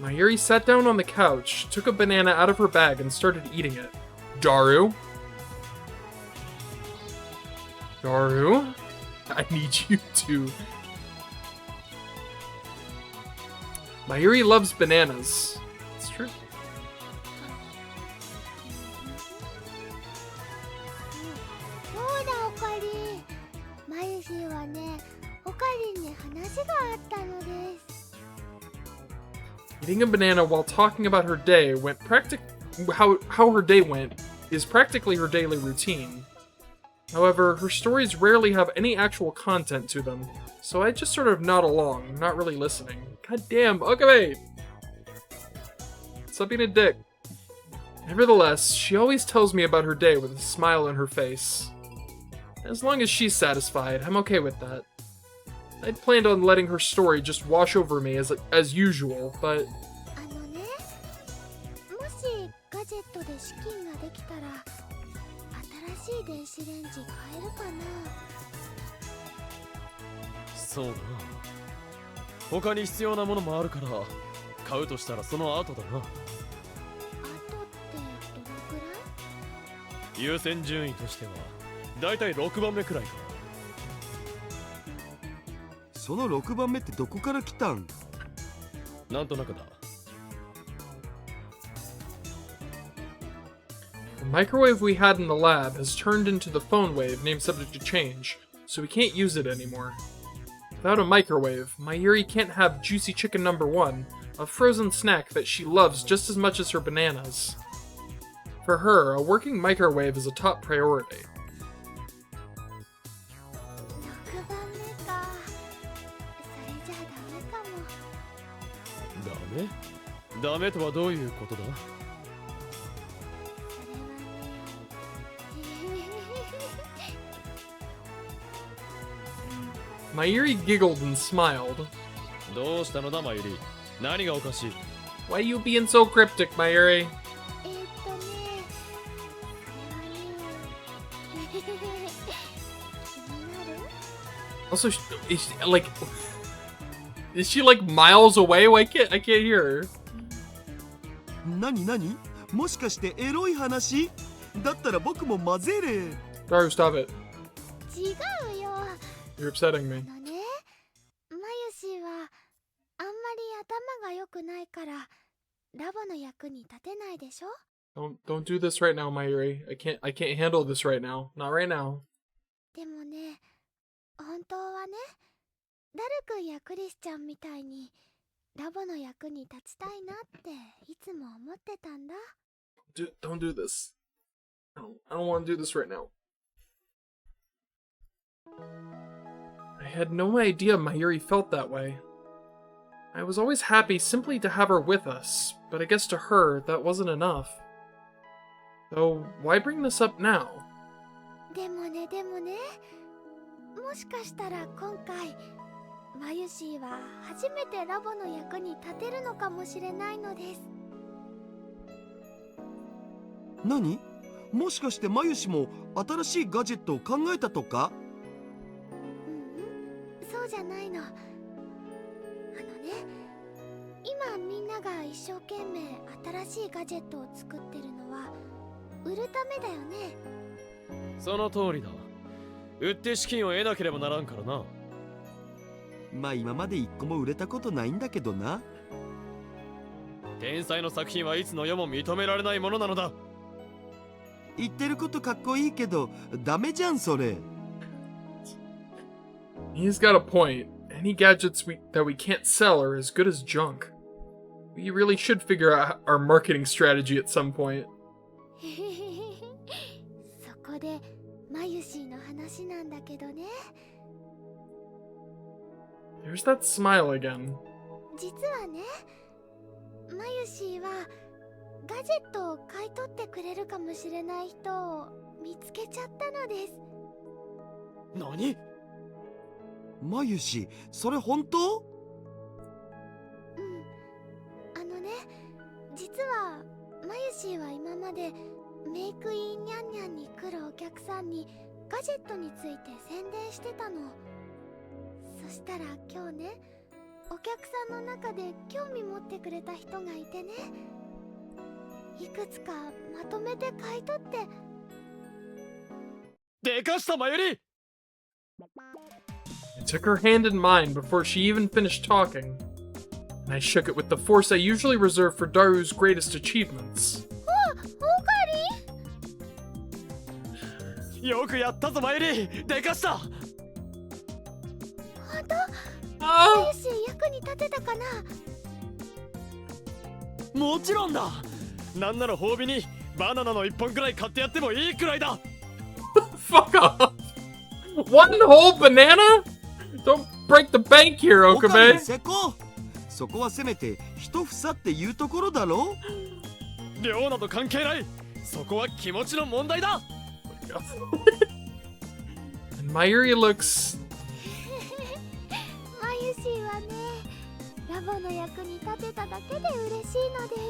Mayuri sat down on the couch, took a banana out of her bag, and started eating it. Daru? Daru? I need you to... Mayuri loves bananas. It's true. そうだおかり。マユシーはね、おかりに話があったのです。Eating a banana while talking about her day went how her day went is practically her daily routine. However, her stories rarely have any actual content to them, so I just sort of nod along, not really listening. God damn, okay! Stop being a dick. Nevertheless, she always tells me about her day with a smile on her face. As long as she's satisfied, I'm okay with that. I'd planned on letting her story just wash over me as usual, but... あのね、もしガジェットで資金ができたら新しい電子レンジ買えるかな。そうだな。他に必要なものもあるから買うとしたらその後だな。あとってどのくらい？優先順位としてはだいたい6番目くらいか。その6番目ってどこから来たん？なんとなくだ。The microwave we had in the lab has turned into the phone wave named subject to change, so we can't use it anymore. Without a microwave, Mayuri can't have juicy chicken number 1, a frozen snack that she loves just as much as her bananas. For her, a working microwave is a top priority. 6番目か。それじゃダメかも。ダメ？ダメとはどういうことだ？Mayuri giggled and smiled. どうしたのだマユリ。何がおかしい？ Why are you being so cryptic, Mayuri? 気になる？ Also, is she like miles away? I can't hear her. 何何？もしかしてエロい話？だったら僕も混ぜれ。Daru, stop it. 違うよ。You're upsetting me. マユシーはあんまり頭が良くないからラボの役に立てないでしょ。Don't do this right now, Mayuri. I can't handle this right now. Not right now. でもね、本当はね、ダルくんやクリスちゃんみたいにラボの役に立ちたいなっていつも思ってたんだ。Don't do this. I don't want to do this right now. I had no idea Mayuri felt that way. I was always happy simply to have her with us, but I guess to her, that wasn't enough. Though, why bring this up now? でもね、もしかしたら今回マユシーは初めてラボの役に立てるのかもしれないのです。何？もしかしてマユシも新しいガジェットを考えたとか？そうじゃないの。今みんなが一生懸命新しいガジェットを作ってるのは売るためだよね。その通りだ。売って資金を得なければならんからな。まあ今まで一個も売れたことないんだけどな。天才の作品はいつの世も認められないものなのだ。言ってることかっこいいけどダメじゃんそれ。He's got a point. Any gadgets that we can't sell are as good as junk. We really should figure out our marketing strategy at some point. そこでマユシーの話なんだけどね。There's that smile again. 実はね、マユシーはガジェットを買い取ってくれるかもしれない人を見つけちゃったのです。何？マユシ、それ本当？実はマユシーは今までメイクインニャンニャンに来るお客さんにガジェットについて宣伝してたの。そしたら今日ね、お客さんの中で興味持ってくれた人がいてね、いくつかまとめて買い取って。でかしたマユリ！ I took her hand in mine before she even finished talking, and I shook it with the force I usually reserve for Daru's greatest achievements. オカリン！よくやったぞマユリ！でかした！本当？マユシー役に立てたかな？もちろんだ！なんなら褒美にバナナの1本くらい買ってやってもいいくらいだ！ Fuck off! One whole banana? Don't break the bank here, オカリン Okabe! 成功。そこはせめて一房っていうところだろ。量など関係ない。そこは気持ちの問題だ。And Mayuri looks... マユシーはね、ラボの役に立てただけで嬉しいのです。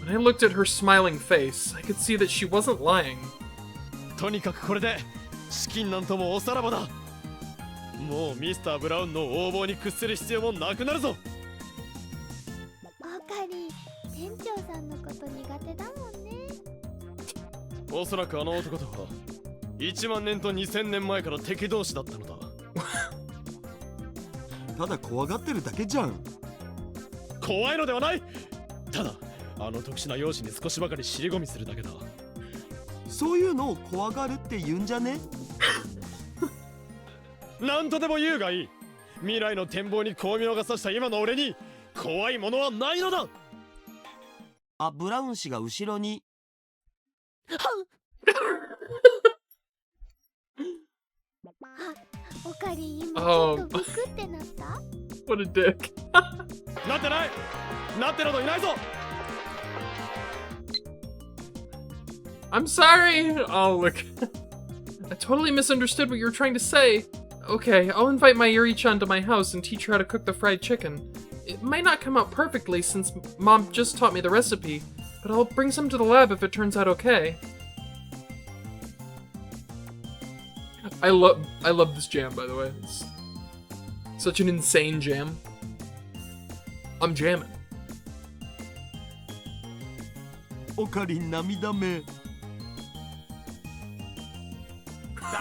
When I looked at her smiling face, I could see that she wasn't lying. とにかくこれで資金なんともおさらばだ。もうミスター・ブラウンの横暴に屈する必要もなくなるぞ。オカリン、店長さんのこと苦手だもんね。おそらくあの男とは1万年と2000年前から敵同士だったのだ。ただ怖がってるだけじゃん。怖いのではない。ただあの特殊な容姿に少しばかり尻込みするだけだ。そういうのを怖がるって言うんじゃね？なんとでも言うがいい。未来の展望に巧妙が差した今の俺に怖いものはないのだ。あ、ブラウン氏が後ろに。オカリン、今ちょっとビクってなった？ What a dick. なってない。なってなどいないぞ。I'm sorry! Oh, look. I totally misunderstood what you were trying to say. Okay, I'll invite Mayuri-chan to my house and teach her how to cook the fried chicken. It might not come out perfectly since Mom just taught me the recipe, but I'll bring some to the lab if it turns out okay. I love this jam, by the way. It's such an insane jam. I'm jamming. オカリン涙目。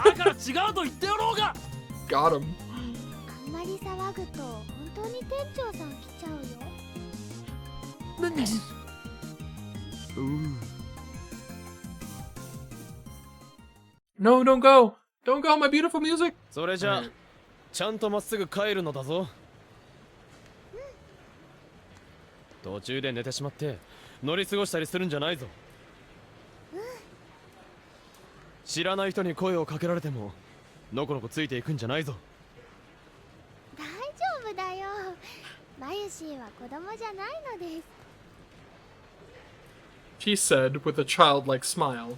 だから違うと言ってやろうが。Got him. あんまり騒ぐと本当に店長さん来ちゃうよ。No, don't go. Don't go, my beautiful music. それじゃあちゃんとまっすぐ帰るのだぞ。途中で寝てしまって乗り過ごしたりするんじゃないぞ。知らない人に声をかけられてものこのこついていくんじゃないぞ。大丈夫だよ。マユシーは子供じゃないのです。She said with a childlike smile.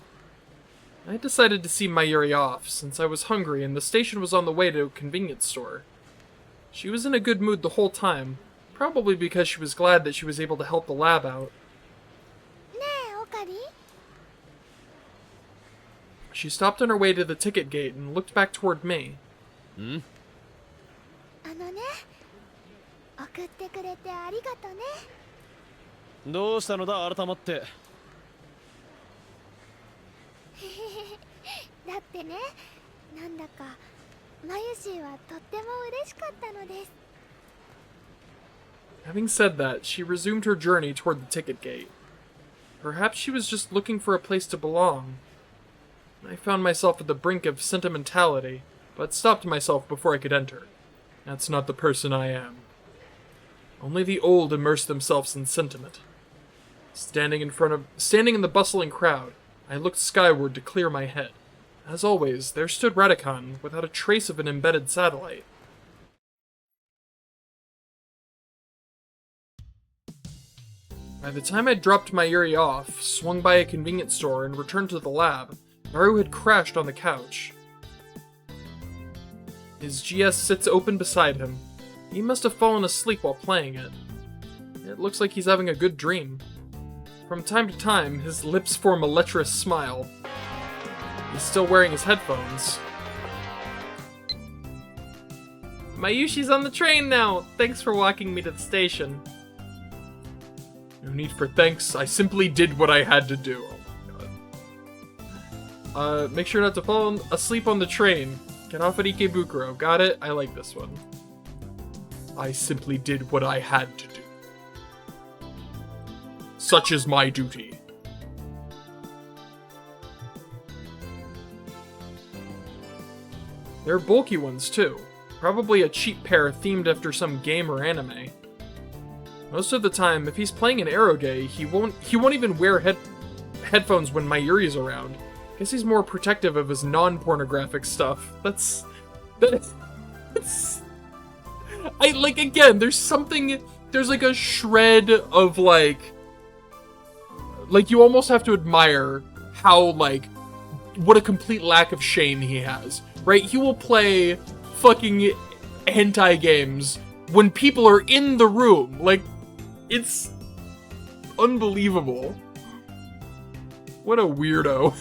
I decided to see Mayuri off, since I was hungry and the station was on the way to a convenience store. She was in a good mood the whole time, probably because she was glad that she was able to help the lab out. She stopped on her way to the ticket gate and looked back toward me. Hmm? 送ってくれてありがとね。どうしたのだ改まって。だってね、なんだかマユシーはとっても嬉しかったのです。Having said that, she resumed her journey toward the ticket gate. Perhaps she was just looking for a place to belong. I found myself at the brink of sentimentality, but stopped myself before I could enter. That's not the person I am. Only the old immerse themselves in sentiment. Standing in the bustling crowd, I looked skyward to clear my head. As always, there stood Radicon, without a trace of an embedded satellite. By the time I dropped Mayuri off, swung by a convenience store, and returned to the lab, Naru had crashed on the couch. His GS sits open beside him. He must have fallen asleep while playing it. It looks like he's having a good dream. From time to time, his lips form a lecherous smile. He's still wearing his headphones. Mayushi's on the train now! Thanks for walking me to the station. No need for thanks, I simply did what I had to do. Oh my god. Make sure not to fall asleep on the train. Get off at Ikebukuro. Got it? I like this one. I simply did what I had to do. Such is my duty. There are bulky ones too. Probably a cheap pair themed after some game or anime. Most of the time, if he's playing an Eroge, he won't even wear headphones when Mayuri's around. Guess he's more protective of his non-pornographic stuff. That's again, there's like a shred of like you almost have to admire how what a complete lack of shame he has, right? He will play fucking hentai games when people are in the room. Like, it's unbelievable. What a weirdo.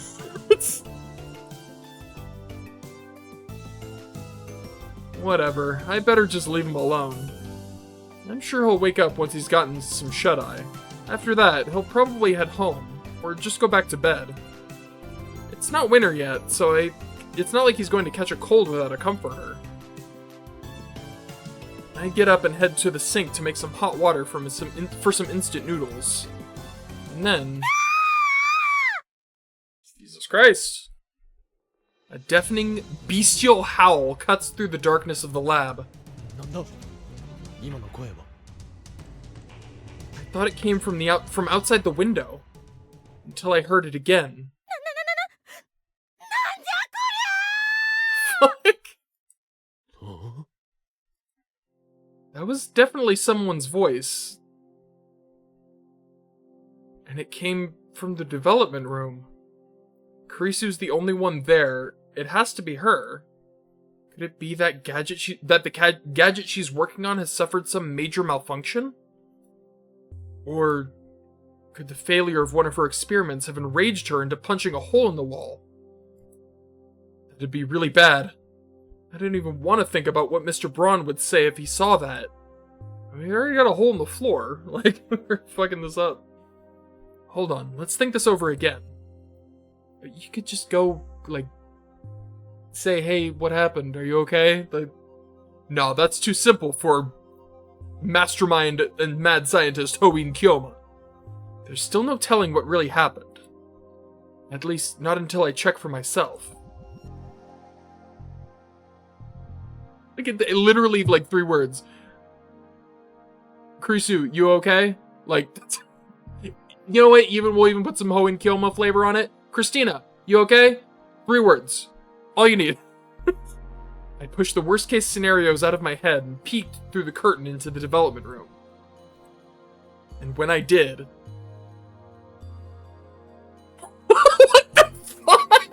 Whatever, I better just leave him alone. I'm sure he'll wake up once he's gotten some shut-eye. After that, he'll probably head home, or just go back to bed. It's not winter yet, so it's not like he's going to catch a cold without a comforter. I get up and head to the sink to make some hot water for some instant noodles. And then... Jesus Christ. A deafening, bestial howl cuts through the darkness of the lab. I thought it came from outside the window, until I heard it again. Fuck! That was definitely someone's voice. And it came from the development room. Kurisu's the only one there. It has to be her. Could it be that the gadget she's working on has suffered some major malfunction? Or could the failure of one of her experiments have enraged her into punching a hole in the wall? That'd be really bad. I don't even want to think about what Mr. Braun would say if he saw that. I mean, he already got a hole in the floor. Like, we're fucking this up. Hold on, let's think this over again. You could just go, say, hey, what happened? Are you okay? No, that's too simple for mastermind and mad scientist Hoin Kyoma. There's still no telling what really happened. At least, not until I check for myself. Literally, 3 words. Kurisu, you okay? You know what? We'll even put some Hoin Kyoma flavor on it. Christina, you okay? 3 words. All you need. I pushed the worst case scenarios out of my head and peeked through the curtain into the development room. And when I did... What the fuck?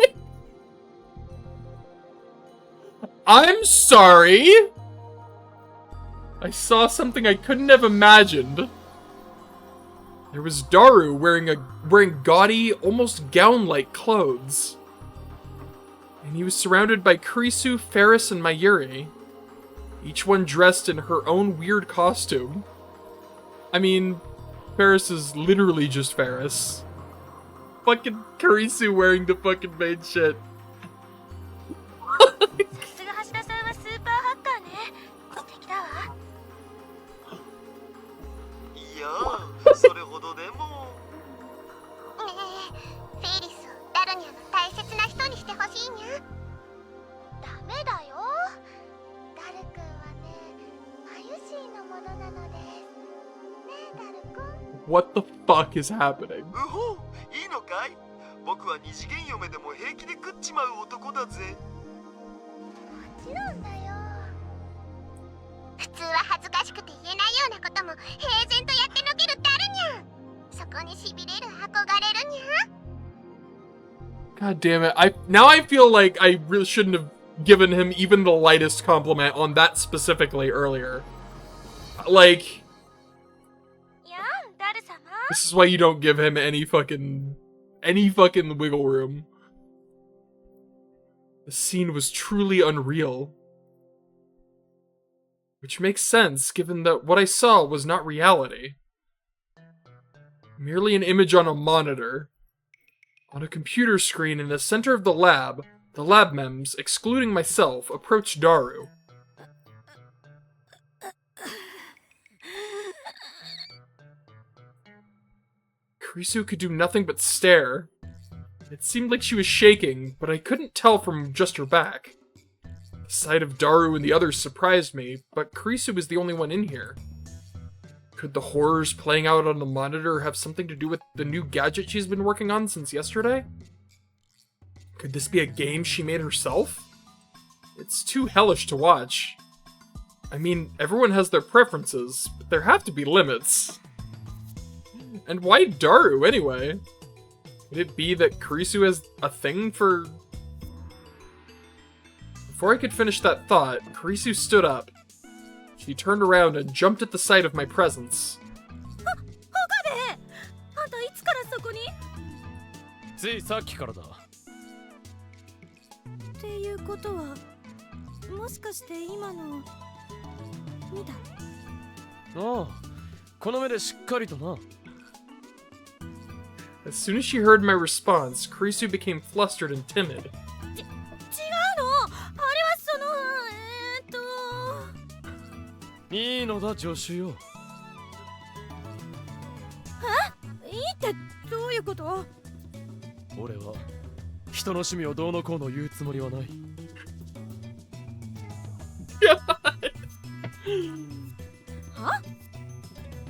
I'm sorry. I saw something I couldn't have imagined. There was Daru wearing gaudy, almost gown-like clothes. And he was surrounded by Kurisu, Ferris, and Mayuri. Each one dressed in her own weird costume. I mean, Ferris is literally just Ferris. Fucking Kurisu wearing the fucking main shit. さすが橋田さんはスーパーハッカーね。素敵だわ。いや、それほどでも。ねえ、フェリスをダルニャの大切な人にしてほしいにゃ。ダメだよ。ダル君はね、マユシーのものなのです。ねえ、ダル君。What the fuck is happening? うほう、いいのかい？僕は二次元嫁でも平気で食っちまう男だぜ。もちろんだよ。普通は恥ずかしくて言えないようなことも平然とやってのけるダルニャン。そこにしびれる憧れるにゃ。 God damn it. Now I feel like I really shouldn't have given him even the lightest compliment on that specifically earlier. Like, やん、ダル様。 this is why you don't give him any fucking wiggle room. The scene was truly unreal. Which makes sense, given that what I saw was not reality. Merely an image on a monitor. On a computer screen in the center of the lab mems, excluding myself, approached Daru. Kurisu could do nothing but stare. It seemed like she was shaking, but I couldn't tell from just her back. The sight of Daru and the others surprised me, but Kurisu was the only one in here. Could the horrors playing out on the monitor have something to do with the new gadget she's been working on since yesterday? Could this be a game she made herself? It's too hellish to watch. I mean, everyone has their preferences, but there have to be limits. And why Daru, anyway? Could it be that Kurisu has a thing for... Before I could finish that thought, Kurisu stood up. She turned around and jumped at the sight of my presence. あんたいつからそこに？ついさっきからだ。っていうことは、もしかして今の見た？ああ、この目でしっかりとな。As soon as she heard my response, Kurisu became flustered and timid. 違うの？あれはそのいいのだ助手よ。いいってどういうこと？俺は人の趣味をどうのこうの言うつもりはない。は？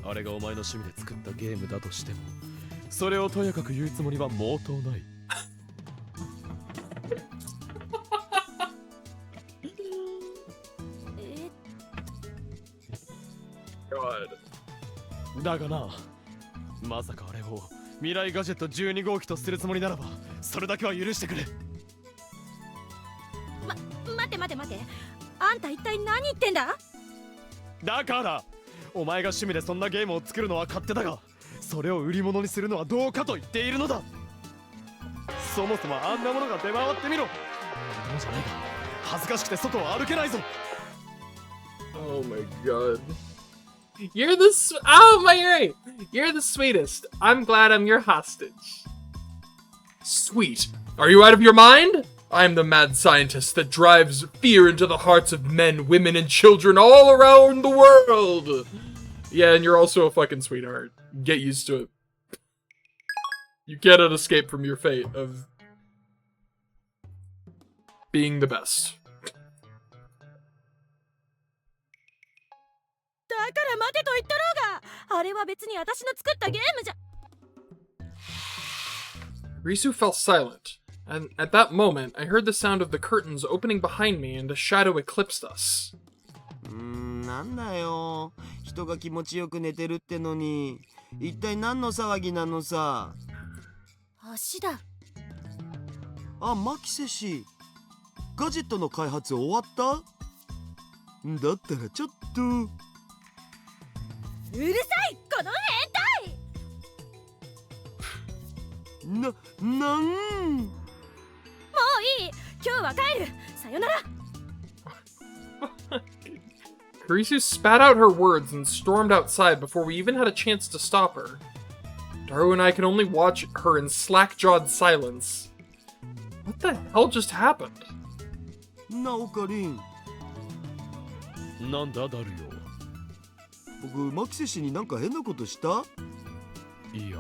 あれがお前の趣味で作ったゲームだとしても、それをとやかく言うつもりは毛頭ない。だがな、まさかあれを未来ガジェット12号機とするつもりならば、それだけは許してくれ。待て。あんた一体何言ってんだ？だからお前が趣味でそんなゲームを作るのは勝手だが、それを売り物にするのはどうかと言っているのだ。そもそもあんなものが出回ってみろ。あんなものじゃないか。恥ずかしくて外を歩けないぞ。 Oh my god. You're the oh my right. You're the sweetest. I'm glad I'm your hostage. Sweet. Are you out of your mind? I'm the mad scientist that drives fear into the hearts of men, women, and children all around the world. Yeah, and you're also a fucking sweetheart. Get used to it. You cannot escape from your fate of being the best. だから待てと言ったろうが、あれは別に私の作ったゲームじゃ。Risu fell silent, and at that moment, I heard the sound of the curtains opening behind me and a shadow eclipsed us. なんだよ。人が気持ちよく寝てるってのに、一体何の騒ぎなのさ。足だ。あ、マキセ氏。ガジェットの開発終わった？だったらちょっと。うるさいこの変態。なん。もういい、今日は帰る。さよなら。Kurisu spat out her words and stormed outside before we even had a chance to stop her. Daru and I could only watch her in slack-jawed silence. What the hell just happened? なおかりん。なんだダルよ。僕、マキセ氏になんか変なことした？いや。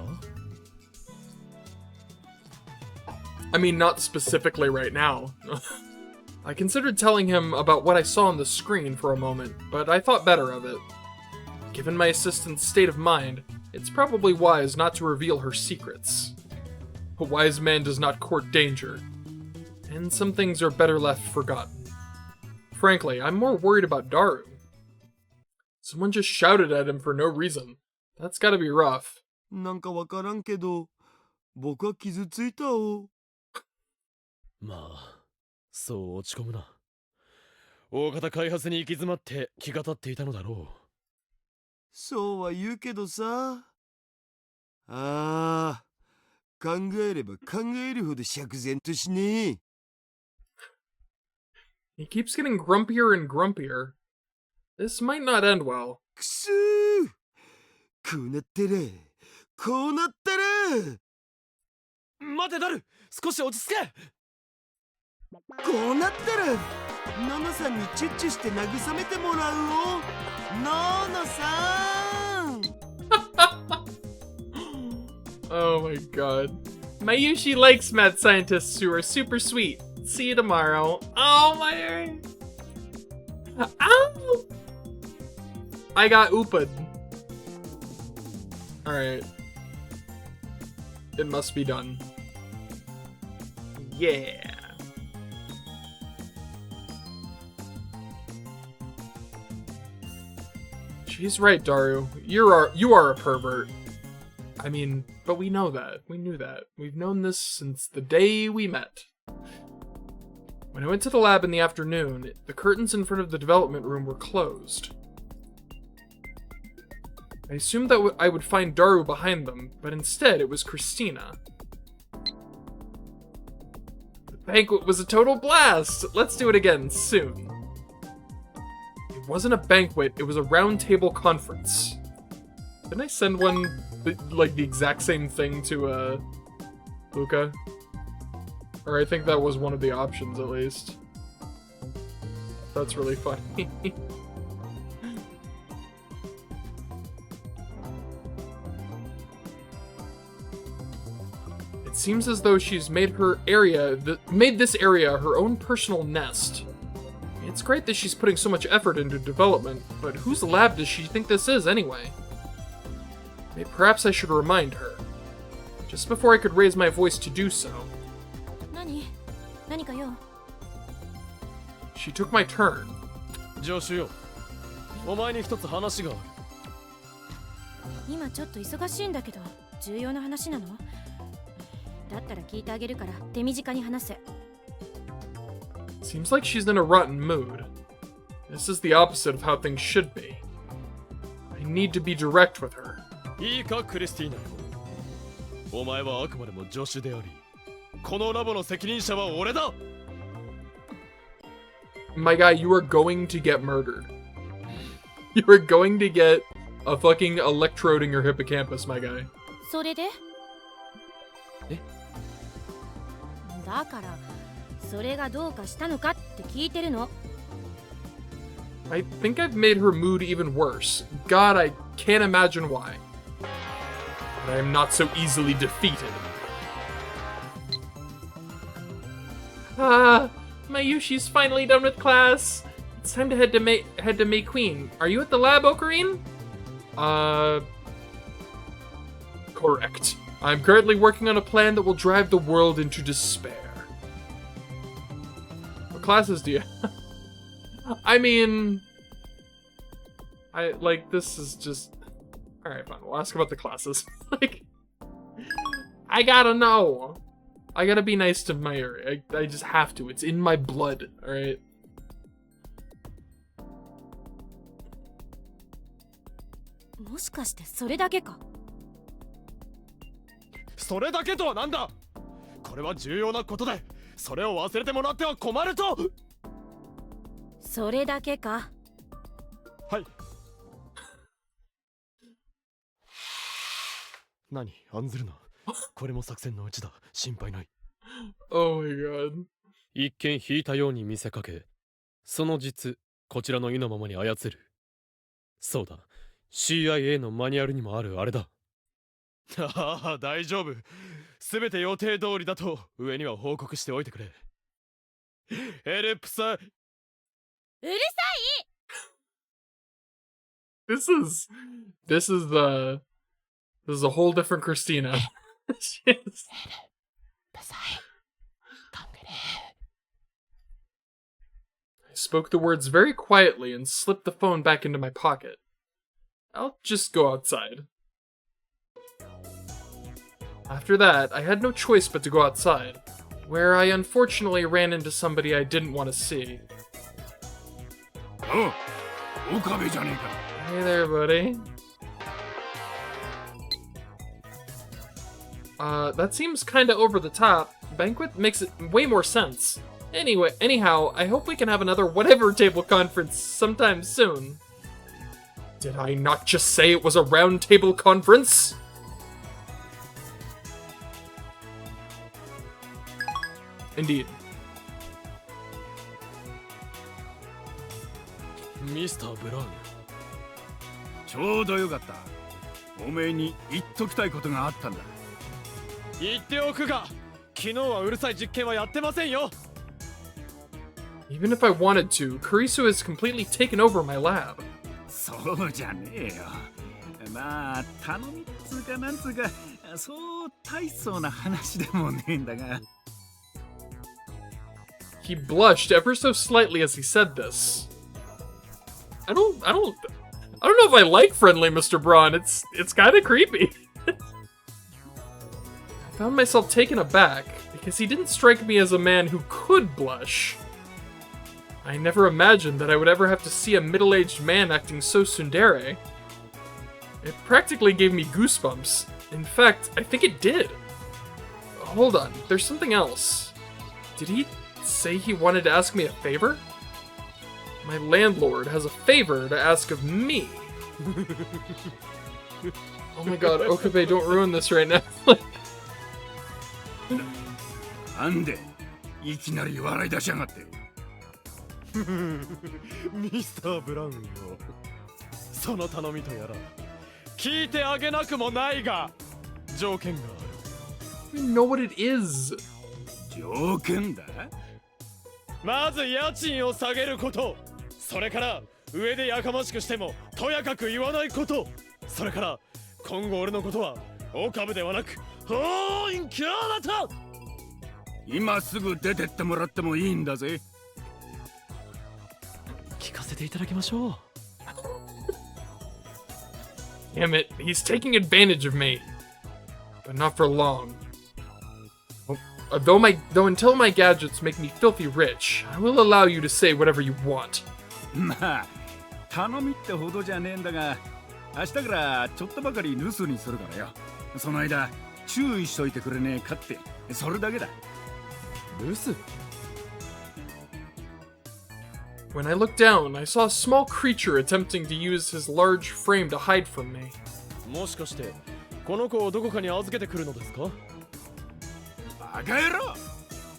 I mean, not specifically right now. I considered telling him about what I saw on the screen for a moment, but I thought better of it. Given my assistant's state of mind, it's probably wise not to reveal her secrets. A wise man does not court danger, and some things are better left forgotten. Frankly, I'm more worried about Daru. Someone just shouted at him for no reason. That's gotta be rough. なんかわからんけど、僕は傷ついたお。まあ、そう落ち込むな。大型開発に行き詰まって気が立っていたのだろう。そうは言うけどさ。ああ、考えれば考えるほど釈然としねえ。He keeps getting grumpier and grumpier. This might not end well. くそー！こうなったら、こうなったら！待てダル！少し落ち着け！こうなったら、ナナさんにチュッチュして慰めてもらうお。ナナさんOh my god. Mayushi likes mad scientists who are super sweet. See you tomorrow. Oh my... Ow! I got ooped. Alright. It must be done. Yeah. She's right, Daru. You are a pervert. I mean, but we know that. We knew that. We've known this since the day we met. When I went to the lab in the afternoon, the curtains in front of the development room were closed. I assumed that I would find Daru behind them, but instead it was Christina. The banquet was a total blast! Let's do it again, soon. It wasn't a banquet, it was a round table conference. Didn't I send one, like, the exact same thing to, Luca? Or I think that was one of the options, at least. That's really funny. It seems as though she's made this area her own personal nest. It's great that she's putting so much effort into development, but whose lab does she think this is, anyway? Maybe perhaps I should remind her. Just before I could raise my voice to do so. She took my turn. 助手よ、お前に一つ話がある。今ちょっと忙しいんだけど、重要な話なの？だったら聞いてあげるから手短に話せ。Seems like she's in a rotten mood. This is the opposite of how things should be. I need to be direct with her. いいか、クリスティーナよ。お前はあくまでも助手であり、このラボの責任者は俺だ。My guy, you are going to get murdered. You are going to get a fucking electrode in your hippocampus, my guy. それで？え？だから、それがどうかしたのかって聞いてるの。I think I've made her mood even worse. God, I can't imagine why. But I am not so easily defeated. Mayushi's finally done with class. It's time to head to May Queen. Are you at the lab, Ocarine? Correct. I'm currently working on a plan that will drive the world into despair. What classes do you have? I mean... this is just... Alright, fine, we'll ask about the classes. I gotta know. I gotta be nice to Mayuri. I just have to. It's in my blood, alright? もしかしてそれだけか。それだけとはなんだ。これは重要なことで、それを忘れてもらっては困ると。それだけか。はい。何、案ずるな。これも作戦のうちだ。心配ない。Oh my god。一見引いたように見せかけ、その実、こちらの意のままに操る。そうだ、CIA のマニュアルにもあるあれだ。ああ、大丈夫。すべて予定通りだと上には報告しておいてくれ。エルプサ。うるさい。 This is a whole different Christina. She's... I spoke the words very quietly and slipped the phone back into my pocket. I'll just go outside. After that, I had no choice but to go outside, where I unfortunately ran into somebody I didn't want to see. Oh, Okabeじゃねえか。 Hey there, buddy. That seems kinda over the top. Banquet makes it way more sense. Anyhow, I hope we can have another whatever table conference sometime soon. Did I not just say it was a round table conference? Indeed. Mr. Brown. ちょうどよかった。おめえに言っときたいことがあったんだ。言っておくが、昨日はうるさい実験はやってませんよ。Even if I wanted to, Kurisu has completely taken over my lab. そうじゃねえよ。まあ、頼みっつうかなんつうか、そう大層な話でもねえんだが。He blushed ever so slightly as he said this. I don't know if I like friendly Mr. Braun. It's kind of creepy. I found myself taken aback because he didn't strike me as a man who could blush. I never imagined that I would ever have to see a middle-aged man acting so tsundere. It practically gave me goosebumps. In fact, I think it did. Hold on, there's something else. Did he say he wanted to ask me a favor? My landlord has a favor to ask of me. Oh my god, Okabe, don't ruin this right now. なんでいきなり笑い出しやがって。ミスター・ブラウンよ。その頼みとやら聞いてあげなくもないが、条件がある。You know what it is. 条件だ。まず家賃を下げること。それから上でやかましくしてもとやかく言わないこと。それから今後俺のことは岡部ではなくホーンキャラタ。今すぐ出てってもらってもいいんだぜ。聞かせていただきましょう。Damn it, he's taking advantage of me. But not for long. Though until my gadgets make me filthy rich, I will allow you to say whatever you want. まあ、頼みってほどじゃねえんだが、明日からちょっとばかり留守にするからよ。その間、注意しといてくれねえかって、それだけだ。留守？ When I looked down, I saw a small creature attempting to use his large frame to hide from me. もしかしてこの子をどこかに預けてくるのですか？バカ野郎！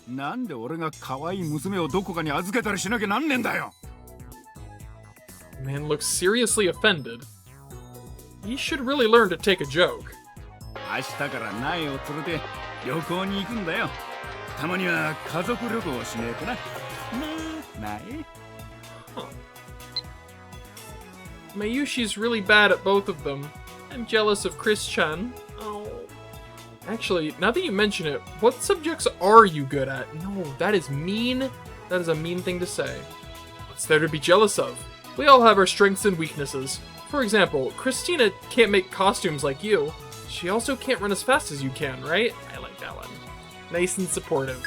なんで俺が可愛い娘をどこかに預けたりしなきゃなんねんだよ。 The man looked seriously offended. He should really learn to take a joke. 明日から苗を連れて旅行に行くんだよ。たまには家族旅行をしねえとな。苗。Mayushi's really bad at both of them. I'm jealous of Chris-chan. Oh. Actually, now that you mention it, what subjects are you good at? No, that is mean. That is a mean thing to say. What's there to be jealous of? We all have our strengths and weaknesses. For example, Christina can't make costumes like you. She also can't run as fast as you can, right? I like that one. Nice and supportive.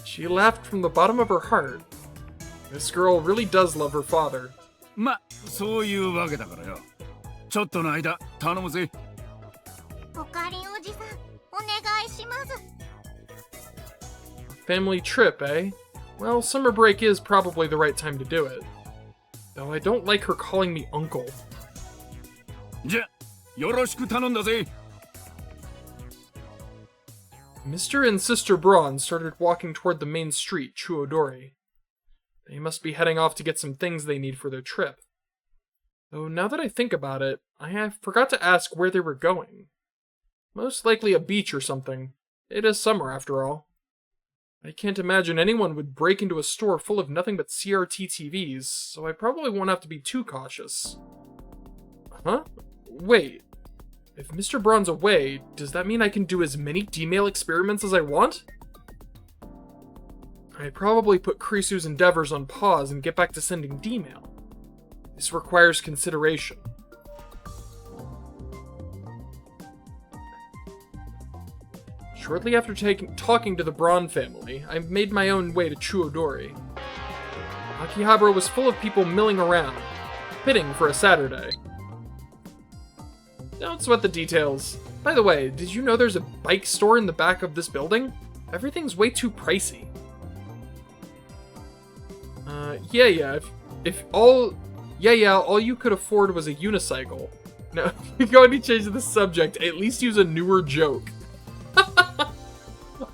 She laughed from the bottom of her heart. This girl really does love her father. ま、そういうわけだからよ。ちょっとの間頼むぜ。おかりんおじさん、お願いします。 Family trip, eh? Well, summer break is probably the right time to do it. Though I don't like her calling me uncle. じゃ、よろしく頼んだぜ。Mr. and Sister Braun started walking toward the main street, Chuodori. They must be heading off to get some things they need for their trip. Though now that I think about it, I forgot to ask where they were going. Most likely a beach or something. It is summer after all. I can't imagine anyone would break into a store full of nothing but CRT TVs, so I probably won't have to be too cautious. Huh? Wait. If Mr. Braun's away, does that mean I can do as many D-mail experiments as I want? I'd probably put Krisu's endeavors on pause and get back to sending D-mail. This requires consideration. Shortly after talking to the Braun family, I made my own way to Chuodori. Akihabara was full of people milling around, pitting for a Saturday. Don't sweat the details. By the way, did you know there's a bike store in the back of this building? Everything's way too pricey. All you could afford was a unicycle. No, if you're going to change the subject, at least use a newer joke.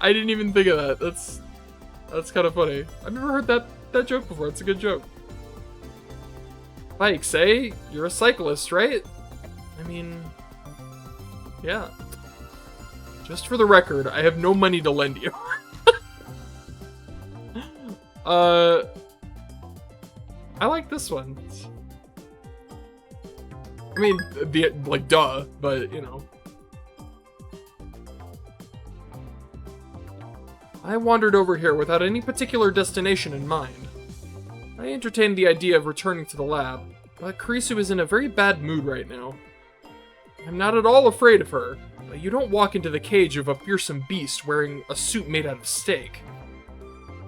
I didn't even think of that. That's kind of funny. I've never heard that joke before. It's a good joke. Bikes, eh? You're a cyclist, right? I mean, yeah. Just for the record, I have no money to lend you. I like this one. I mean, duh, but, you know. I wandered over here without any particular destination in mind. I entertained the idea of returning to the lab, but Kurisu is in a very bad mood right now. I'm not at all afraid of her, but you don't walk into the cage of a fearsome beast wearing a suit made out of steak.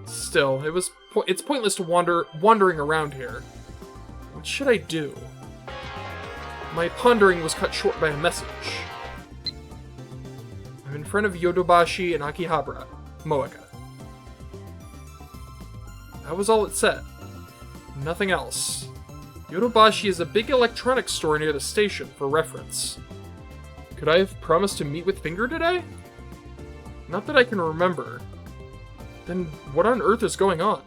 Still, it's pointless to wandering around here. What should I do? My pondering was cut short by a message. I'm in front of Yodobashi and Akihabara, Moeka. That was all it said. Nothing else. Yodobashi is a big electronics store near the station, for reference. Could I have promised to meet with Finger today? Not that I can remember. Then what on earth is going on?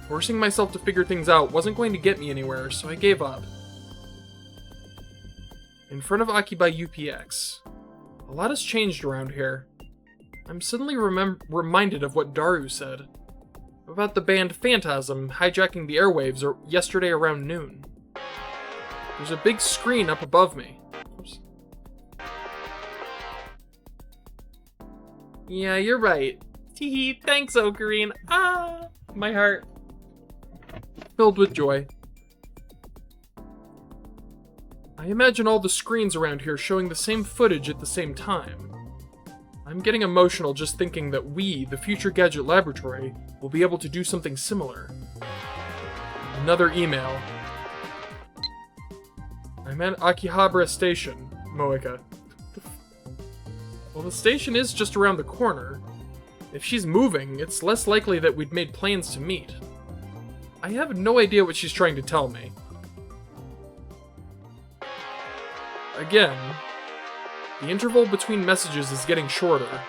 Forcing myself to figure things out wasn't going to get me anywhere, so I gave up. In front of Akiba UPX. A lot has changed around here. I'm suddenly reminded of what Daru said. About the band Phantasm hijacking the airwaves yesterday around noon. There's a big screen up above me. Oops. Yeah, you're right. Teehee, thanks, Ocarine. Ah, my heart. Filled with joy. I imagine all the screens around here showing the same footage at the same time. I'm getting emotional just thinking that we, the Future Gadget Laboratory, will be able to do something similar. Another email. I'm at Akihabara Station, Moeka. Well, the station is just around the corner. If she's moving, it's less likely that we'd made plans to meet. I have no idea what she's trying to tell me. Again, the interval between messages is getting shorter.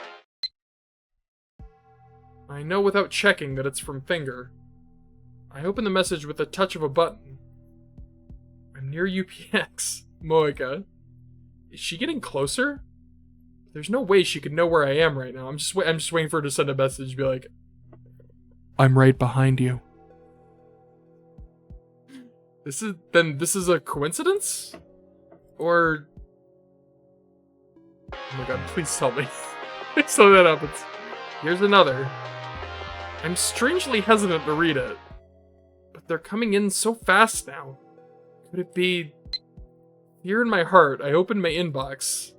I know without checking that it's from Finger. I open the message with a touch of a button. I'm near UPX, Moeka. Is she getting closer? There's no way she could know where I am right now. I'm just waiting for her to send a message, be like, I'm right behind you. This is a coincidence? Or... Oh my god, please tell me. Please tell me that happens. Here's another. I'm strangely hesitant to read it. But they're coming in so fast now. Could it be... Here in my heart, I opened my inbox.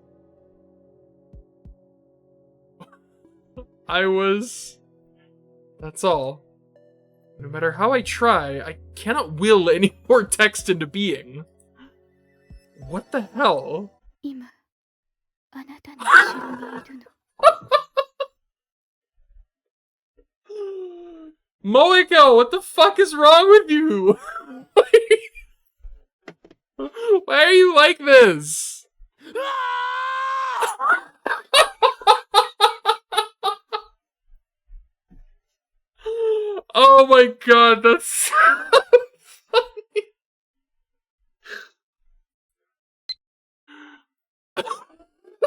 That's all. No matter how I try, I cannot will any more text into being. What the hell? 今あなたの後ろにいるの。Moeko, what the fuck is wrong with you? Why are you like this? Oh my god, that's so funny.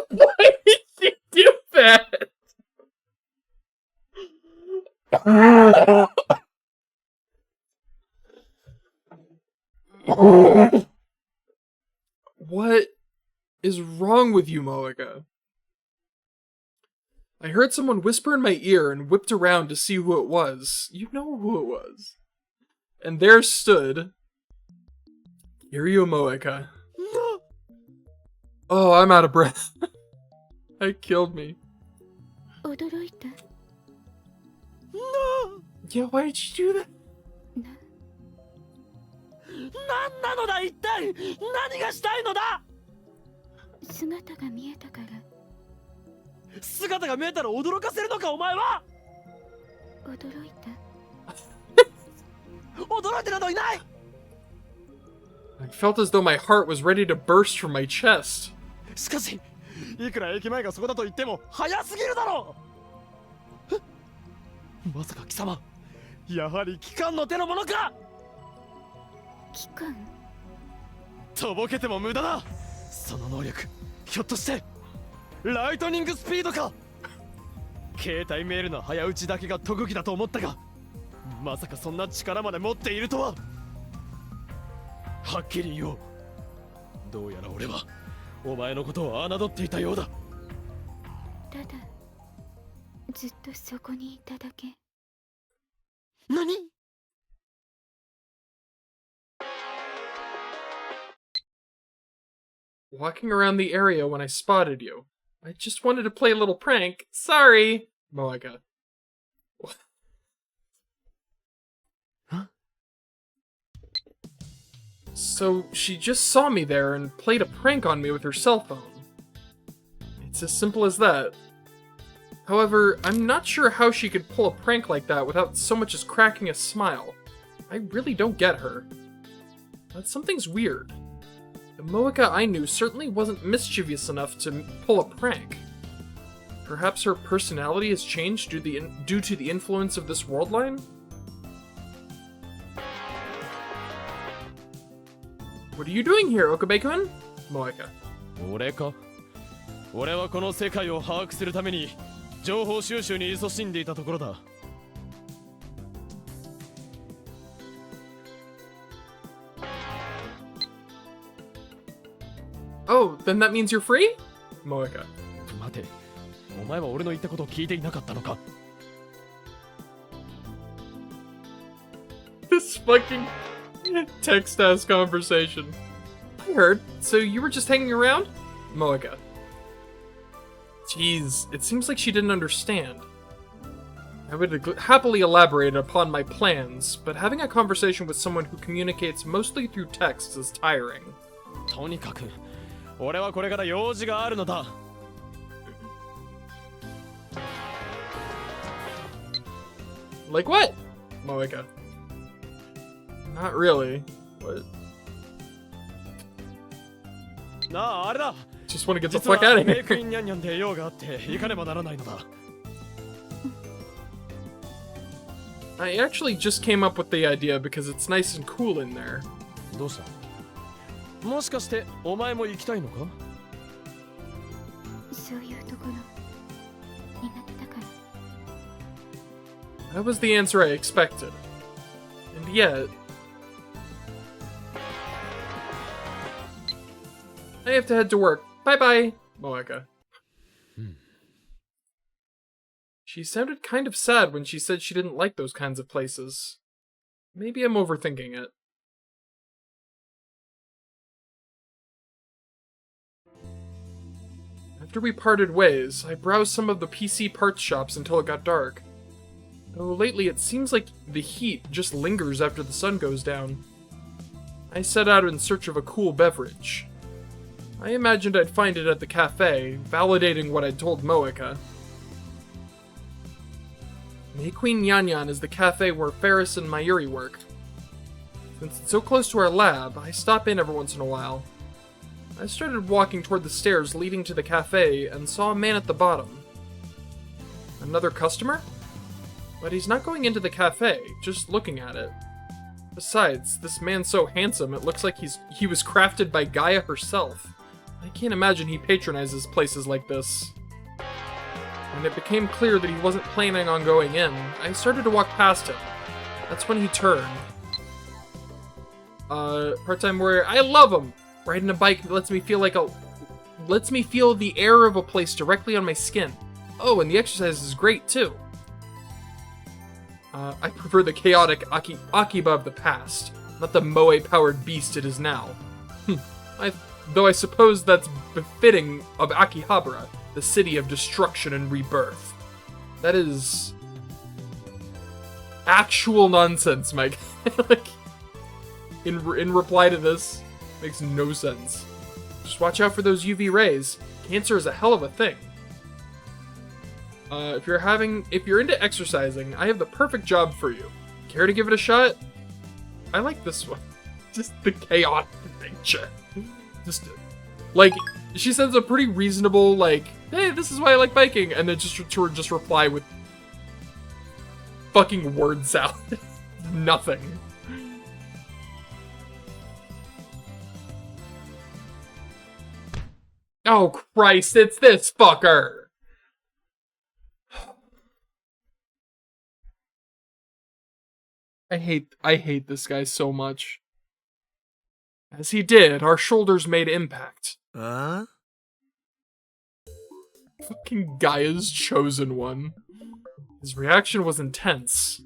Why did you do that? What is wrong with you, Moeka? I heard someone whisper in my ear and whipped around to see who it was. You know who it was. And there stood... Kiryu Moeka. Oh, I'm out of breath. That killed me. 驚いた。Yeah, why did you do that? 何なのだ一体何がしたいのだ姿が見えたから。姿が見えたら驚かせるのかお前は驚いた。驚いてなどいない I felt as though my heart was ready to burst from my chest. しかしいくら駅前がそこだと言っても早すぎるだろうまさか貴様やはり機関の手のものか機関？とぼけても無駄だその能力ひょっとしてライトニングスピードか携帯メールの早打ちだけが特技だと思ったがまさかそんな力まで持っているとははっきり言おうどうやら俺はお前のことを侮っていたようだただずっとそこにいただけ。何Walking around the area when I spotted you. I just wanted to play a little prank. Sorry, Moeka. Huh? So she just saw me there and played a prank on me with her cell phone. It's as simple as that. However, I'm not sure how she could pull a prank like that without so much as cracking a smile. I really don't get her. But something's weird. The Moeka I knew certainly wasn't mischievous enough to pull a prank. Perhaps her personality has changed due to the influence of this world line? What are you doing here, Okabe-kun? Moeka. 俺か俺はこの世界を把握するために情報収集に勤しんでいたところだ Oh, then that means you're free? Moeka. 待てお前は俺の言ったことを聞いていなかったのか This fucking text-ass conversation. I heard. So you were just hanging around? Moeka. Jeez, it seems like she didn't understand. I would happily elaborate upon my plans, but having a conversation with someone who communicates mostly through text is tiring. とにかく俺はこれから用事があるのだ Like what? Moeka. Not really. What? なああれだ Just want to get the 実は fuck out of メイクイ here. ンニャンニャンで用があって行かねばならないのだ I actually just came up with the idea because it's nice and cool in there. どうしたもしかしてお前も行きたいのかそういうところ苦手だから。 That was the answer I expected. And yet... I have to head to work. Bye-bye, Moeka. She sounded kind of sad when she said she didn't like those kinds of places. Maybe I'm overthinking it. After we parted ways, I browsed some of the PC parts shops until it got dark. Though lately it seems like the heat just lingers after the sun goes down. I set out in search of a cool beverage. I imagined I'd find it at the cafe, validating what I'd told Moeka. Queen Yanyan is the cafe where Ferris and Mayuri work. Since it's so close to our lab, I stop in every once in a while. I started walking toward the stairs leading to the cafe and saw a man at the bottom. Another customer? But he's not going into the cafe, just looking at it. Besides, this man's so handsome it looks like he was crafted by Gaia herself. I can't imagine he patronizes places like this. When it became clear that he wasn't planning on going in, I started to walk past him. That's when he turned. Part-time warrior, I love him! Riding a bike lets me feel the air of a place directly on my skin. Oh, and the exercise is great too. I prefer the chaotic Akiba of the past, not the Moe-powered beast it is now. Though I suppose that's befitting of Akihabara, the city of destruction and rebirth. That is actual nonsense, Mike. Like, in reply to this, makes no sense. Just watch out for those UV rays. Cancer is a hell of a thing. If you're into exercising, I have the perfect job for you. Care to give it a shot? I like this one. Just the chaotic nature. Just, like, she sends a pretty reasonable, like, hey, this is why I like biking, and then just reply with fucking word salad. Nothing. Oh Christ, it's this fucker! I hate this guy so much. As he did, our shoulders made impact. Fucking Gaia's chosen one. His reaction was intense.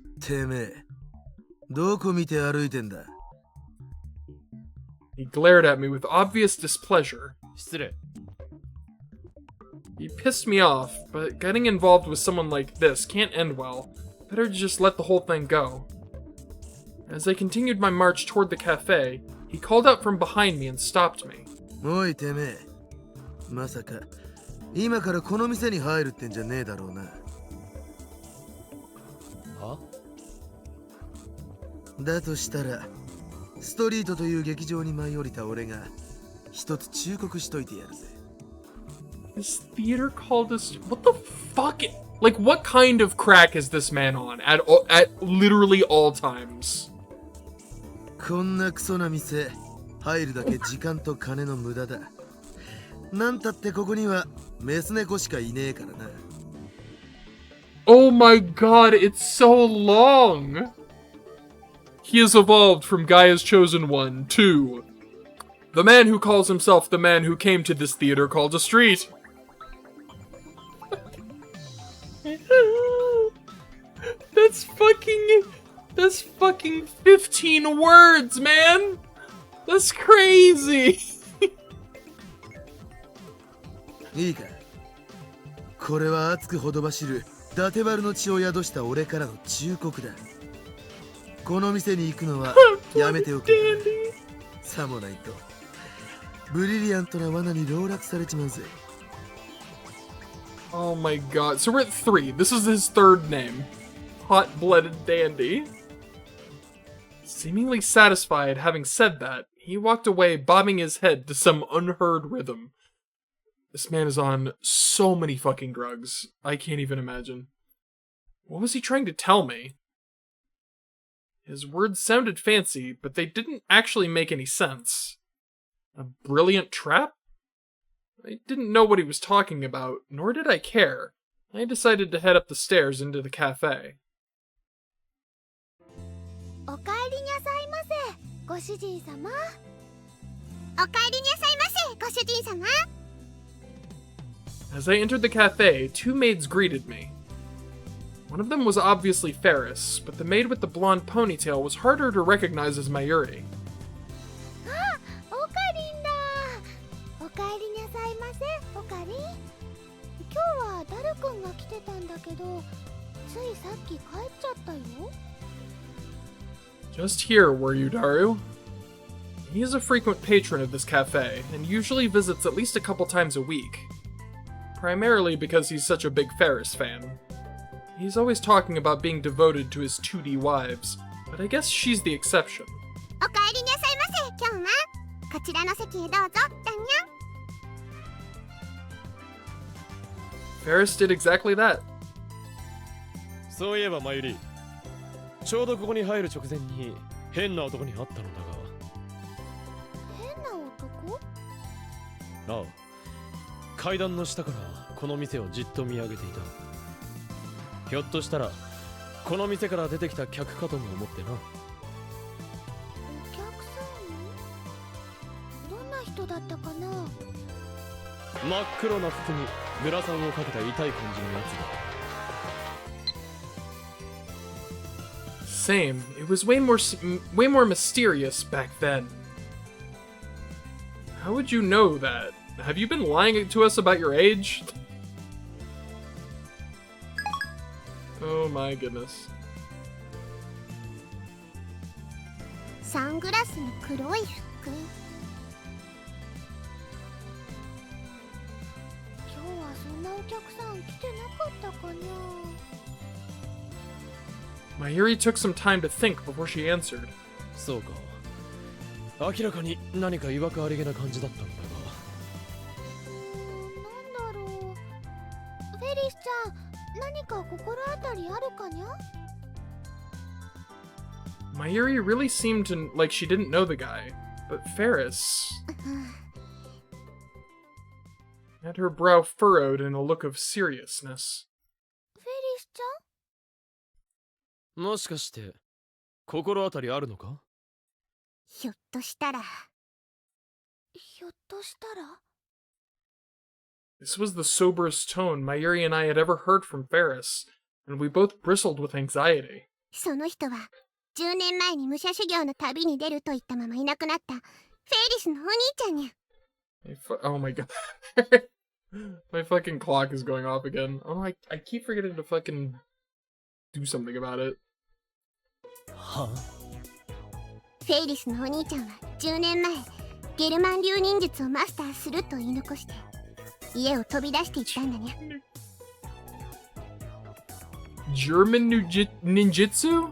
He glared at me with obvious displeasure. He pissed me off, but getting involved with someone like this can't end well. Better just let the whole thing go. As I continued my march toward the cafe, he called out from behind me and stopped me. Huh? だとしたら、ストリートという劇場に舞い降りた俺が一つ忠告しといてやるぜ。This theater called us. What the fuck? Like, what kind of crack is this man on at literally all times? こんなクソな店、入るだけ時間と金の無駄だ。なんたってここにはメス猫しかいねえからな。Oh my god, it's so long! He has evolved from Gaia's Chosen One to the man who calls himself the man who came to this theater called a street. That's fucking 15 words, man! That's crazy! いいか。これは熱くほど走る伊達丸の血を宿した俺からの忠告だ。この店に行くのはやめておけ。さもないとブリリアントな罠に籠絡されちまうぜ。Oh my god. So we're at 3. This is his third name. Hot-blooded dandy. Seemingly satisfied having said that, he walked away bobbing his head to some unheard rhythm. This man is on so many fucking drugs. I can't even imagine. What was he trying to tell me? His words sounded fancy, but they didn't actually make any sense. A brilliant trap? I didn't know what he was talking about, nor did I care. I decided to head up the stairs into the cafe. おかえりなさいませ、ご主人様。おかえりなさいませ、ご主人様。 As I entered the cafe, 2 maids greeted me. One of them was obviously Ferris, but the maid with the blonde ponytail was harder to recognize as Mayuri. あ、オカリンだ。おかえりなさいませ、オカリン。今日はダルくんが来てたんだけど、ついさっき帰っちゃったよ。Just here, were you, Daru? He is a frequent patron of this cafe, and usually visits at least a couple times a week. Primarily because he's such a big Ferris fan. He's always talking about being devoted to his 2D wives, but I guess she's the exception. おかえりなさいませ、今日は。こちらの席へどうぞ、だにゃ。Ferris did exactly that. そういえばマユリ、ちょうどここに入る直前に変な男に会ったのだが。変な男？ああ、階段の下からこの店をじっと見上げていた。ひょっとしたらこの店から出てきた客かとも思ってな。お客さん？どんな人だったかな？真っ黒な服にグラサンをかけた痛い感じのやつだ。Same. It was way more mysterious back then. How would you know that? Have you been lying to us about your age? Oh my goodness. サングラスに黒い服。今日はそんなお客さん来てなかったかな。Mayuri took some time to think before she answered. そうか。明らかに何か違和感ありげな感じだったんだが。なんだろう。フェリスちゃん、何か心当たりあるかにゃ？ Mayuri really seemed to like she didn't know the guy, but Ferris had her brow furrowed in a look of seriousness. フェリスちゃん？もしかして心当たりあるのか？ひょっとしたら。ひょっとしたら？ This was the soberest tone Mayuri and I had ever heard from Ferris, and we both bristled with anxiety. その人は10年前に武者修行の旅に出ると言ったままいなくなったフェリスのお兄ちゃんにゃ。Oh my god. My fucking clock is going off again. Oh, I keep forgetting to fucking do something about it. はあ？フェイリスのお兄ちゃんは10年前ゲルマン流忍術をマスターすると言い残して家を飛び出していったんだにゃ。German ninjutsu?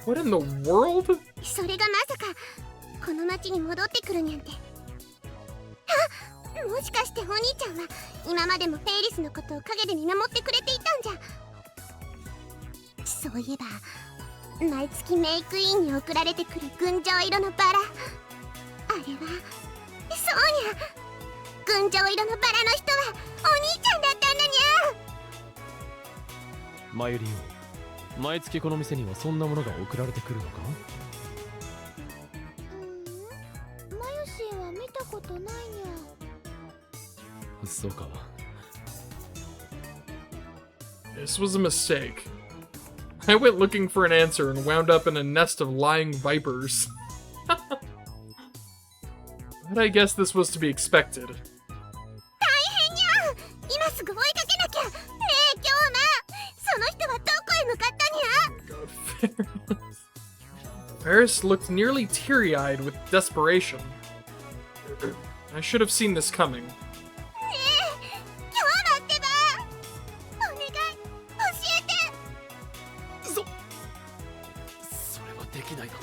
What in the world? それがまさかこの町に戻ってくるにゃんて。あ、もしかしてお兄ちゃんは今までもフェイリスのことを陰で見守ってくれていたんじゃ。そういえば毎月メイクインに送られてくる群青色のバラ、あれはそうにゃ、群青色のバラの人はお兄ちゃんだったんだにゃ。マユリオ、毎月この店にはそんなものが送られてくるのか？マヨシーは見たことないにゃ。そうか。This was a mistake. I went looking for an answer and wound up in a nest of lying vipers. But I guess this was to be expected. 大変にゃ。今すぐ追いかけなきゃ。ねえ、今日な、その人はどこへ向かったにゃ。 Ferris looked nearly teary-eyed with desperation. I should have seen this coming. ねえ、今日だってば。お願い、教えて。それはできないのだ、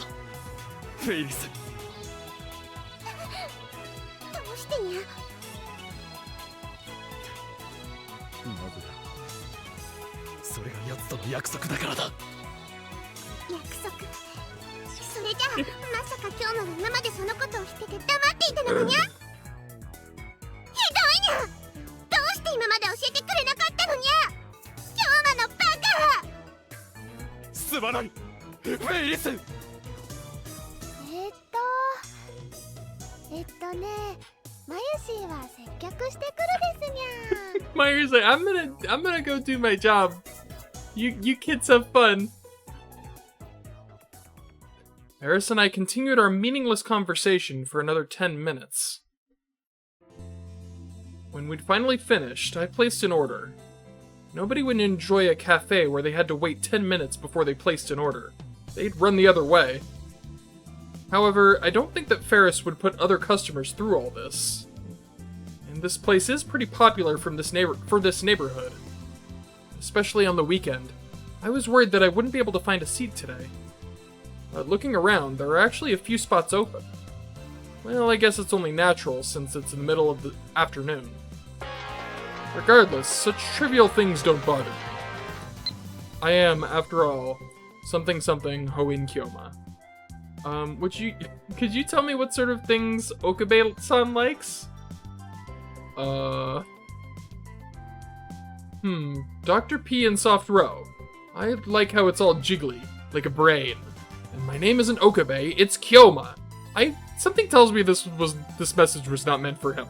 フェイリス。どうしてにゃ。なぜだ。それが奴との約束だからだ。約束。それじゃあまさか今日まで今までそのことを知ってて黙っていたのかにゃ。ひどいにゃ。どうして今まで教えてくれなかったのにゃ。今日まのバカ。すまない、フェイリス。ね、マユシーは接客してくるですにゃ。Mayuri's like, I'm gonna go do my job. You kids have fun. Eris and I continued our meaningless conversation for another 10 minutes. When we'd finally finished, I placed an order. Nobody would enjoy a cafe where they had to wait 10 minutes before they placed an order. They'd run the other way. However, I don't think that Ferris would put other customers through all this. And this place is pretty popular for this neighborhood. Especially on the weekend. I was worried that I wouldn't be able to find a seat today. But looking around, there are actually a few spots open. Well, I guess it's only natural since it's in the middle of the afternoon. Regardless, such trivial things don't bother me. I am, after all, something Hoin Kyoma. Could you tell me what sort of things Okabe-san likes? Dr. P and Soft Row. I like how it's all jiggly, like a brain. And my name isn't Okabe, it's Kyoma. Something tells me this message was not meant for him.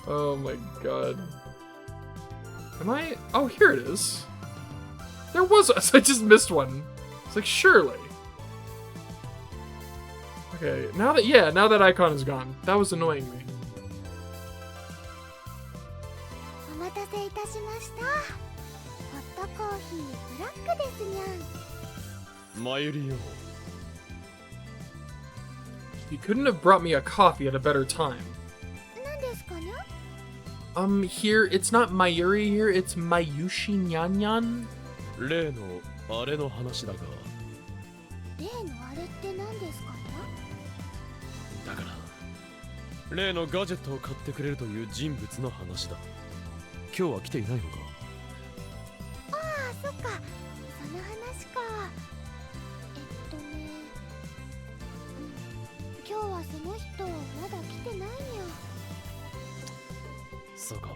Oh my god. Oh, here it is. There was I just missed one. It's like, surely. Okay, now that icon is gone. That was annoying me. お待たせいたしました。ホットコーヒーブラックですにゃん。マユリよ。 You couldn't have brought me a coffee at a better time. 何ですかにゃ？ Here, it's not Mayuri here, it's Mayushi Nyan. 例のあれの話だが。例のあれって何ですかにゃ？だから例のガジェットを買ってくれるという人物の話だ。今日は来ていないのか？ああ、そっか。その話か。今日はその人まだ来てないにゃ。そうか。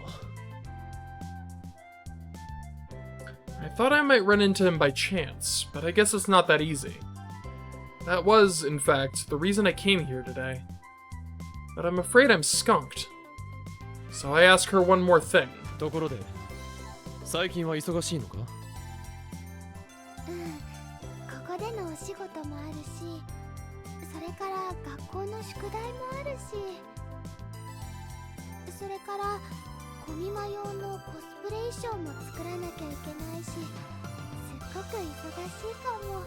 I thought I might run into him by chance, but I guess it's not that easy. That was, in fact, the reason I came here today. But I'm afraid I'm skunked. So I ask her one more thing. ところで、最近は忙しいのか？うん、ここでのお仕事もあるし、それから学校の宿題もあるし、それからコミマ用のコスプレ衣装も作らなきゃいけないし、すっごく忙しいかも。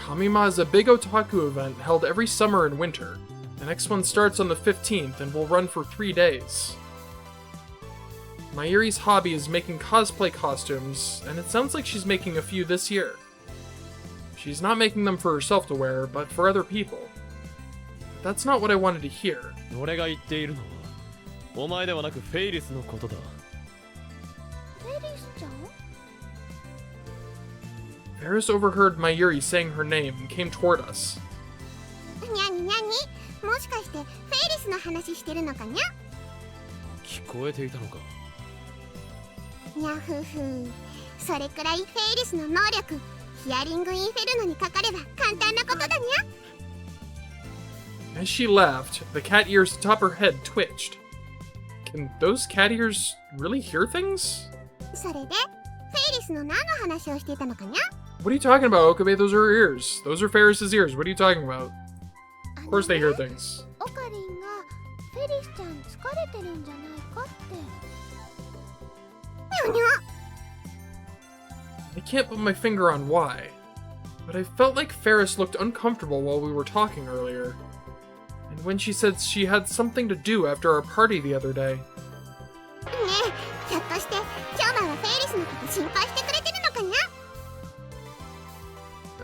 Kamima is a big otaku event held every summer and winter. The next one starts on the 15th and will run for 3 days. Mayuri's hobby is making cosplay costumes, and it sounds like she's making a few this year. She's not making them for herself to wear, but for other people. But that's not what I wanted to hear. 俺が言っているのは、お前ではなくフェイリスのことだ。フェリスちゃん？ Ferris overheard Mayuri saying her name and came toward us. にゃににゃに？もしかしてフェイリスの話してるのかにゃ？聞こえていたのか？にゃふふ。それくらいフェイリスの能力、ヒアリングインフェルノにかかれば簡単なことだにゃ。 As she laughed, the cat ears atop her head twitched. Can those cat ears really hear things? それでフェイリスの何の話をしていたのかにゃ？ What are you talking about, Okabe? Those are her ears. Those are Ferris's ears. What are you talking about? Of course they hear things. オカリンがフェリスちゃん疲れてるんじゃないかって。にゃにゃ。 I can't put my finger on why, but I felt like Ferris looked uncomfortable while we were talking earlier. And when she said she had something to do after our party the other day. ねえ、ひょっとして今日はフェイリスのこと心配してくれてるのかにゃ？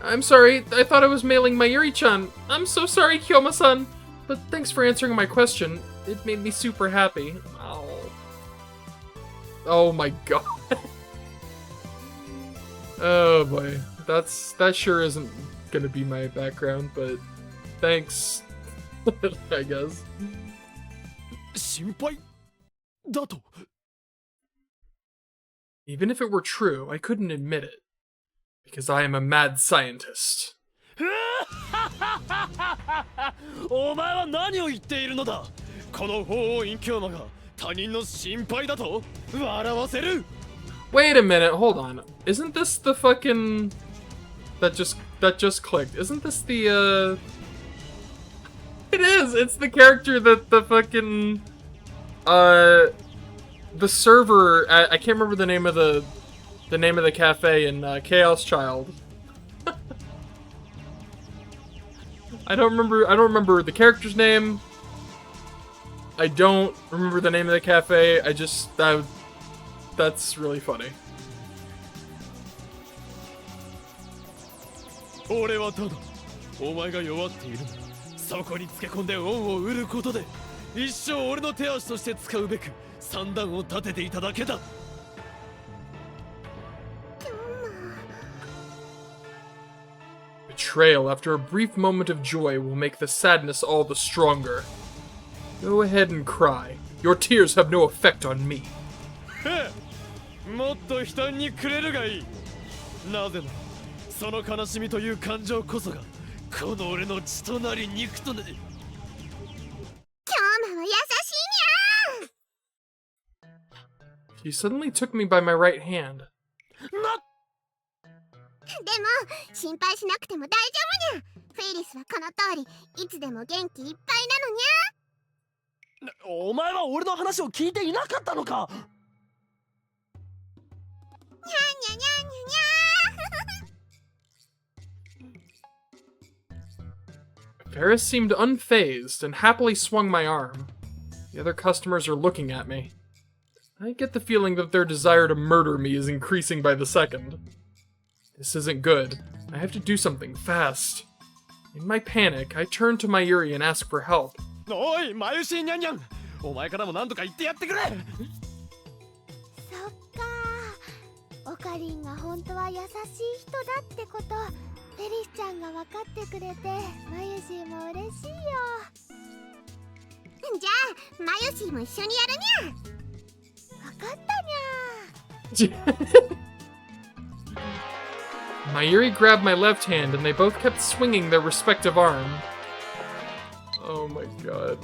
I'm sorry, I thought I was mailing Mayuri-chan. I'm so sorry, Kyoma-san. But thanks for answering my question. It made me super happy. Oh my god. Oh boy. That sure isn't gonna be my background, but thanks. I guess. 心配だと。 Even if it were true, I couldn't admit it. Because I am a mad scientist. お前は何を言っているのだ。この法王隠居魔が他人の心配だと笑わせる。 Wait a minute, hold on. Isn't this the fucking... That just clicked. Isn't this the, It is! It's the character that the fucking... The server... I can't remember the name of the cafe in Chaos Child. I don't remember the character's name. I don't remember the name of the cafe. That's really funny. 俺はただお前が弱っているそこにつけ込んで恩を売ることで一生俺の手足として使うべく算段を立てていただけだ。 Betrayal after a brief moment of joy will make the sadness all the stronger. Go ahead and cry. Your tears have no effect on me. もっと悲嘆にくれるがいい。なぜならその悲しみという感情こそがこの俺の血となり肉となり。今日も優しいにゃー。 She suddenly took me by my right hand. でも心配しなくても大丈夫にゃ。フェイリスはこの通りいつでも元気いっぱいなのにゃ。お前は俺の話を聞いていなかったのか。にゃにゃにゃにゃにゃ。Ferris seemed unfazed and happily swung my arm. The other customers are looking at me. I get the feeling that their desire to murder me is increasing by the second. This isn't good. I have to do something fast. In my panic, I turn to Mayuri and ask for help. おい、マユシーニャンニャン、お前からも何とか言ってやってくれ。そっかー、オカリンが本当は優しい人だってことフェリスちゃんが分かってくれてマユシーも嬉しいよ。じゃあマユシーも一緒にやるにゃ。分かったにゃ。Mayuri grabbed my left hand and they both kept swinging their respective arm. Oh my god.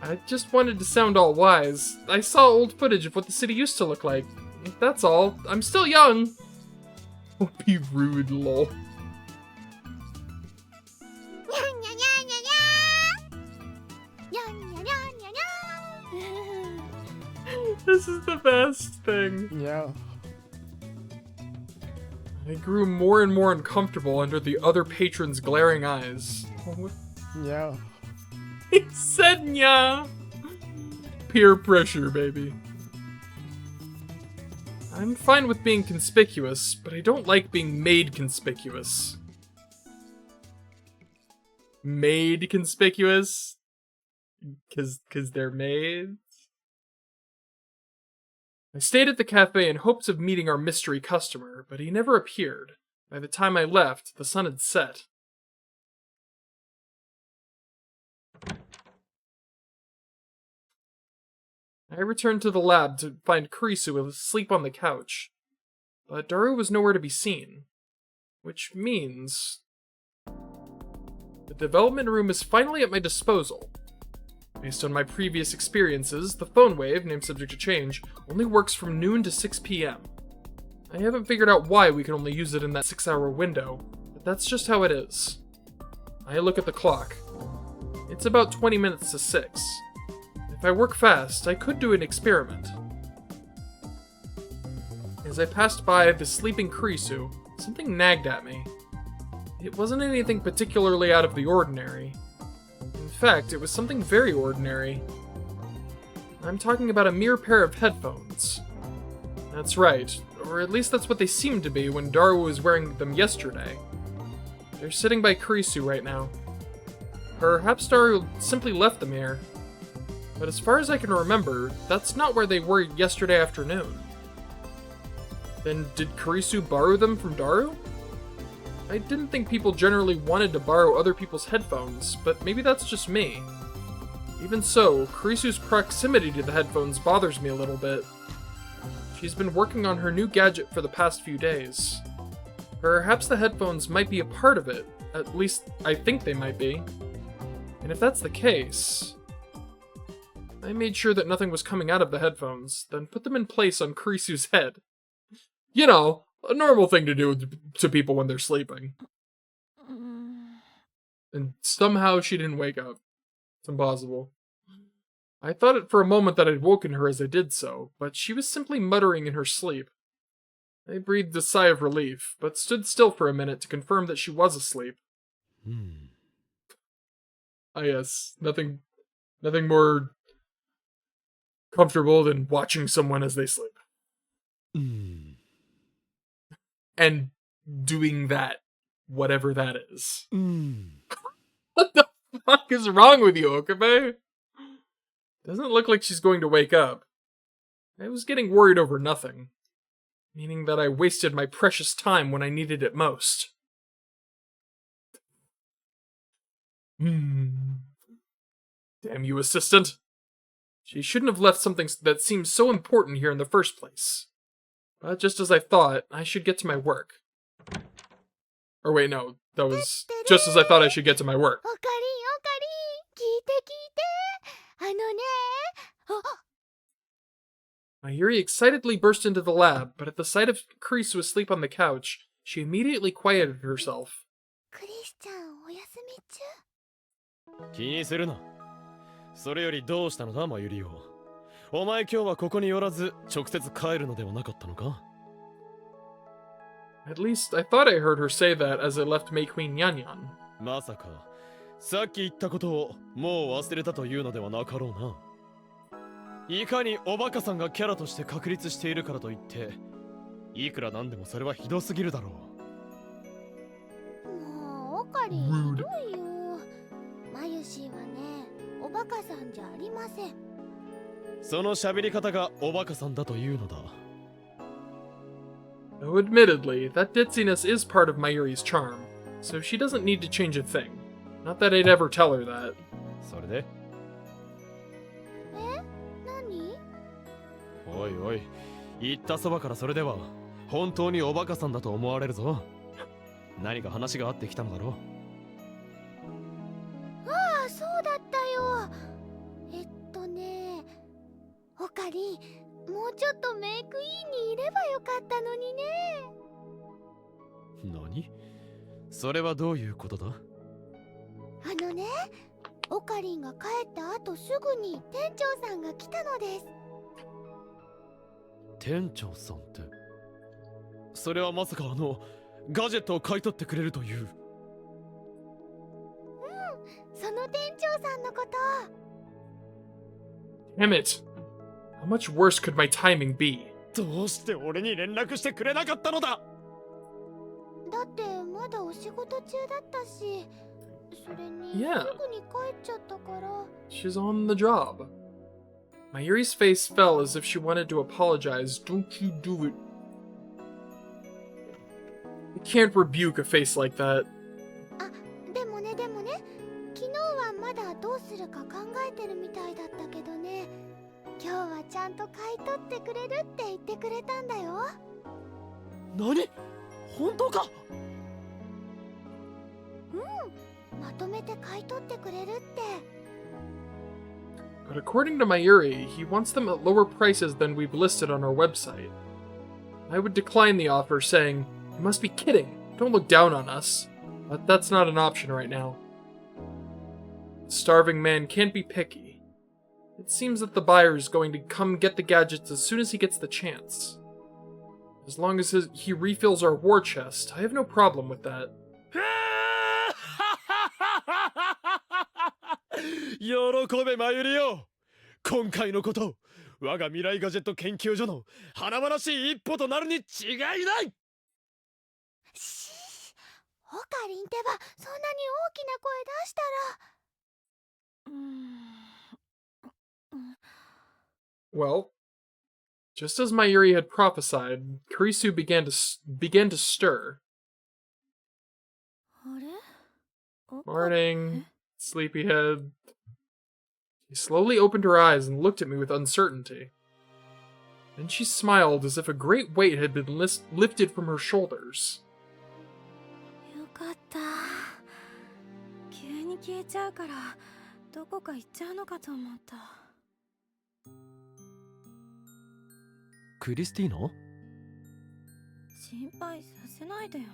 I just wanted to sound all wise. I saw old footage of what the city used to look like. That's all. I'm still young. Don't be rude, lol. This is the best thing. Yeah. I grew more and more uncomfortable under the other patrons' glaring eyes. Yeah. He said nya. Peer pressure, baby. I'm fine with being conspicuous, but I don't like being made conspicuous. Made conspicuous? Cause they're maids? I stayed at the cafe in hopes of meeting our mystery customer, but he never appeared. By the time I left, the sun had set. I returned to the lab to find Kurisu asleep on the couch, but Daru was nowhere to be seen. Which means... the development room is finally at my disposal. Based on my previous experiences, the phone wave, named subject to change, only works from noon to 6 p.m. I haven't figured out why we can only use it in that 6-hour window, but that's just how it is. I look at the clock. It's about 20 minutes to 6. If I work fast, I could do an experiment. As I passed by the sleeping Kurisu, something nagged at me. It wasn't anything particularly out of the ordinary. In fact, it was something very ordinary. I'm talking about a mere pair of headphones. That's right, or at least that's what they seemed to be when Daru was wearing them yesterday. They're sitting by Kurisu right now. Perhaps Daru simply left them here. But as far as I can remember, that's not where they were yesterday afternoon. Then did Kurisu borrow them from Daru? I didn't think people generally wanted to borrow other people's headphones, but maybe that's just me. Even so, Kurisu's proximity to the headphones bothers me a little bit. She's been working on her new gadget for the past few days. Perhaps the headphones might be a part of it, At least, I think they might be. And if that's the case... I made sure that nothing was coming out of the headphones, then put them in place on Kurisu's head. You know, a normal thing to do to people when they're sleeping. And somehow she didn't wake up. It's impossible. I thought it for a moment that I'd woken her as I did so, but she was simply muttering in her sleep. I breathed a sigh of relief, but stood still for a minute to confirm that she was asleep. Ah yes, nothing more comfortable than watching someone as they sleep. And doing that, whatever that is. What the fuck is wrong with you, Okabe? Doesn't look like she's going to wake up. I was getting worried over nothing. Meaning that I wasted my precious time when I needed it most. Damn you, assistant. She shouldn't have left something that seemed so important here in the first place. But just as I thought, I should get to my work. Or wait, no. That was just as I thought I should get to my work. Mayuri excitedly burst into the lab, but at the sight of Kurisu asleep on the couch, she immediately quieted herself. 気にするな。それよりどうしたのだ、マユリオ。お前今日はここに寄らず直接帰るのではなかったのか? At least I thought I heard her say that as I left May Queen Nyanyan. まさか、さっき言ったことをもう忘れたというのではなかろうな。いかにおバカさんがキャラとして確立しているからといって、いくらなんでもそれはひどすぎるだろう。もう、オカリひどいよ。マユシーはね、おバカさんじゃありません。その喋り方がおバカさんだというのだ。Though admittedly, that ditziness is part of Mayuri's charm, so she doesn't need to change a thing. Not that I'd ever tell her that. それで? 何? おいおい、言ったそばからそれでは本当におバカさんだと思われるぞ。何か話があってきたのだろう。ああ、そうだったよ。オカリ、もうちょっとメイクインにいればよかったのにね。何？それはどういうことだ？あのね、オカリンが帰った後すぐに店長さんが来たのです。店長さんって、それはまさかガジェットを買い取ってくれるという。その店長さんのこと。Damn it! How much worse could my timing be? どうして俺に連絡してくれなかったのだ？だってまだお仕事中だったし、それにすぐに帰っちゃったから。She's on the job. Mayuri's face fell as if she wanted to apologize. Don't you do it. You can't rebuke a face like that. あ、でもね、昨日はまだどうするか考えてるみたいだったけどね。今日はちゃんと買い取ってくれるって言ってくれたんだよ。何？本当か？まとめて買い取ってくれるって。But according to Mayuri, he wants them at lower prices than we've listed on our website. I would decline the offer, saying, "You must be kidding. Don't look down on us." But that's not an option right now. The starving man can't be picky. It seems that the buyer is going to come get the gadgets as soon as he gets the chance. As long as he refills our war chest, I have no problem with that. 喜べマユリオ。今回のこと、我が未来ガジェット研究所の華々しい一歩となるに違いない。オカリンってばそんなに大きな声出したら。Well, just as Mayuri had prophesied, Kurisu began to stir. あれ? Morning, sleepyhead. She slowly opened her eyes and looked at me with uncertainty. Then she smiled as if a great weight had been lifted from her shoulders. よかった。に消えちゃうからどこか行っちゃうのかと思った。クリスティーナ？心配させないでよね。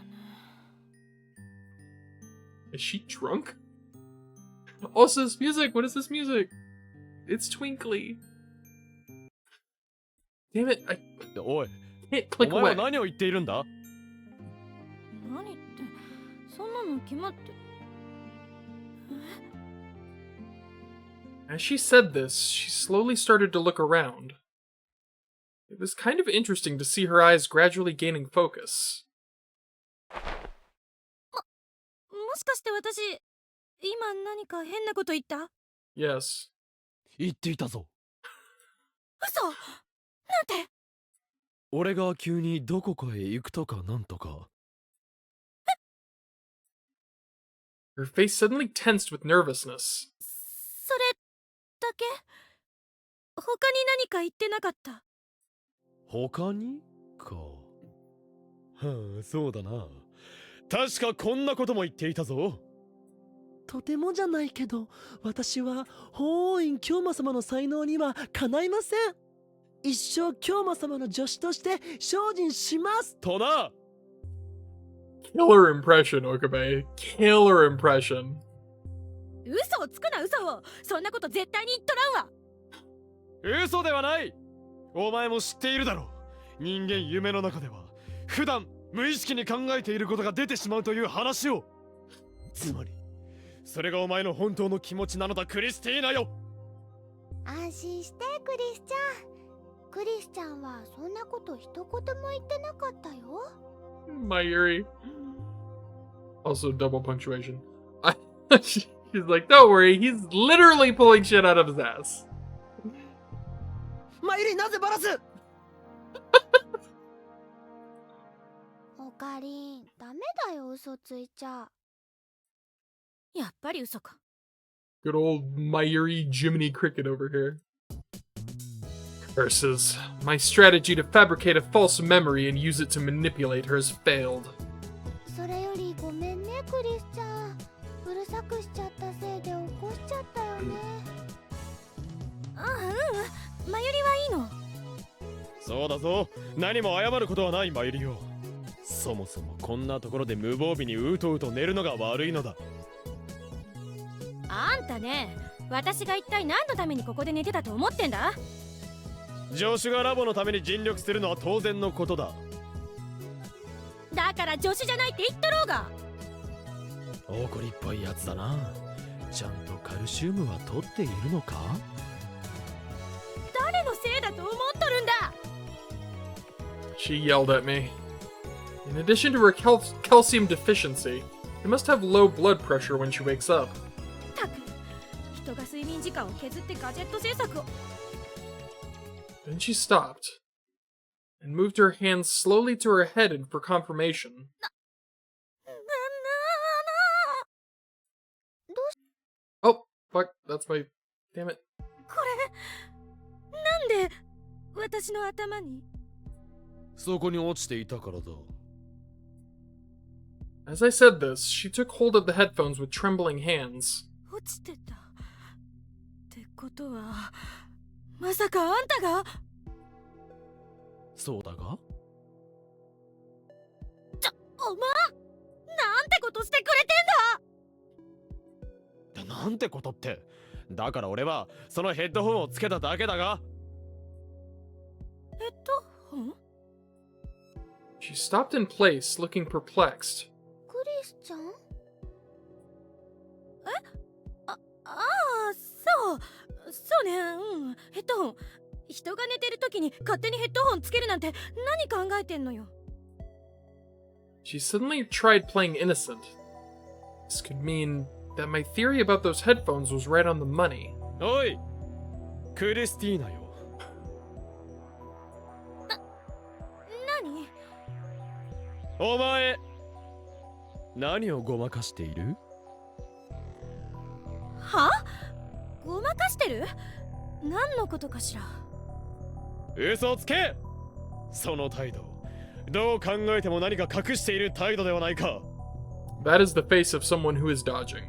Is she drunk? Also, this music. What is this music? It's twinkly. Damn it! I おい、 can't お click 前は away. 何を言っているんだ？何ってそんなの決まって。 As she said this, she slowly started to look around. It was kind of interesting to see her eyes gradually gaining focus. もしかして私今何か変なこと言った？ Yes. 言っていたぞ。嘘？なんて？俺が急にどこかへ行くとかなんとか。Her face suddenly tensed with nervousness. それだけ？他に何か言ってなかった？他にか。はあ、そうだな。確かこんなことも言っていたぞ。とてもじゃないけど、私は法王院京馬様の才能にはかないません。一生京馬様の助手として精進しますとな。 Killer impression, Okabe. Killer impression. 嘘をつくな、嘘を。そんなこと絶対に言っとらんわ。嘘ではない。お前も知っているだろう。人間夢の中では普段無意識に考えていることが出てしまうという話を。つまりそれがお前の本当の気持ちなのだ、クリスティーナよ。安心してクリスちゃん。クリスちゃんはそんなこと一言も言ってなかったよ。Mayuri. Also double punctuation. She's like, don't worry, he's literally pulling shit out of his ass. マユリ、なぜバラす？オカリン、ダメだよ、嘘ついちゃ。やっぱり嘘か。 Good old Mayuri Jiminy Cricket over here. Curses. My strategy to fabricate a false memory and use it to manipulate her has failed. それよりごめんね、クリスちゃん。うるさくしちゃったせいで起こしちゃったよね。ああ、うん。マユリはいいの。そうだぞ。何も謝ることはない、マユリよ。そもそもこんなところで無防備にうとうと寝るのが悪いのだ。あんたね、私が一体何のためにここで寝てたと思ってんだ？助手がラボのために尽力するのは当然のことだ。だから助手じゃないって言っとろうが。怒りっぽいやつだな。ちゃんとカルシウムは取っているのか？誰のせいだと思っとるんだ。 She yelled at me. In addition to her calcium deficiency, she must have low blood pressure when she wakes up. たく、人が睡眠時間を削ってガジェット制作を。 Then she stopped and moved her hands slowly to her head for confirmation. Oh, fuck, that's my... Damn it. これ、なんで私の頭に？そこに落ちていたからだ。As I said this, she took hold of the headphones with trembling hands. 落ちてた。ってことは、まさかあんたが？そうだが？お前、なんてことしてくれてんだ！なんてことって。だから俺はそのヘッドホンをつけただけだが。ヘッドホン？ She stopped in place, looking perplexed. クリスちゃん？ああ、そうね、うん、ヘッドホン。人が寝てる時に勝手にヘッドホンつけるなんて何考えてんのよ。 She suddenly tried playing innocent. This could mean that my theory about those headphones was right on the money. おい、クリスティーナよ。何？お前、何をごまかしている？は？ごまかしてる？何のことかしら？嘘をつけ！その態度、どう考えても何か隠している態度ではないか。 That is the face of someone who is dodging.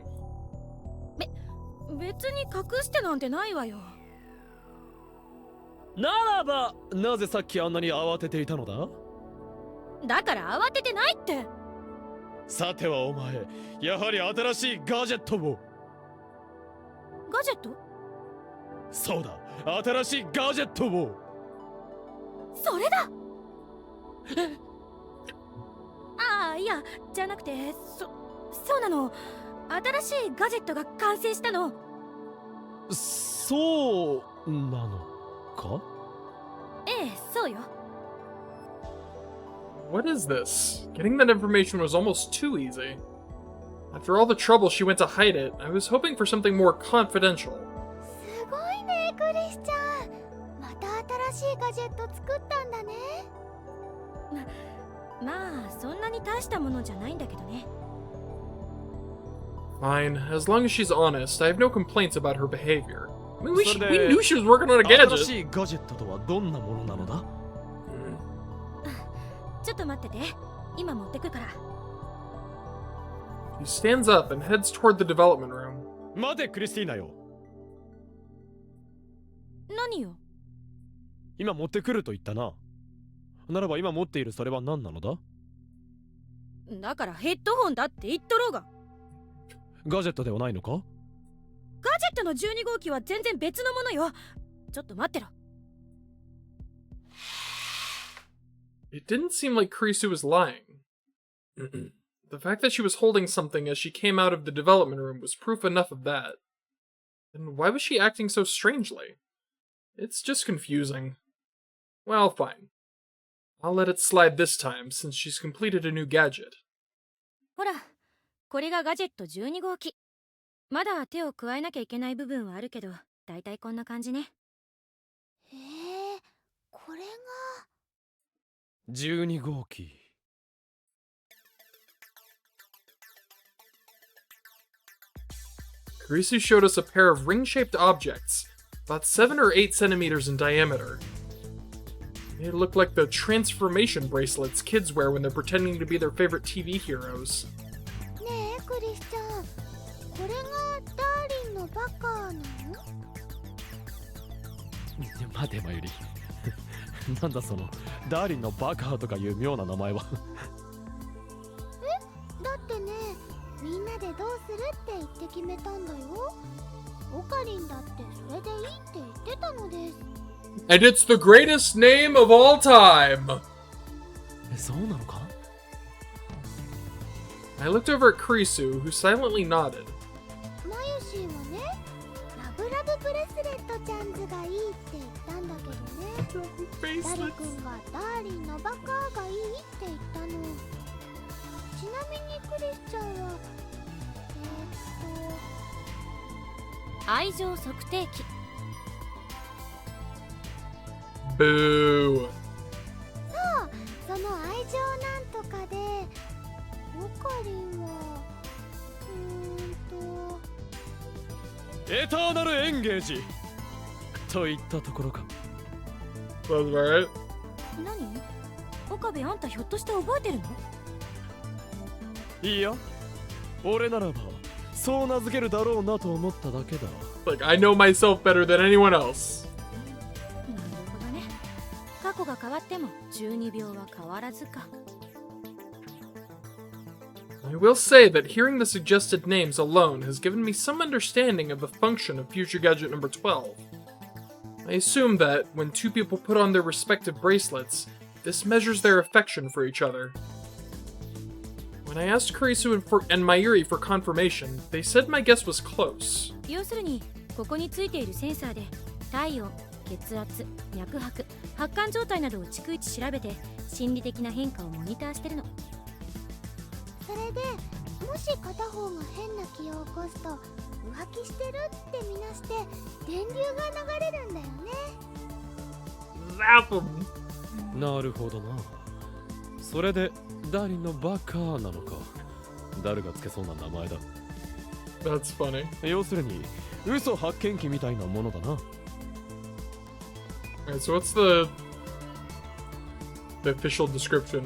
別に隠してなんてないわよ。ならばなぜさっきあんなに慌てていたのだ？だから慌ててないって。さてはお前、やはり新しいガジェットを。ガジェット？そうだ、新しいガジェットを。それだ。ああ、いや、じゃなくて、そうなの。新しいガジェットが完成したの。そうなのか？ええ、そうよ。What is this? Getting that information was almost too easy. After all the trouble she went to hide it, I was hoping for something more confidential. すごいね、クリスちゃん。また新しいガジェット作ったんだね。まあ、そんなに大したものじゃないんだけどね。Fine, as long as she's honest, I have no complaints about her behavior. I mean, we So knew she was working on a 新 gadget. しいガジェットとはどんなものなのだ？ちょっと待ってて。今持ってくから。She stands up and heads toward the development room. 待てクリスティーナよ。何よ？今持ってくると言ったな。ならば今持っているそれは何なのだ？だからヘッドホンだって言っとろうが。ガジェットではないのか？ガジェットの12号機は全然別のものよ。ちょっと待ってろ。It didn't seem like Kurisu was lying. The fact that she was holding something as she came out of the development room was proof enough of that. And why was she acting so strangely? It's just confusing. Well, fine. I'll let it slide this time, since she's completed a new gadget. ほら、これがガジェット12号機。まだ手を加えなきゃいけない部分はあるけど、だいたいこんな感じね。へえ、これが。12号機。Kurisu showed us a pair of ring-shaped objects, about 7 or 8 centimeters in diameter. It looked like the transformation bracelets kids wear when they're pretending to be their favorite TV heroes. ねえ、クリスちゃん。これがダーリンのバカなの？待てまゆり。なんだそのダーリンのバカとかいう妙な名前は。だってね、みんなでどうするって言って決めたんだよ。オカリンだってそれでいいって言ってたのです。And it's the greatest name of all time! そうなのか？ I looked over at Kurisu, who silently nodded. マユシーはね、ラブラブブレスレットちゃんズがいいって言ったんだけどね。ダル君がダーリンのバカがいいって言ったの。ちなみにクリスちゃんは愛情測定器。Boo. そう、その愛情なんとかでオカリンはエターナルエンゲージといったところか。That's right. 何？岡部あんたひょっとして覚えてるの？いや、俺ならばそう名付けるだろうなと思っただけだ。Like, I know myself better than anyone else. なるほどね。過去が変わっても12秒は変わらずか。I will say that hearing the suggested names alone has given me some understanding of the function of Future Gadget number 12. I assume that, when two people put on their respective bracelets, this measures their affection for each other. When I asked Kurisu and Mayuri for confirmation, they said my guess was close. 要するに、ここについているセンサーで体温、血圧、脈拍、発汗状態などを逐一調べて心理的な変化をモニターしてるの。それでもし片方が変な気を起こすと浮気してるってみなして電流が流れるんだよね。 Zap him! なるほどな。それでダーリンのバカなのか。誰がつけそうな名前だ。 That's funny. 要するに嘘発見器みたいなものだな。Alright, so what's the official description?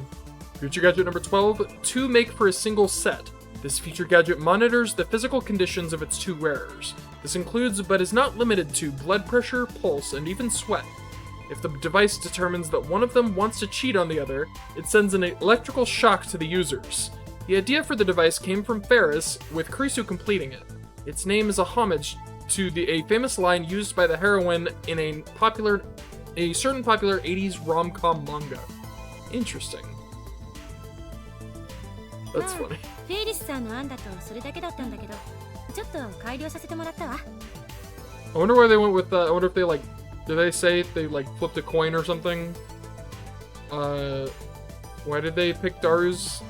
Future Gadget number 12, two make for a single set. This feature gadget monitors the physical conditions of its two wearers. This includes, but is not limited to, blood pressure, pulse, and even sweat. If the device determines that one of them wants to cheat on the other, it sends an electrical shock to the users. The idea for the device came from Ferris, with Kurisu completing it. Its name is a homage to a famous line used by the heroine in a certain popular 80s rom-com manga. Interesting. That's funny. フェイリスさんの案だとそれだけだったんだけど、ちょっと改良させてもらったわ。I wonder why they went with that. I wonder if they like, did they say they like flipped a coin or something? Why did they pick Daru's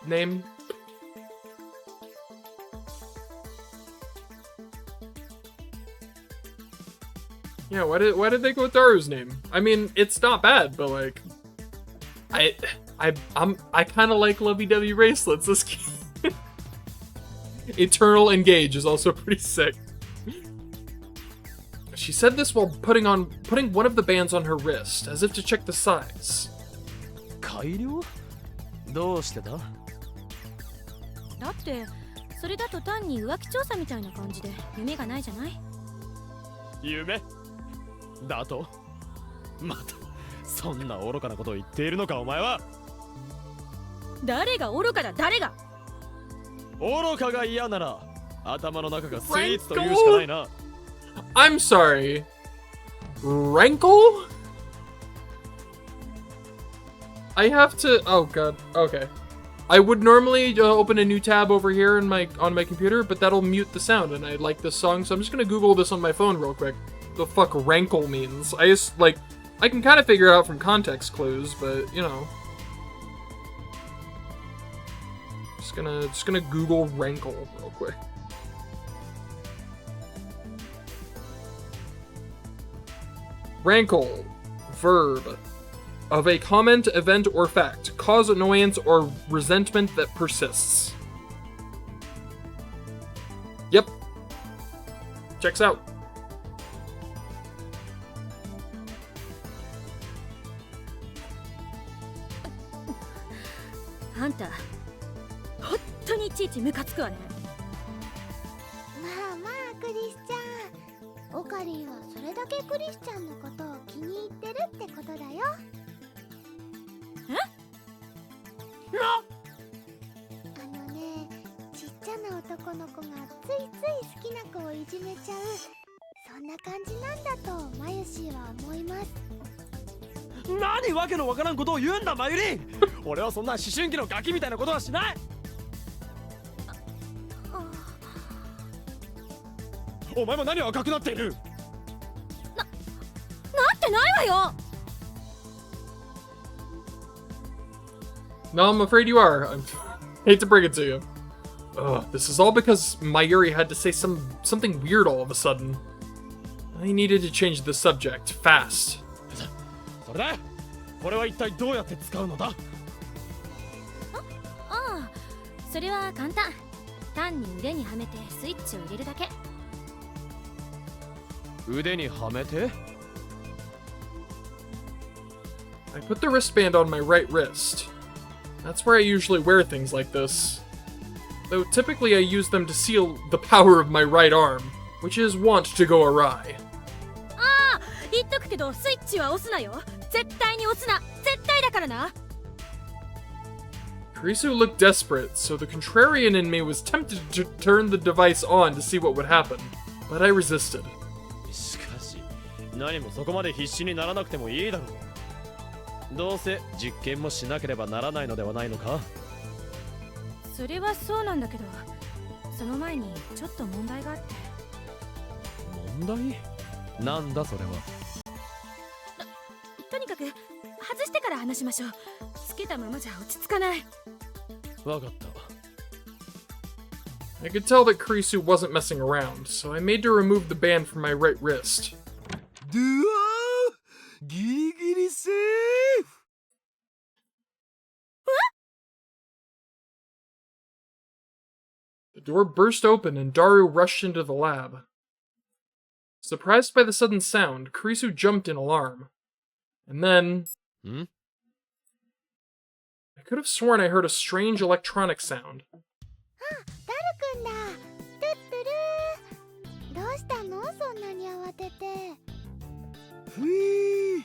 name? Yeah, why did they go with Daru's name? I mean, it's not bad, but like, I kind of like lovey-dovey bracelets. This Eternal Engage is also pretty sick. She said this while putting one of the bands on her wrist, as if to check the size. 改良？どうしてだ？だってそれだと単に浮気調査みたいな感じで夢がないじゃない？夢？だと？またそんな愚かなことを言っているのかお前は？誰が愚かだ誰が？愚かが嫌なら頭の中がスイーツと言うしかないな。I'm sorry. Rankle? I have to. Oh god. Okay. I would normally open a new tab over here on my computer, but that'll mute the sound, and I like this song, so I'm just gonna Google this on my phone real quick. The fuck rankle means? I can kind of figure it out from context clues, but you know. Just gonna Google rankle real quick. Rankle, verb, of a comment, event, or fact. Cause annoyance or resentment that persists. Yep. Checks out. Anta, 本当にいちいちムカつくわね。まあまあクリスチャン、オカリンはそれだけクリスチャンのことを気に入ってるってことだよ。ね、ちっちゃな男の子がついつい好きな子をいじめちゃう、そんな感じなんだとマユシーは思います。何わけのわからんことを言うんだマユリン。俺はそんな思春期のガキみたいなことはしない。お前も何を赤くなっている。なってないわよ。No, I'm afraid you are. I hate to break it to you. Ugh, this is all because Mayuri had to say something weird all of a sudden. I needed to change the subject, fast. それでこれは一体どうやって使うのだ？ああ、それは簡単。単に腕にはめてスイッチを入れるだけ。腕にはめて？ I put the wristband on my right wrist. That's where I usually wear things like this. Though typically I use them to seal the power of my right arm, which is wont to go awry. ああ、言っとくけどスイッチは押すなよ。絶対に押すな。絶対だからな。Kurisu looked desperate, so the contrarian in me was tempted to turn the device on to see what would happen, but I resisted. しかし、何もそこまで必死にならなくてもいいだろう。どうせ実験もしなければならないのではないのか？それはそうなんだけど、その前にちょっと問題があって。問題？なんだそれは。とにかく外してから話しましょう。つけたままじゃ落ち着かない。わかった。I could tell that Kurisu wasn't messing around, so I made to remove the band from my right wrist. どう？ギリギリセーフ。The door burst open and Daru rushed into the lab. Surprised by the sudden sound, Kurisu jumped in alarm. And then... I could have sworn I heard a strange electronic sound. ダルくんだ。トゥットゥルー。どうしたの？そんなに慌てて。ふい。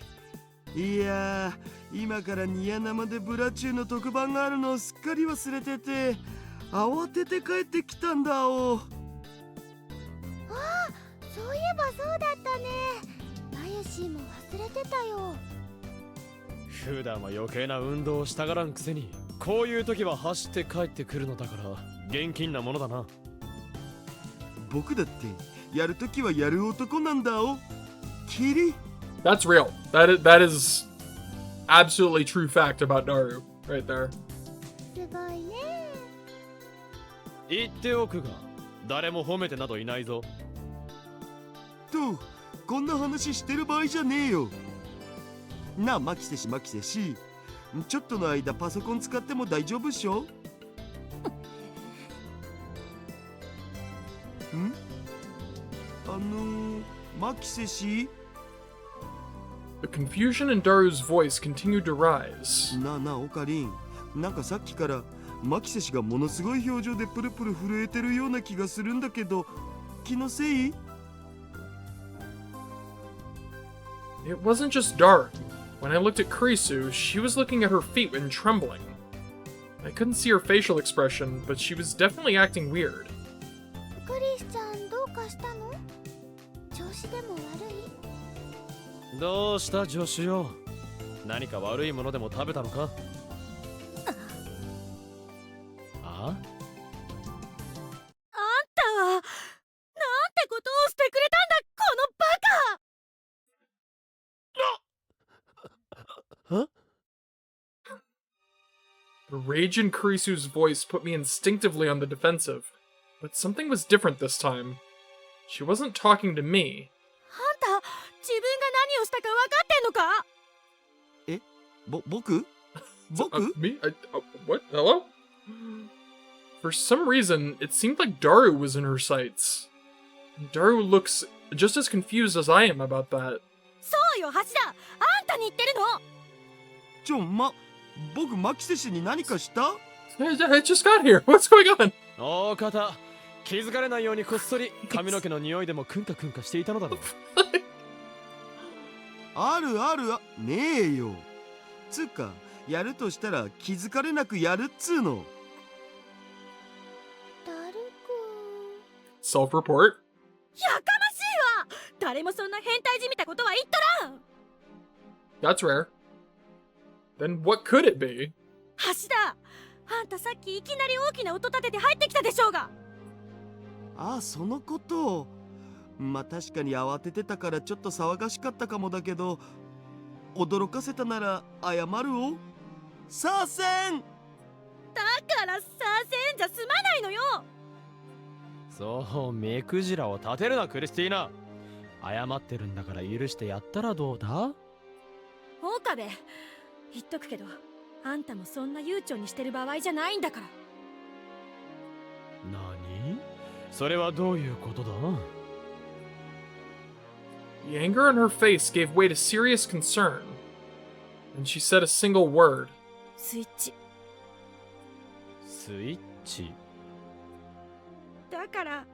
いやー、今からニヤ生でブラチューの特番があるのをすっかり忘れてて、慌てて帰ってきたんだお。ああ、そういえばそうだったね。マユシーも忘れてたよ。普段は余計な運動をしたがらんくせに、こういう時は走って帰ってくるのだから現金なものだな。僕だってやるときはやる男なんだお。キリ。That's real. That is absolutely true fact about Daru right there. すごいね。言っておくが、誰も褒めてなどいないぞ。と、こんな話してる場合じゃねえよ。なあ、マキセシちょっとの間パソコン使っても大丈夫っしょ？ん？マキセシ？ The confusion in Daru's voice continued to rise. なあなあ、オカリン。なんかさっきからマキセシがものすごい表情でプルプル震えてるような気がするんだけど、気のせい？ It wasn't just Daru. When I looked at Kurisu, she was looking at her feet and trembling. I couldn't see her facial expression, but she was definitely acting weird. クリスちゃんどうかしたの？調子でも悪い？どうした助手よ。何か悪いものでも食べたのか？あ？あんたはなんてことをしてくれたんだ、このバカ。The rage in Kurisu's voice put me instinctively on the defensive, but something was different this time. She wasn't talking to me. あんた、自分が何をしたか分かってんのか？僕？ Me? What? Hello? For some reason, it seemed like Daru was in her sights. Daru looks just as confused as I am about that. そうよ、橋田。あんたに言ってるの。僕マキセシに何かした？ I just got here. What's going on? 大方、気づかれないようにこっそり髪の毛の匂いでもクンカクンカしていたのだろう。あるねえよ。つうか、やるとしたら気づかれなくやるっつうの。ダルくん。Self-report? やかましいわ。誰もそんな変態じみたことは言っとらん。 That's rare. Then what could it be? 橋田、あんたさっきいきなり大きな音立てて入ってきたでしょうが。ああ、そのこと。まあ確かに慌ててたからちょっと騒がしかったかもだけど、驚かせたなら謝るお。さあせん。だからさせんじゃ済まないのよ。そう、目くじらを立てるな、クリスティーナ。謝ってるんだから許してやったらどうだ？岡部、言っとくけど、あんたもそんな悠長にしてる場合じゃないんだから。何？それはどういうことだ？ The anger in her face gave way to serious concern, and she said a single word. スイッチ。スイッチ？だから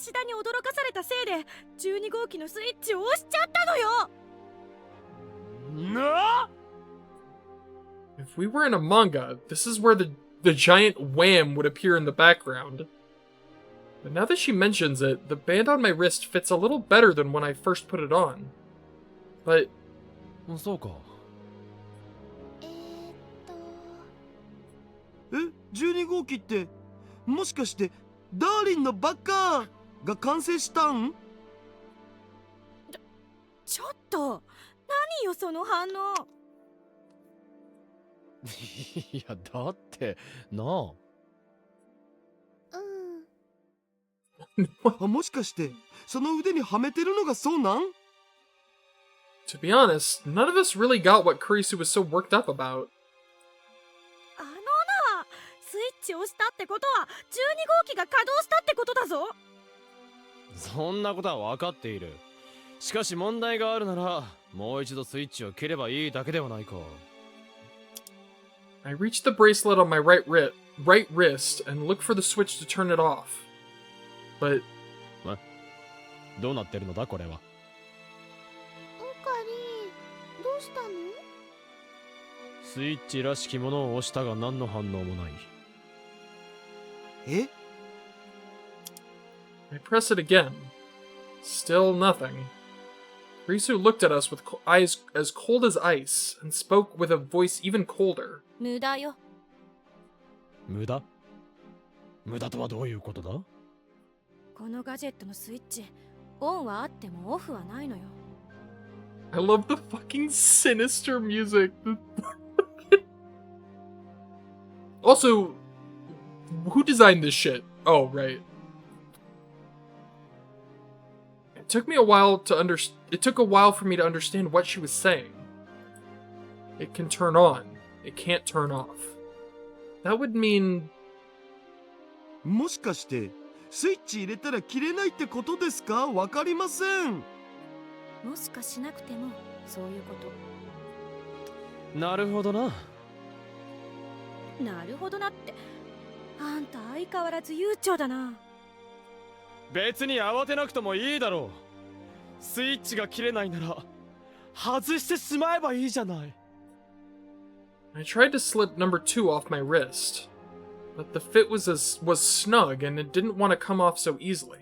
橋田に驚かされたせいで12号機のスイッチを押しちゃったのよ。なIf we were in a manga, this is where the giant wham would appear in the background. But now that she mentions it, the band on my wrist fits a little better than when I first put it on. But... そうか。12号機ってもしかしてダーリンのバカが完成したん？ちょっと何よその反応。いや、だってなあ。もしかしてその腕にはめてるのがそうなん？ To be honest, none of us really got what Kurisu was so worked up about. なあ、スイッチを押したってことは12号機が稼働したってことだぞ。そんなことは分かっている。しかし問題があるならもう一度スイッチを切ればいいだけではないか。I reach the bracelet on my right wrist and look for the switch to turn it off. But... どうなってるのだこれは。オカリン、どうしたの？スイッチらしきものを押したが何の反応もない。え？ I press it again. Still nothing. Risu looked at us with eyes as cold as ice and spoke with a voice even colder. 無駄よ。無駄？無駄とはどういうことだ？このガジェットのスイッチ、オンはあってもオフはないのよ。I love the fucking sinister music. Also, who designed this shit? Oh, right. It took a while for me to understand what she was saying. It can turn on. It can't turn off. That would mean... もしかしてスイッチ入れたら切れないってことですか？わかりません。もしかしなくてもそういうこと。なるほどな。なるほどなって。あんた相変わらず悠長だな。別に慌てなくともいいだろう。スイッチが切れないなら外してしまえばいいじゃない。I tried to slip number 2 off my wrist, but the fit was snug and it didn't want to come off so easily.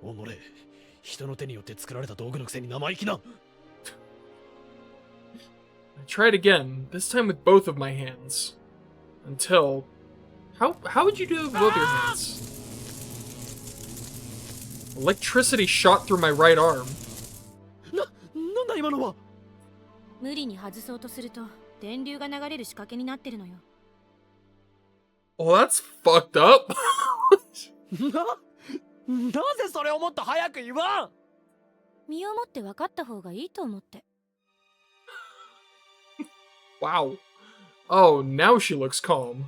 おのれ、人の手によって作られた道具のくせに生意気な。I tried again, this time with both of my hands. Until... How would you do it with both your hands? Electricity shot through my right arm. なんだ今のは。無理に外そうとすると電流が流れる仕掛けになってるのよ。Oh, that's fucked up. なぜそれをもっと早く言わん。身をもって分かった方がいいと思って。Wow. Oh, now she looks calm.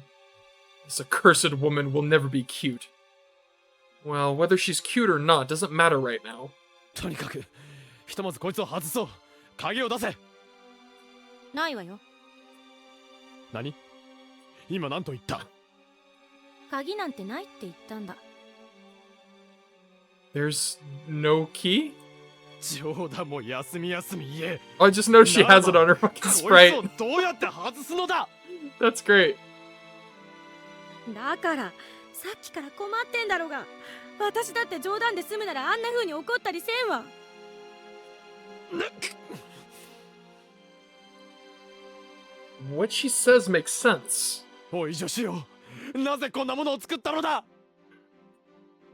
This accursed woman will never be cute. Well, whether she's cute or not doesn't matter right now. とにかくひとまずこいつを外そう。鍵を出せ。ないわよ。何？今何と言った？鍵なんてないって言ったんだ。There's no key? 冗談も休み休み言え。I just know she has it on her fucking こいつ sprite. をどうやって外すのだ。That's great. だからさっきから困ってんだろうが。私だって冗談で済むならあんな風に怒ったりせんわ。What she says makes sense. おい女子よ、なぜこんなものを作ったのだ。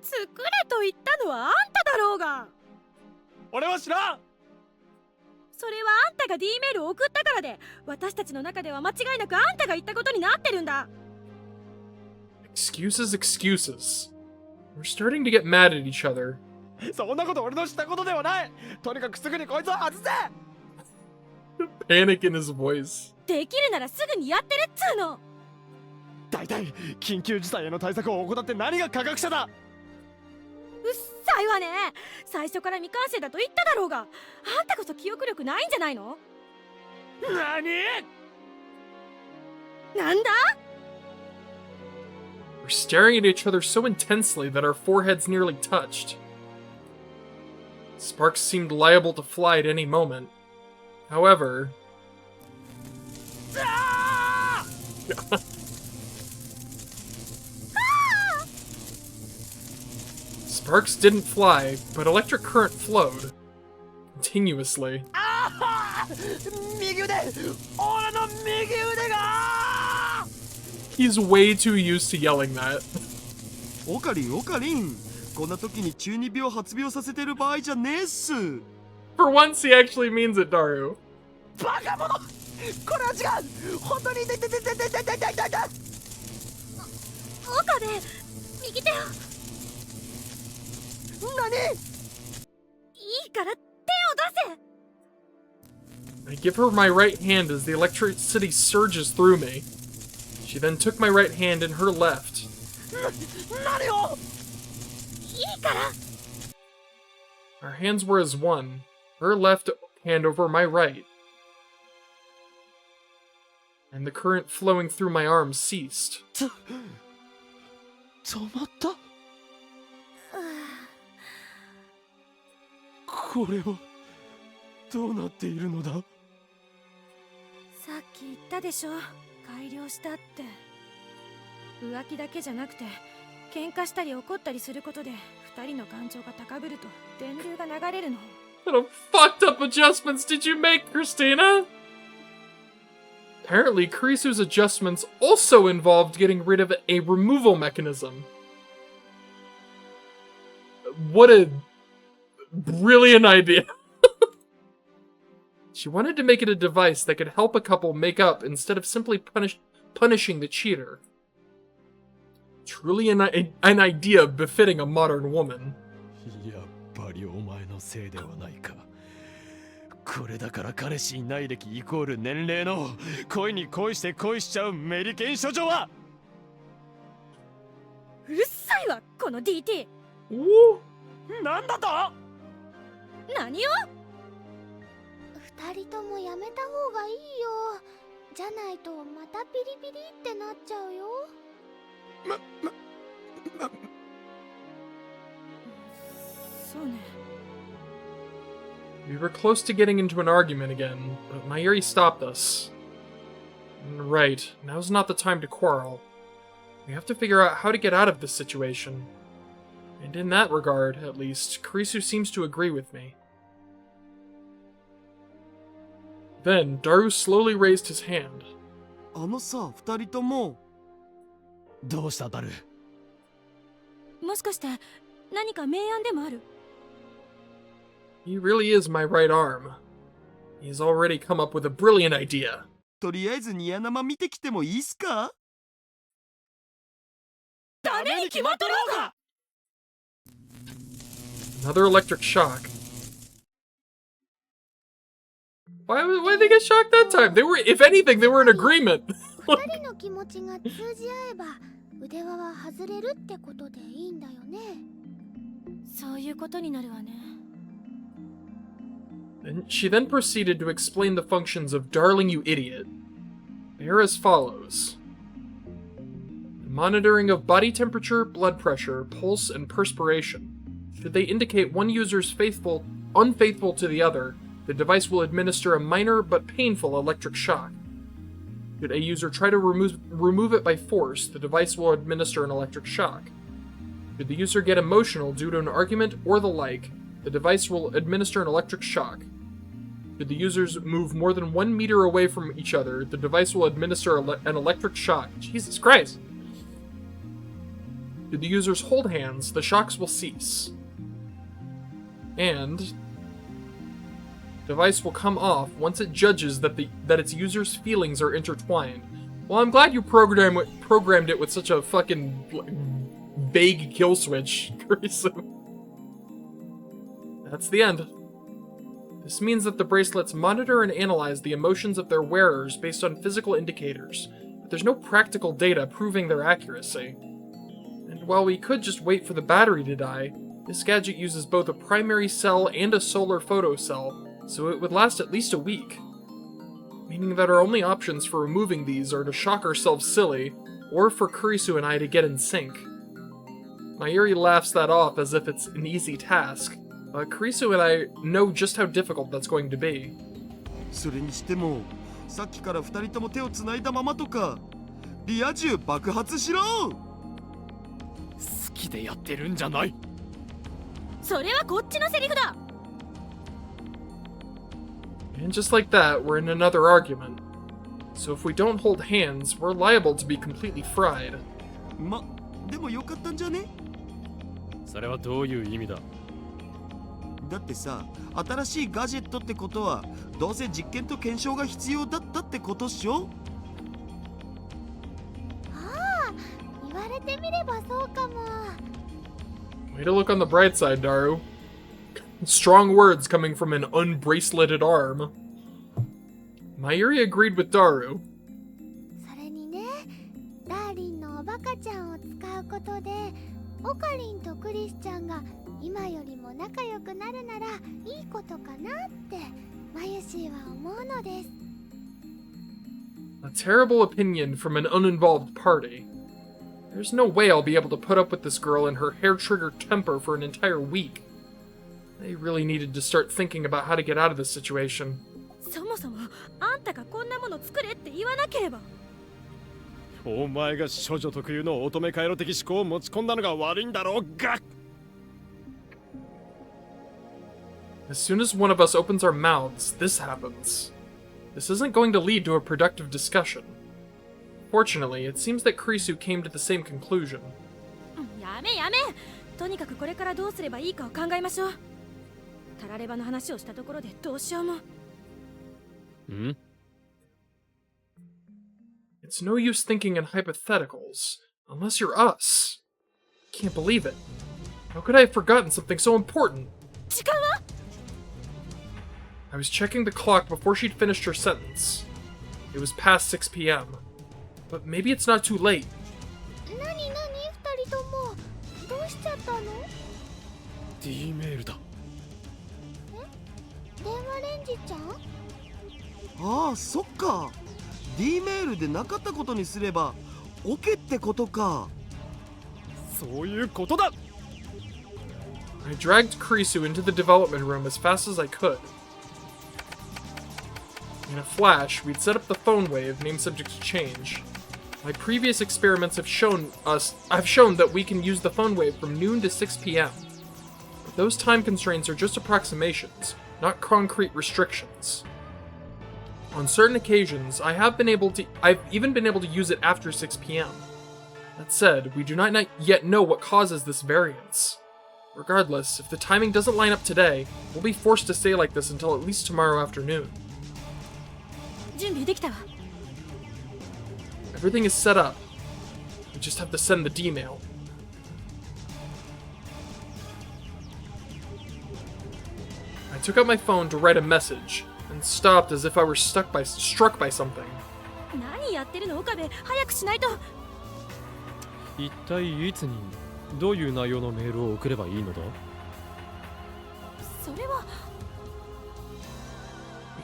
作れと言ったのはあんただろうが。俺は知らん。それはあんたが D メールを送ったからで、私たちの中では間違いなくあんたが言ったことになってるんだ。Excuses, excuses. We're starting to get mad at each other. そんなこと俺のしたことではない。とにかくすぐにこいつを外せ。Panic in his voice. できるならすぐにやってるっつうの。大体緊急事態への対策を行って何が科学者だ。うっさいわね。最初から未完成だと言っただろうが。あんたこそ記憶力ないんじゃないの？なんだ？ We're staring at each other so intensely that our foreheads nearly touched. Sparks seemed liable to fly at any moment. However... Sparks didn't fly, but electric current flowed. Continuously. He's way too used to yelling that. オカリン、オカリン。こんな時に中二病発病させてる場合じゃねえっす。 For once, he actually means it, Daru. バカ者！これは違う！本当に痛い痛い痛い痛い痛い痛い痛い痛い！岡部、右手を。何？いいから手を出せ。 I give her my right hand as the electricity surges through me. She then took my right hand in her left. 何を？いいから。 Our hands were as one, her left hand over my right. and the current flowing through my arms ceased. 止まった。これはどうなっているのだ。さっき言ったでしょ、改良したって。浮気だけじゃなくて喧嘩したり怒ったりすることで二人の感情が高ぶると電流が流れるの。 What fucked up adjustments did you make, Christina? Apparently, Kurisu's adjustments also involved getting rid of a removal mechanism. What a brilliant idea. She wanted to make it a device that could help a couple make up instead of simply punishing the cheater. Truly an idea befitting a modern woman. やっぱりお前のせいではないか。これだから彼氏いない歴イコール年齢の恋に恋して恋しちゃうメリケン処女は。うるさいわこの DT。 なんだと。何を。二人ともやめた方がいいよ。じゃないとまたピリピリってなっちゃうよ。そうね。 We were close to getting into an argument again, but Mayuri stopped us. Right, now's not the time to quarrel. We have to figure out how to get out of this situation. And in that regard, at least, Kurisu seems to agree with me. Then, Daru slowly raised his hand. あのさ、二人とも。どうしたダル。もしかして何か明暗でもある。 He really is my right arm. He's already come up with a brilliant idea. とりあえずニヤ生見てきてもいいっすか。ダメに決まっとろうが。 Another electric shock. Why did they get shocked that time? They were, if anything, they were in agreement. 二人の気持ちが通じ合えば腕輪は外れるってことでいいんだよね。そういうことになるわね。 And she then proceeded to explain the functions of Darling You Idiot. They are as follows. Monitoring of body temperature, blood pressure, pulse, and perspiration. Should they indicate one user's unfaithful to the other, the device will administer a minor but painful electric shock. Should a user try to remove it by force, the device will administer an electric shock. Should the user get emotional due to an argument or the like, the device will administer an electric shock. Should the users move more than 1 meter away from each other, the device will administer an electric shock. Jesus Christ! Should the users hold hands, the shocks will cease. And device will come off once it judges that its users' feelings are intertwined. Well, I'm glad you programmed it with such a fucking vague kill switch. That's the end. This means that the bracelets monitor and analyze the emotions of their wearers based on physical indicators, but there's no practical data proving their accuracy. And while we could just wait for the battery to die, this gadget uses both a primary cell and a solar photocell, so it would last at least a week. Meaning that our only options for removing these are to shock ourselves silly, or for Kurisu and I to get in sync. Mayuri laughs that off as if it's an easy task, but Kurisu and I know just how difficult that's going to be. それにしても、さっきから二人とも手をつないだままとか、リア充爆発しろ。好きでやってるんじゃない。それはこっちのセリフだ。 And just like that, we're in another argument. So if we don't hold hands, we're liable to be completely fried. でもよかったんじゃね？それはどういう意味だ？だってさ、新しいガジェットってことはどうせ実験と検証が必要だったってことっしょ？ああ、言われてみればそうかも。 Way to look on the bright side, Daru. Strong words coming from an unbraceleted arm. Mayuri agreed with Daru. それにね、ダーリンのおバカちゃんを使うことで、オカリンとクリスちゃんが今よりも仲良くなるならいいことかなってマユシーは思うのです。A terrible opinion from an uninvolved party. There's no way I'll be able to put up with this girl and her hair-trigger temper for an entire week. They really needed to start thinking about how to get out of this situation. そもそもあんたがこんなもの作れって言わなければ。お前が処女特有の乙女回路的思考を持ち込んだのが悪いんだろうが。As soon as one of us opens our mouths, this happens. This isn't going to lead to a productive discussion. Fortunately, it seems that Krisu came to the same conclusion. やめやめ。とにかくこれからどうすればいいかを考えましょう。タラレバの話をしたところでどうしようも。ん？ It's no use thinking in hypotheticals, unless you're us. Can't believe it. How could I have forgotten something so important? 時間は？ I was checking the clock before she'd finished her sentence. It was past 6 p.m. But maybe it's not too late. なになに二人ともどうしちゃったの？ D メールだ。電話レンジちゃん？ああ、そっか。D メールでなかったことにすれば OK ってことか。そういうことだ。I dragged Krisu into the development room as fast as I could. In a flash, we'd set up the phone wave, name subject to change. My previous experiments have shown that we can use the phone wave from noon to 6 p.m. But those time constraints are just approximations, not concrete restrictions. On certain occasions, I've even been able to use it after 6 p.m. That said, we do not yet know what causes this variance. Regardless, if the timing doesn't line up today, we'll be forced to stay like this until at least tomorrow afternoon. 準備できたわ。 Everything is set up. We just have to send the D-mail. I took out my phone to write a message, and stopped as if I were struck by something. 何やってるの岡部、早くしないと。一体いつにどういう内容のメールを送ればいいのだ？それは。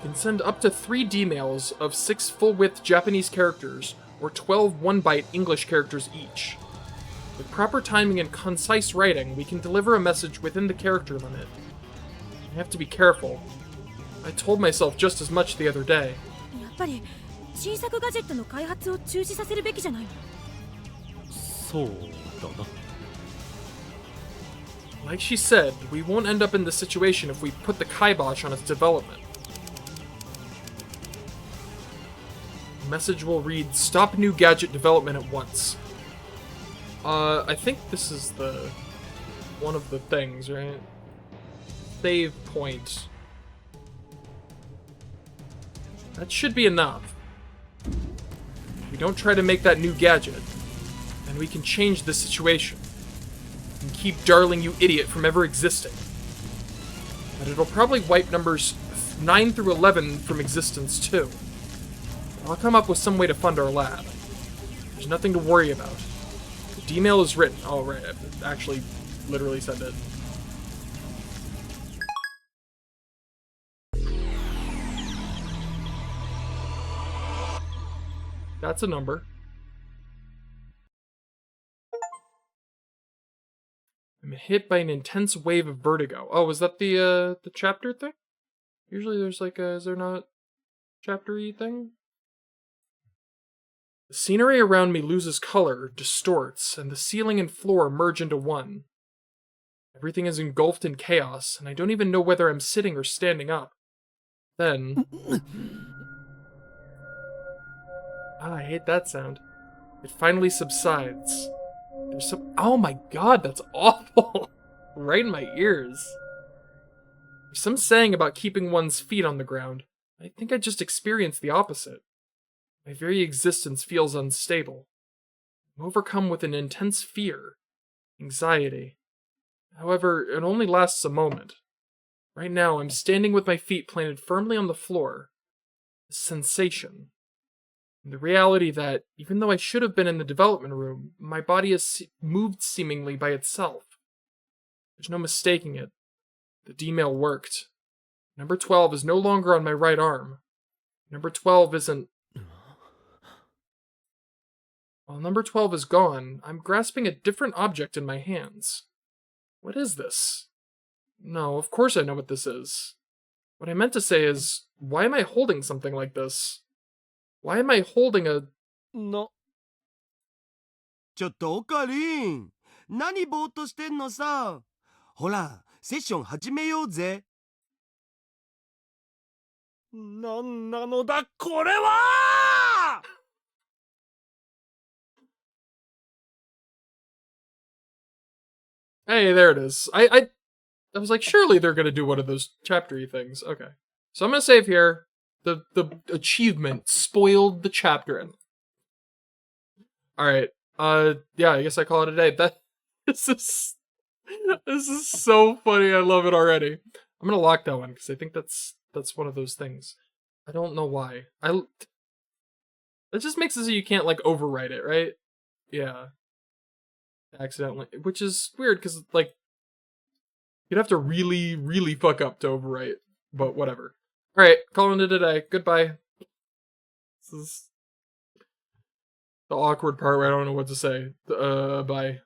We can send up to 3 D-mails of 6 full-width Japanese characters, or 12 one-byte English characters each. With proper timing and concise writing, we can deliver a message within the character limit. I have to be careful. I told myself just as much the other day. やっぱり新作ガジェットの開発を中止させるべきじゃないの？そうだな。Like she said, we won't end up in this situation if we put the kibosh on its development. The message will read, "Stop new gadget development at once." I think this is one of the things, right? Save point. That should be enough. We don't try to make that new gadget, and we can change the situation. And keep Darling You Idiot from ever existing. But it'll probably wipe numbers 9 through 11 from existence too. I'll come up with some way to fund our lab. There's nothing to worry about. The D-mail is written. Oh, right, I actually literally said it. That's a number. I'm hit by an intense wave of vertigo. Oh, is that the chapter thing? Usually there's like is there not chapter-y thing? The scenery around me loses color, distorts, and the ceiling and floor merge into one. Everything is engulfed in chaos, and I don't even know whether I'm sitting or standing up. Then... I hate that sound. It finally subsides. There's some... Oh my god, that's awful! Right in my ears. There's some saying about keeping one's feet on the ground. I think I just experienced the opposite. My very existence feels unstable. I'm overcome with an intense fear. Anxiety. However, it only lasts a moment. Right now, I'm standing with my feet planted firmly on the floor. A sensation. And the reality that, even though I should have been in the development room, my body has moved seemingly by itself. There's no mistaking it. The D-mail worked. Number 12 is no longer on my right arm. Number 12 isn't... While number 12 is gone, I'm grasping a different object in my hands. What is this? No, of course I know what this is. What I meant to say is, why am I holding something like this? Why am I holding a... No. ちょっとオカリン、何ぼーっとしてんのさ。ほら、セッション始めようぜ。なんなのだこれは。 Hey, there it is. I was like, surely they're gonna do one of those chapter-y things. Okay. So I'm gonna save here. The achievement spoiled the chapter end. Alright. Yeah, I guess I call it a day. This is so funny. I love it already. I'm gonna lock that one because I think that's one of those things. I don't know why. It just makes it so you can't like overwrite it, right? Yeah. Accidentally, which is weird because like you'd have to really, really fuck up to overwrite. But whatever. All right, calling it a day. Goodbye. This is the awkward part where I don't know what to say. Bye.